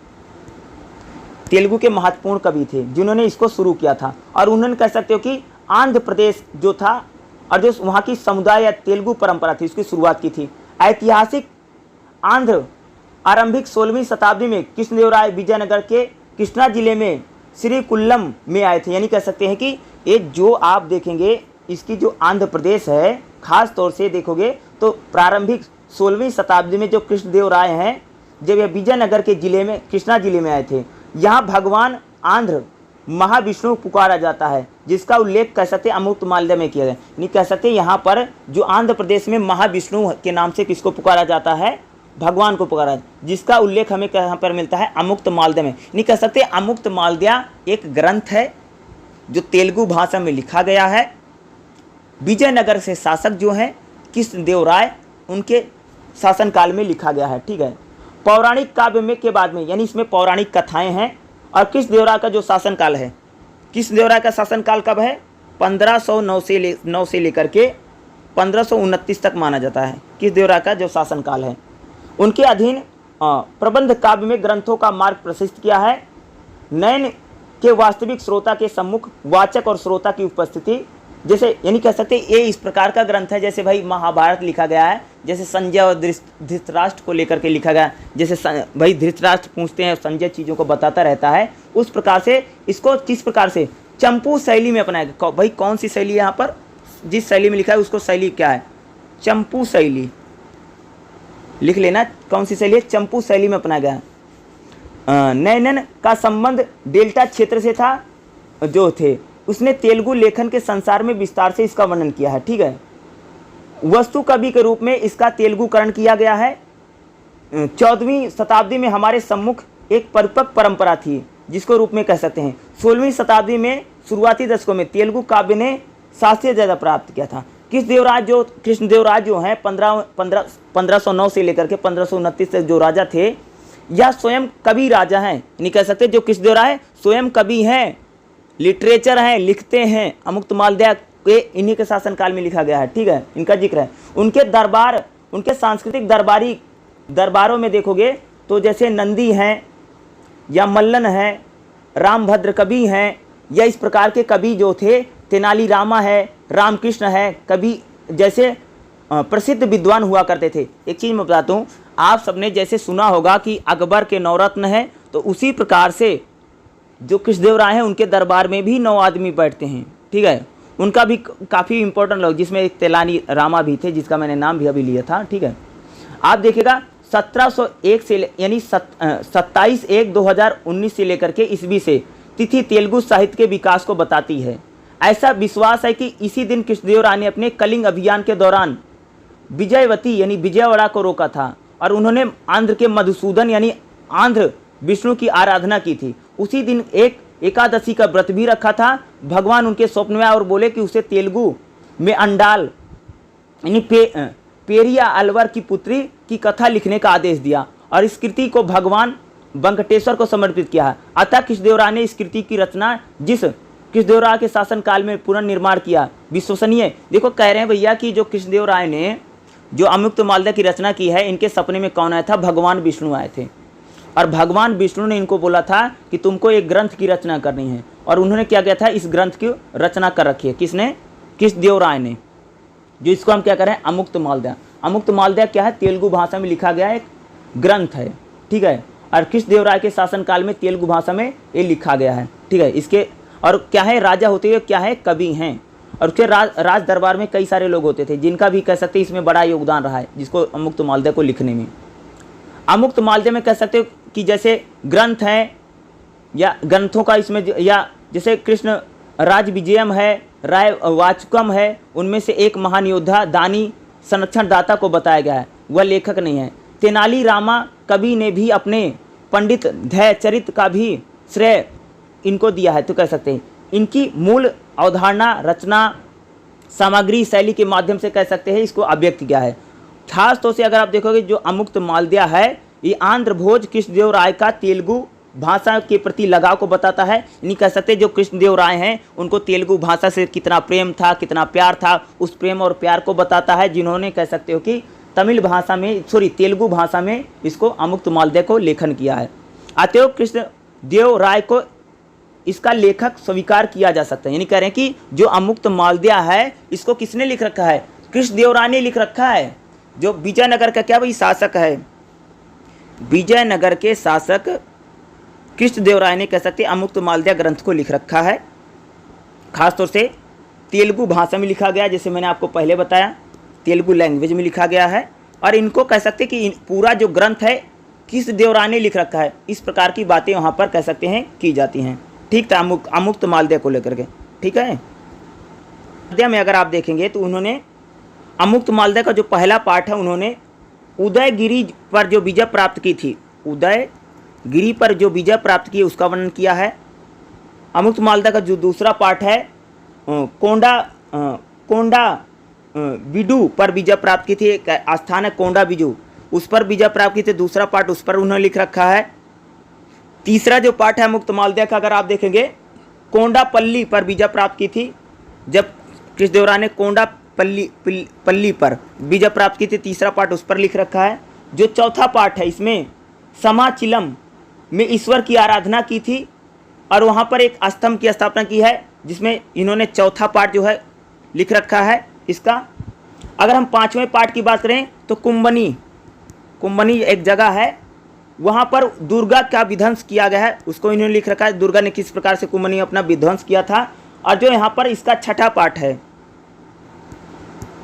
तेलुगु के महत्वपूर्ण कवि थे जिन्होंने इसको शुरू किया था। और उन्होंने कह सकते हो कि आंध्र प्रदेश जो था और जो वहाँ की समुदाय या तेलुगु परंपरा थी उसकी शुरुआत की थी। ऐतिहासिक आंध्र आरंभिक 16वीं शताब्दी में कृष्णदेवराय विजयनगर के कृष्णा जिले में श्रीकुल्लम में आए थे। यानी कह सकते हैं कि ये जो आप देखेंगे इसकी जो आंध्र प्रदेश है खास तौर से देखोगे तो प्रारंभिक 16वीं शताब्दी में जो कृष्णदेवराय हैं जब यह विजयनगर के जिले में कृष्णा जिले में आए थे, यहाँ भगवान आंध्र महाविष्णु पुकारा जाता है, जिसका उल्लेख कह सकते अमुक्त मालदा में किया गया। नहीं कह सकते यहाँ पर जो आंध्र प्रदेश में महाविष्णु के नाम से किसको पुकारा जाता है, भगवान को पुकारा, जिसका उल्लेख हमें कहाँ पर मिलता है, अमुक्त मालदा में। नहीं कह सकते अमुक्त मालदा एक ग्रंथ है जो तेलुगु भाषा में लिखा गया है। विजयनगर से शासक जो हैं कृष्णदेवराय उनके शासनकाल में लिखा गया है। ठीक है, पौराणिक काव्य में के बाद में यानी इसमें पौराणिक कथाएं हैं। और कृष्णदेवराय का जो शासनकाल है, कृष्णदेवराय का शासनकाल कब है, 1509 से लेकर के 1529 तक माना जाता है कृष्णदेवराय का जो शासनकाल है। उनके अधीन प्रबंध काव्य में ग्रंथों का मार्ग प्रशस्त किया है। नैन के वास्तविक श्रोता के सम्मुख वाचक और श्रोता की उपस्थिति, जैसे यानी कह सकते हैं ये इस प्रकार का ग्रंथ है जैसे भाई महाभारत लिखा गया है, जैसे संजय और धृतराष्ट्र को लेकर के लिखा गया, जैसे भाई धृतराष्ट्र पूछते हैं संजय चीज़ों को बताता रहता है, उस प्रकार से इसको किस प्रकार से चंपू शैली में अपनाया। भाई कौन सी शैली है यहाँ पर, जिस शैली में लिखा है उसको शैली क्या है, चंपू शैली लिख लेना, कौन सी शैली है, चंपू शैली में अपनाया गया है। नैनन का संबंध डेल्टा क्षेत्र से था जो थे, उसने तेलुगु लेखन के संसार में विस्तार से इसका वर्णन किया है। ठीक है, वस्तु कवि के रूप में इसका तेलुगुकरण किया गया है। 14वीं शताब्दी में हमारे सम्मुख एक परिपक्व परंपरा थी जिसको रूप में कह सकते हैं। 16वीं शताब्दी में शुरुआती दशकों में तेलुगु काव्य ने शास्त्रीय दर्जा प्राप्त किया था। कृष्णदेवराय जो हैं 1509 से लेकर के 1529 तक जो राजा थे, यह स्वयं कवि राजा हैं, नहीं कह सकते जो कृष्णदेवराय स्वयं कवि हैं, लिटरेचर हैं, लिखते हैं। अमुक्तमाल्यदा के इन्हीं के शासनकाल में लिखा गया है। ठीक है, इनका जिक्र है। उनके दरबार, उनके सांस्कृतिक दरबारों में देखोगे तो जैसे नंदी हैं या मल्लन हैं, रामभद्र कवि हैं, या इस प्रकार के कवि जो थे, तेनाली रामा है, रामकृष्ण है, कवि जैसे प्रसिद्ध विद्वान हुआ करते थे। एक चीज़ मैं बताता हूँ, आप सबने जैसे सुना होगा कि अकबर के 9 रत्न हैं, तो उसी प्रकार से जो कृष्णदेवराय हैं उनके दरबार में भी 9 आदमी बैठते हैं। ठीक है, उनका भी काफ़ी इंपॉर्टेंट लोग, जिसमें एक तेलानी रामा भी थे जिसका मैंने नाम भी अभी लिया था। ठीक है, आप देखिएगा 1701 से यानी 27/1/2019 से लेकर के ईस्वी से तिथि तेलुगु साहित्य के विकास को बताती है। ऐसा विश्वास है कि इसी दिन कृष्णदेवराय ने अपने कलिंग अभियान के दौरान विजयवती यानी विजयवाड़ा को रोका था और उन्होंने आंध्र के मधुसूदन यानी आंध्र विष्णु की आराधना की थी। उसी दिन एक एकादशी का व्रत भी रखा था। भगवान उनके स्वप्न में और बोले कि उसे तेलुगु में अंडाल यानी पेरिया अलवर की पुत्री की कथा लिखने का आदेश दिया और इस कृति को भगवान वेंकटेश्वर को समर्पित किया है। अतः कृष्णदेवराय ने इस कृति की रचना जिस कृष्णदेवराय के शासनकाल में पुनर्निर्माण किया, विश्वसनीय। देखो कह रहे हैं भैया कि जो कृष्णदेवराय ने जो अमुक्तमाल्यदा की रचना की है, इनके सपने में कौन आया था, भगवान विष्णु आए थे और भगवान विष्णु ने इनको बोला था कि तुमको एक ग्रंथ की रचना करनी है और उन्होंने क्या किया था, इस ग्रंथ की रचना कर रखी है। किसने, कृष्णदेवराय ने, जो इसको हम क्या करें, अमुक्तमाल्यदा। अमुक्तमाल्यदा क्या है, तेलुगु भाषा में लिखा गया एक ग्रंथ है। ठीक है, और कृष्णदेवराय के शासनकाल में तेलुगु भाषा में ये लिखा गया है। ठीक है, इसके और क्या है, राजा होते हुए क्या है, कवि हैं और उसके राज दरबार में कई सारे लोग होते थे जिनका भी कह सकते हैं इसमें बड़ा योगदान रहा है, जिसको अमुक्तमाल्यदा को लिखने में। अमुक्तमाल्यदा में कह सकते हो कि जैसे ग्रंथ हैं या ग्रंथों का इसमें, या जैसे कृष्ण राज विजयम है, राय वाचकम है, उनमें से एक महान योद्धा दानी संरक्षण दाता को बताया गया है, वह लेखक नहीं है। तेनाली रामा कवि ने भी अपने पंडित धैर्यचरित का भी श्रेय इनको दिया है। तो कह सकते हैं इनकी मूल अवधारणा, रचना, सामग्री, शैली के माध्यम से कह सकते हैं इसको अभिव्यक्त किया है। खास तौर से अगर आप देखोगे जो अमुक्तमाल्यदा है, ये आंध्र भोज कृष्णदेवराय का तेलुगु भाषा के प्रति लगाव को बताता है। नहीं कह सकते जो कृष्णदेवराय हैं उनको तेलुगु भाषा से कितना प्रेम था, कितना प्यार था, उस प्रेम और प्यार को बताता है जिन्होंने कह सकते हो कि तमिल भाषा में तेलुगु भाषा में इसको अमुक्तमाल्यदा को लेखन किया है। अतएव कृष्णदेवराय को इसका लेखक स्वीकार किया जा सकता है। यानी कह रहे हैं कि जो अमुक्तमाल्यदा है इसको किसने लिख रखा है, कृष्णदेवराय ने लिख रखा है। जो विजयनगर का क्या भाई शासक है, विजयनगर के शासक कृष्णदेवराय ने कह सकते अमुक्तमाल्यदा ग्रंथ को लिख रखा है। खासतौर से तेलुगु भाषा में लिखा गया, जैसे मैंने आपको पहले बताया तेलुगु लैंग्वेज में लिखा गया है और इनको कह सकते कि पूरा जो ग्रंथ है कृष्णदेवराय ने लिख रखा है। इस प्रकार की बातें वहाँ पर कह सकते हैं की जाती हैं। ठीक था, अमुक्तमाल्यदा को लेकर के। ठीक है, अध्याय में अगर आप देखेंगे तो उन्होंने अमुक्तमाल्यदा का जो पहला पाठ है उन्होंने उदयगिरी पर जो विजय प्राप्त की थी, उदयगिरी पर जो विजय प्राप्त की उसका वर्णन किया है। अमुक्तमाल्यदा का जो दूसरा पाठ है कोंडा बिडू पर विजय प्राप्त की थी, एक स्थान है कोंडा बिजू, उस पर विजय प्राप्त की थी, दूसरा पाठ उस पर उन्होंने लिख रखा है। तीसरा जो पाठ है अमुक्तमाल्यदा का अगर आप देखेंगे कोंडापल्ली पर विजय प्राप्त की थी, जब कृष्णदेवराय ने कोंडापल्ली पर विजय प्राप्त की थी, तीसरा पाठ उस पर लिख रखा है। जो चौथा पाठ है इसमें समाचिलम में ईश्वर की आराधना की थी, और वहाँ पर एक स्तंभ की स्थापना की है, जिसमें इन्होंने चौथा पार्ट जो है लिख रखा है इसका। अगर हम 5वें पार्ट की बात करें तो कुंभनी एक जगह है, वहाँ पर दुर्गा का विध्वंस किया गया है, उसको इन्होंने लिख रखा है, दुर्गा ने किस प्रकार से कुंभनी अपना विध्वंस किया था। और जो यहाँ पर इसका छठा पार्ट है,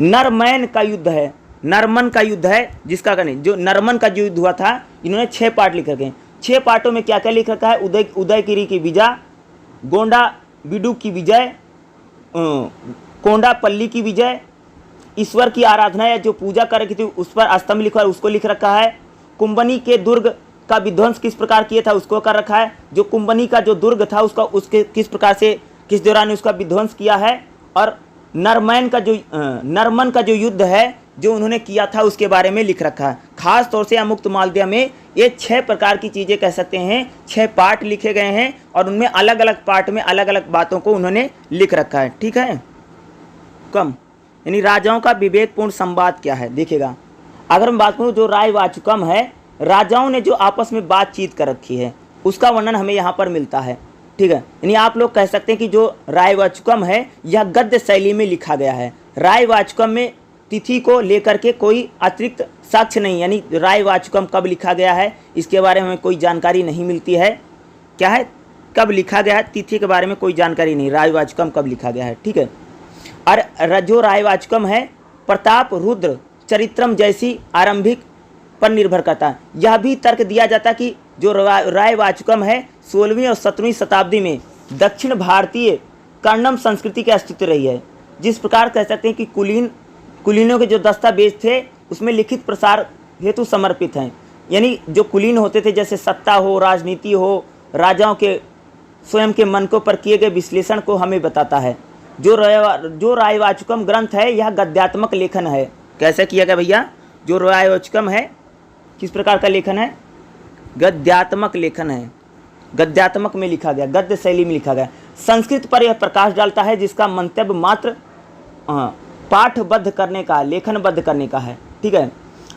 नरमैन का युद्ध है, नरमन का युद्ध है, जिसका कहने जो नरमन का युद्ध हुआ था, इन्होंने 6 पार्ट लिख रखे हैं। 6 पार्टों में क्या क्या लिख रखा है? उदयगिरी की विजय, गोंडा बिडू की विजय, कोंडापल्ली की विजय, ईश्वर की आराधना या जो पूजा कर रखी थी उस पर स्तंभ लिखा है, उसको लिख रखा है। कुंभनी के दुर्ग का विध्वंस किस प्रकार किया था उसको कर रखा है। जो कुंभनी का जो दुर्ग था उसके किस प्रकार से किस दौरान उसका विध्वंस किया है। और नरमन का जो युद्ध है जो उन्होंने किया था उसके बारे में लिख रखा है। खास तौर से अमुक्त मालव्य में ये 6 प्रकार की चीज़ें कह सकते हैं, 6 पार्ट लिखे गए हैं और उनमें अलग अलग पार्ट में अलग अलग बातों को उन्होंने लिख रखा है। ठीक है। यानी राजाओं का विवेकपूर्ण संवाद क्या है, देखिएगा। अगर मैं बात करूँ जो रायवाचुकम है, राजाओं ने जो आपस में बातचीत कर रखी है उसका वर्णन हमें यहाँ पर मिलता है। ठीक है। यानी आप लोग कह सकते हैं कि जो रायवाचुकम है यह गद्य शैली में लिखा गया है। रायवाचुकम में तिथि को लेकर के कोई अतिरिक्त साक्ष्य नहीं, यानी रायवाचुकम कब लिखा गया है इसके बारे में कोई जानकारी नहीं मिलती है। क्या है, कब लिखा गया है, तिथि के बारे में कोई जानकारी नहीं, रायवाचुकम कब लिखा गया है। ठीक है। और जो रायवाचुकम है प्रताप रुद्र चरित्रम जैसी आरंभिक पर निर्भर करता है। यह भी तर्क दिया जाता है कि जो रायवाचुकम है 16वीं और 17वीं शताब्दी में दक्षिण भारतीय कर्णम संस्कृति की अस्तित्व रही है। जिस प्रकार कह सकते हैं कि कुलीनों के जो दस्तावेज थे उसमें लिखित प्रसार हेतु समर्पित हैं। यानी जो कुलीन होते थे, जैसे सत्ता हो, राजनीति हो, राजाओं के स्वयं के मन को पर किए गए विश्लेषण को हमें बताता है। जो रायवाचुकम ग्रंथ है यह गद्यात्मक लेखन है। कैसे किया गया भैया? जो रायवाचुकम है किस प्रकार का लेखन है? गद्यात्मक लेखन है। गद्यात्मक में लिखा गया, गद्य शैली में लिखा गया। संस्कृत पर यह प्रकाश डालता है जिसका मंतव्य मात्र पाठबद्ध करने का, लेखनबद्ध करने का है। ठीक है।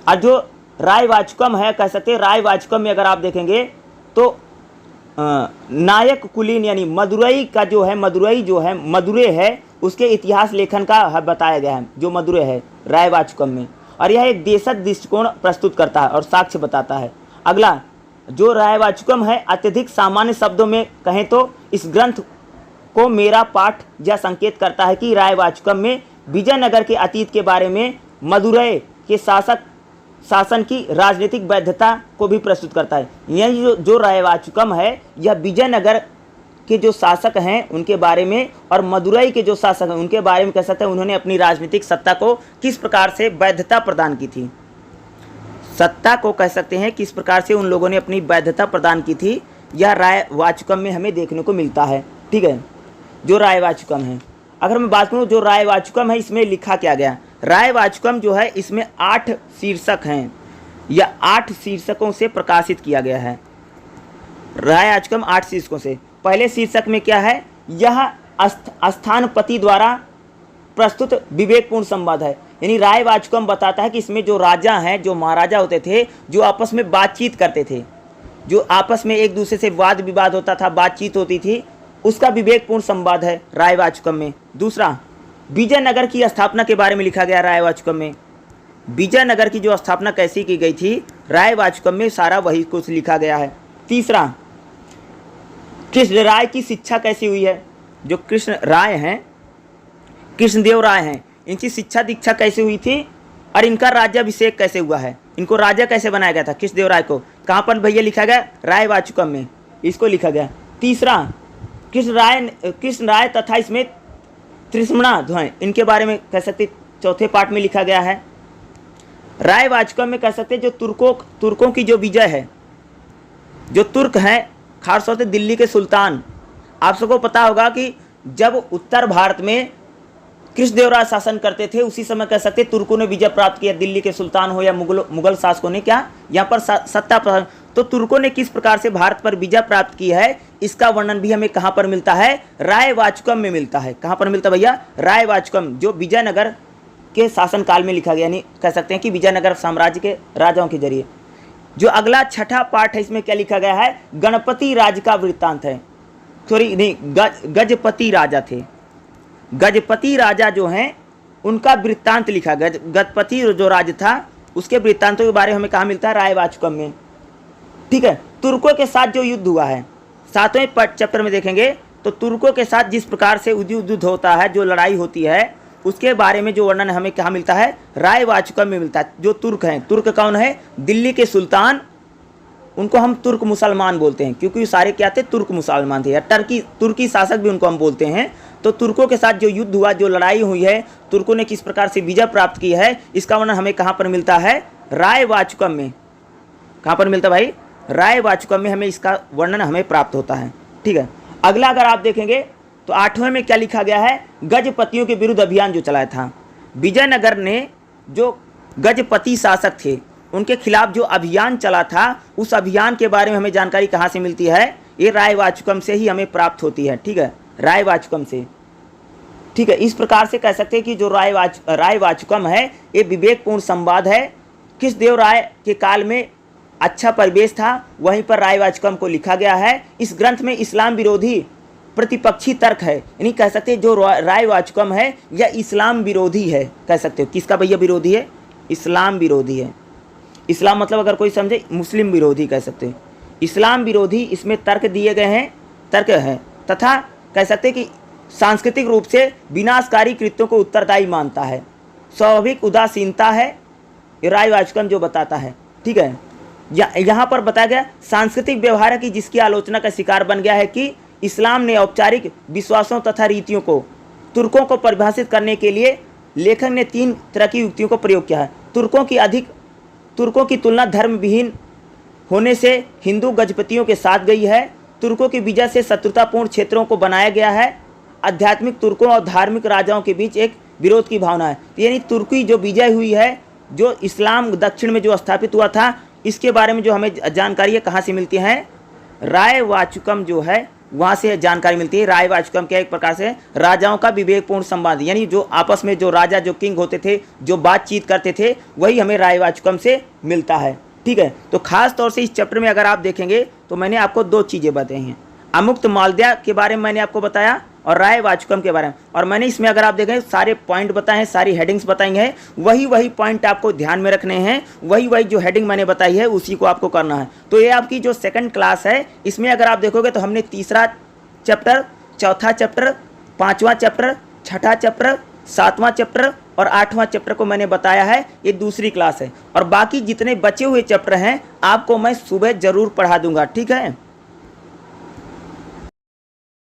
और जो रायवाचुकम है, कह सकते हैं रायवाचुकम में अगर आप देखेंगे तो नायक कुलीन यानी मदुरै है उसके इतिहास लेखन का बताया गया है, जो मदुरै है रायवाचुकम में। और यह एक देशज दृष्टिकोण प्रस्तुत करता है और साक्ष्य बताता है। अगला जो रायवाचुकम है अत्यधिक सामान्य शब्दों में कहें तो इस ग्रंथ को मेरा पाठ यह संकेत करता है कि रायवाचुकम में विजयनगर के अतीत के बारे में मदुरै के शासन की राजनीतिक वैधता को भी प्रस्तुत करता है। यह जो रायवाचुकम है यह विजयनगर के जो शासक हैं उनके बारे में और मदुरै के जो शासक हैं उनके बारे में कह सकते हैं उन्होंने अपनी राजनीतिक सत्ता को किस प्रकार से वैधता प्रदान की थी। सत्ता को कह सकते हैं किस प्रकार से उन लोगों ने अपनी वैधता प्रदान की थी, यह रायवाचुकम में हमें देखने को मिलता है। ठीक है। जो रायवाचुकम है, अगर मैं बात करूँ जो रायवाचुकम है इसमें लिखा क्या गया? रायवाचुकम जो है इसमें 8 शीर्षक हैं, या 8 शीर्षकों से प्रकाशित किया गया है। रायवाचुकम 8 शीर्षकों से। पहले शीर्षक में क्या है? यह स्थानपति द्वारा प्रस्तुत विवेकपूर्ण संवाद है। यानी रायवाचुकम बताता है कि इसमें जो राजा हैं, जो महाराजा होते थे, जो आपस में बातचीत करते थे, जो आपस में एक दूसरे से वाद विवाद होता था, बातचीत होती थी, उसका विवेकपूर्ण संवाद है रायवाचुकम में। दूसरा, विजयनगर की स्थापना के बारे में लिखा गया रायवाचुकम में। विजयनगर की जो स्थापना कैसी की गई थी रायवाचुकम में सारा वही कुछ लिखा गया है। तीसरा, कृष्णराय की शिक्षा कैसी हुई है? जो कृष्ण राय हैं, कृष्णदेव राय हैं, इनकी शिक्षा दीक्षा कैसे हुई थी और इनका राज्याभिषेक कैसे हुआ है, इनको राजा कैसे बनाया गया था कृष्णदेव राय को, कहाँ पर भैया लिखा गया? रायवाचुकम में इसको लिखा गया। तीसरा, कृष्ण राय तथा इसमें त्रिस्मणा जो हैं इनके बारे में कह सकते चौथे पार्ट में लिखा गया है। रायवाचुकम में कह सकते जो तुर्कों की जो विजय है, जो तुर्क हैं खासतौर से दिल्ली के सुल्तान, आप सबको पता होगा कि जब उत्तर भारत में कृष्णदेव राय शासन करते थे उसी समय कह सकते तुर्कों ने विजय प्राप्त किया। दिल्ली के सुल्तान हो या मुगल शासकों ने क्या यहाँ पर सत्ता, तो तुर्कों ने किस प्रकार से भारत पर विजय प्राप्त की है इसका वर्णन भी हमें कहाँ पर मिलता है? रायवाचुकम में मिलता है। कहाँ पर मिलता है भैया? रायवाचुकम, जो विजयनगर के शासनकाल में लिखा गया, यानी कह सकते हैं कि विजयनगर साम्राज्य के राजाओं के जरिए। जो अगला छठा पार्ट है इसमें क्या लिखा गया है? गणपति राज का वृत्तांत है। सॉरी नहीं, गजपति राजा थे। गजपति राजा जो हैं उनका वृत्तांत लिखा। गजपति जो राज था उसके वृत्तांतों के बारे में हमें कहाँ मिलता है? राय वाचुकम में। ठीक है, तुर्कों के साथ जो युद्ध हुआ है 7वें चैप्टर में देखेंगे तो तुर्कों के साथ जिस प्रकार से युद्ध होता है, जो लड़ाई होती है, उसके बारे में जो वर्णन हमें कहाँ मिलता है? राय वाचुकम में मिलता है। जो तुर्क हैं, तुर्क कौन है? दिल्ली के सुल्तान, उनको हम तुर्क मुसलमान बोलते हैं क्योंकि सारे क्या थे? तुर्क मुसलमान थे, या तुर्की शासक भी उनको हम बोलते हैं। तो तुर्कों के साथ जो युद्ध हुआ, जो लड़ाई हुई है, तुर्कों ने किस प्रकार से विजय प्राप्त की है, इसका वर्णन हमें कहाँ पर मिलता है? राय वाचुकम में। कहाँ पर मिलता है भाई? राय वाचुकम में हमें इसका वर्णन हमें प्राप्त होता है। ठीक है, अगला अगर आप देखेंगे तो 8वें में क्या लिखा गया है? गजपतियों के विरुद्ध अभियान जो चलाया था। विजयनगर ने जो गजपति शासक थे उनके खिलाफ जो अभियान चला था, उस अभियान के बारे में हमें जानकारी कहाँ से मिलती है? ये राय वाचुकम से ही हमें प्राप्त होती है। ठीक है, राय वाचुकम से। ठीक है, इस प्रकार से कह सकते हैं कि जो राय वाचुकम है ये विवेकपूर्ण संवाद है। कृष्णदेव राय के काल में अच्छा परिवेश था, वहीं पर राय वाचुकम को लिखा गया है। इस ग्रंथ में इस्लाम विरोधी प्रतिपक्षी तर्क है, यानी कह सकते हैं जो राय वाचुकम है यह इस्लाम विरोधी है। कह सकते हो किसका भैया विरोधी है? इस्लाम विरोधी है। इस्लाम मतलब अगर कोई समझे, मुस्लिम विरोधी कह सकते हैं। इस्लाम विरोधी इसमें तर्क दिए गए हैं, तर्क है, तथा कह सकते हैं कि सांस्कृतिक रूप से विनाशकारी कृत्यों को उत्तरदायी मानता है। स्वाभाविक उदासीनता है ये राय वाचुकम जो बताता है। ठीक है, यहाँ पर बताया गया सांस्कृतिक व्यवहार है कि जिसकी आलोचना का शिकार बन गया है कि इस्लाम ने औपचारिक विश्वासों तथा रीतियों को तुर्कों को परिभाषित करने के लिए लेखक ने 3 तरह की युक्तियों को प्रयोग किया है। तुर्कों की तुलना धर्म विहीन होने से हिंदू गजपतियों के साथ गई है। तुर्कों की विजय से शत्रुतापूर्ण क्षेत्रों को बनाया गया है। आध्यात्मिक तुर्कों और धार्मिक राजाओं के बीच एक विरोध की भावना है। यानी तुर्की जो विजय हुई है, जो इस्लाम दक्षिण में जो स्थापित हुआ था, इसके बारे में जो हमें जानकारी है कहाँ से मिलती है? राय वाचुकम जो है वहाँ से जानकारी मिलती है। राय वाचुकम क्या एक प्रकार से राजाओं का विवेकपूर्ण संवाद, यानी जो आपस में जो राजा जो किंग होते थे, जो बातचीत करते थे, वही हमें राय वाचुकम से मिलता है। ठीक है, तो खास तौर से इस चैप्टर में अगर आप देखेंगे तो मैंने आपको 2 चीज़ें बताई हैं। अमुक्त मालद्या के बारे में मैंने आपको बताया और राय वाचुकम के बारे में, और मैंने इसमें अगर आप देखें सारे पॉइंट बताए हैं, सारी हेडिंग्स बताई हैं। वही पॉइंट आपको ध्यान में रखने हैं, वही जो हेडिंग मैंने बताई है उसी को आपको करना है। तो ये आपकी जो सेकंड क्लास है, इसमें अगर आप देखोगे तो हमने 3रा चैप्टर, 4था चैप्टर, 5वां चैप्टर, 6ठा चैप्टर, 7वां चैप्टर और 8वां चैप्टर को मैंने बताया है। ये दूसरी क्लास है, और बाकी जितने बचे हुए चैप्टर हैं आपको मैं सुबह ज़रूर पढ़ा दूंगा। ठीक है।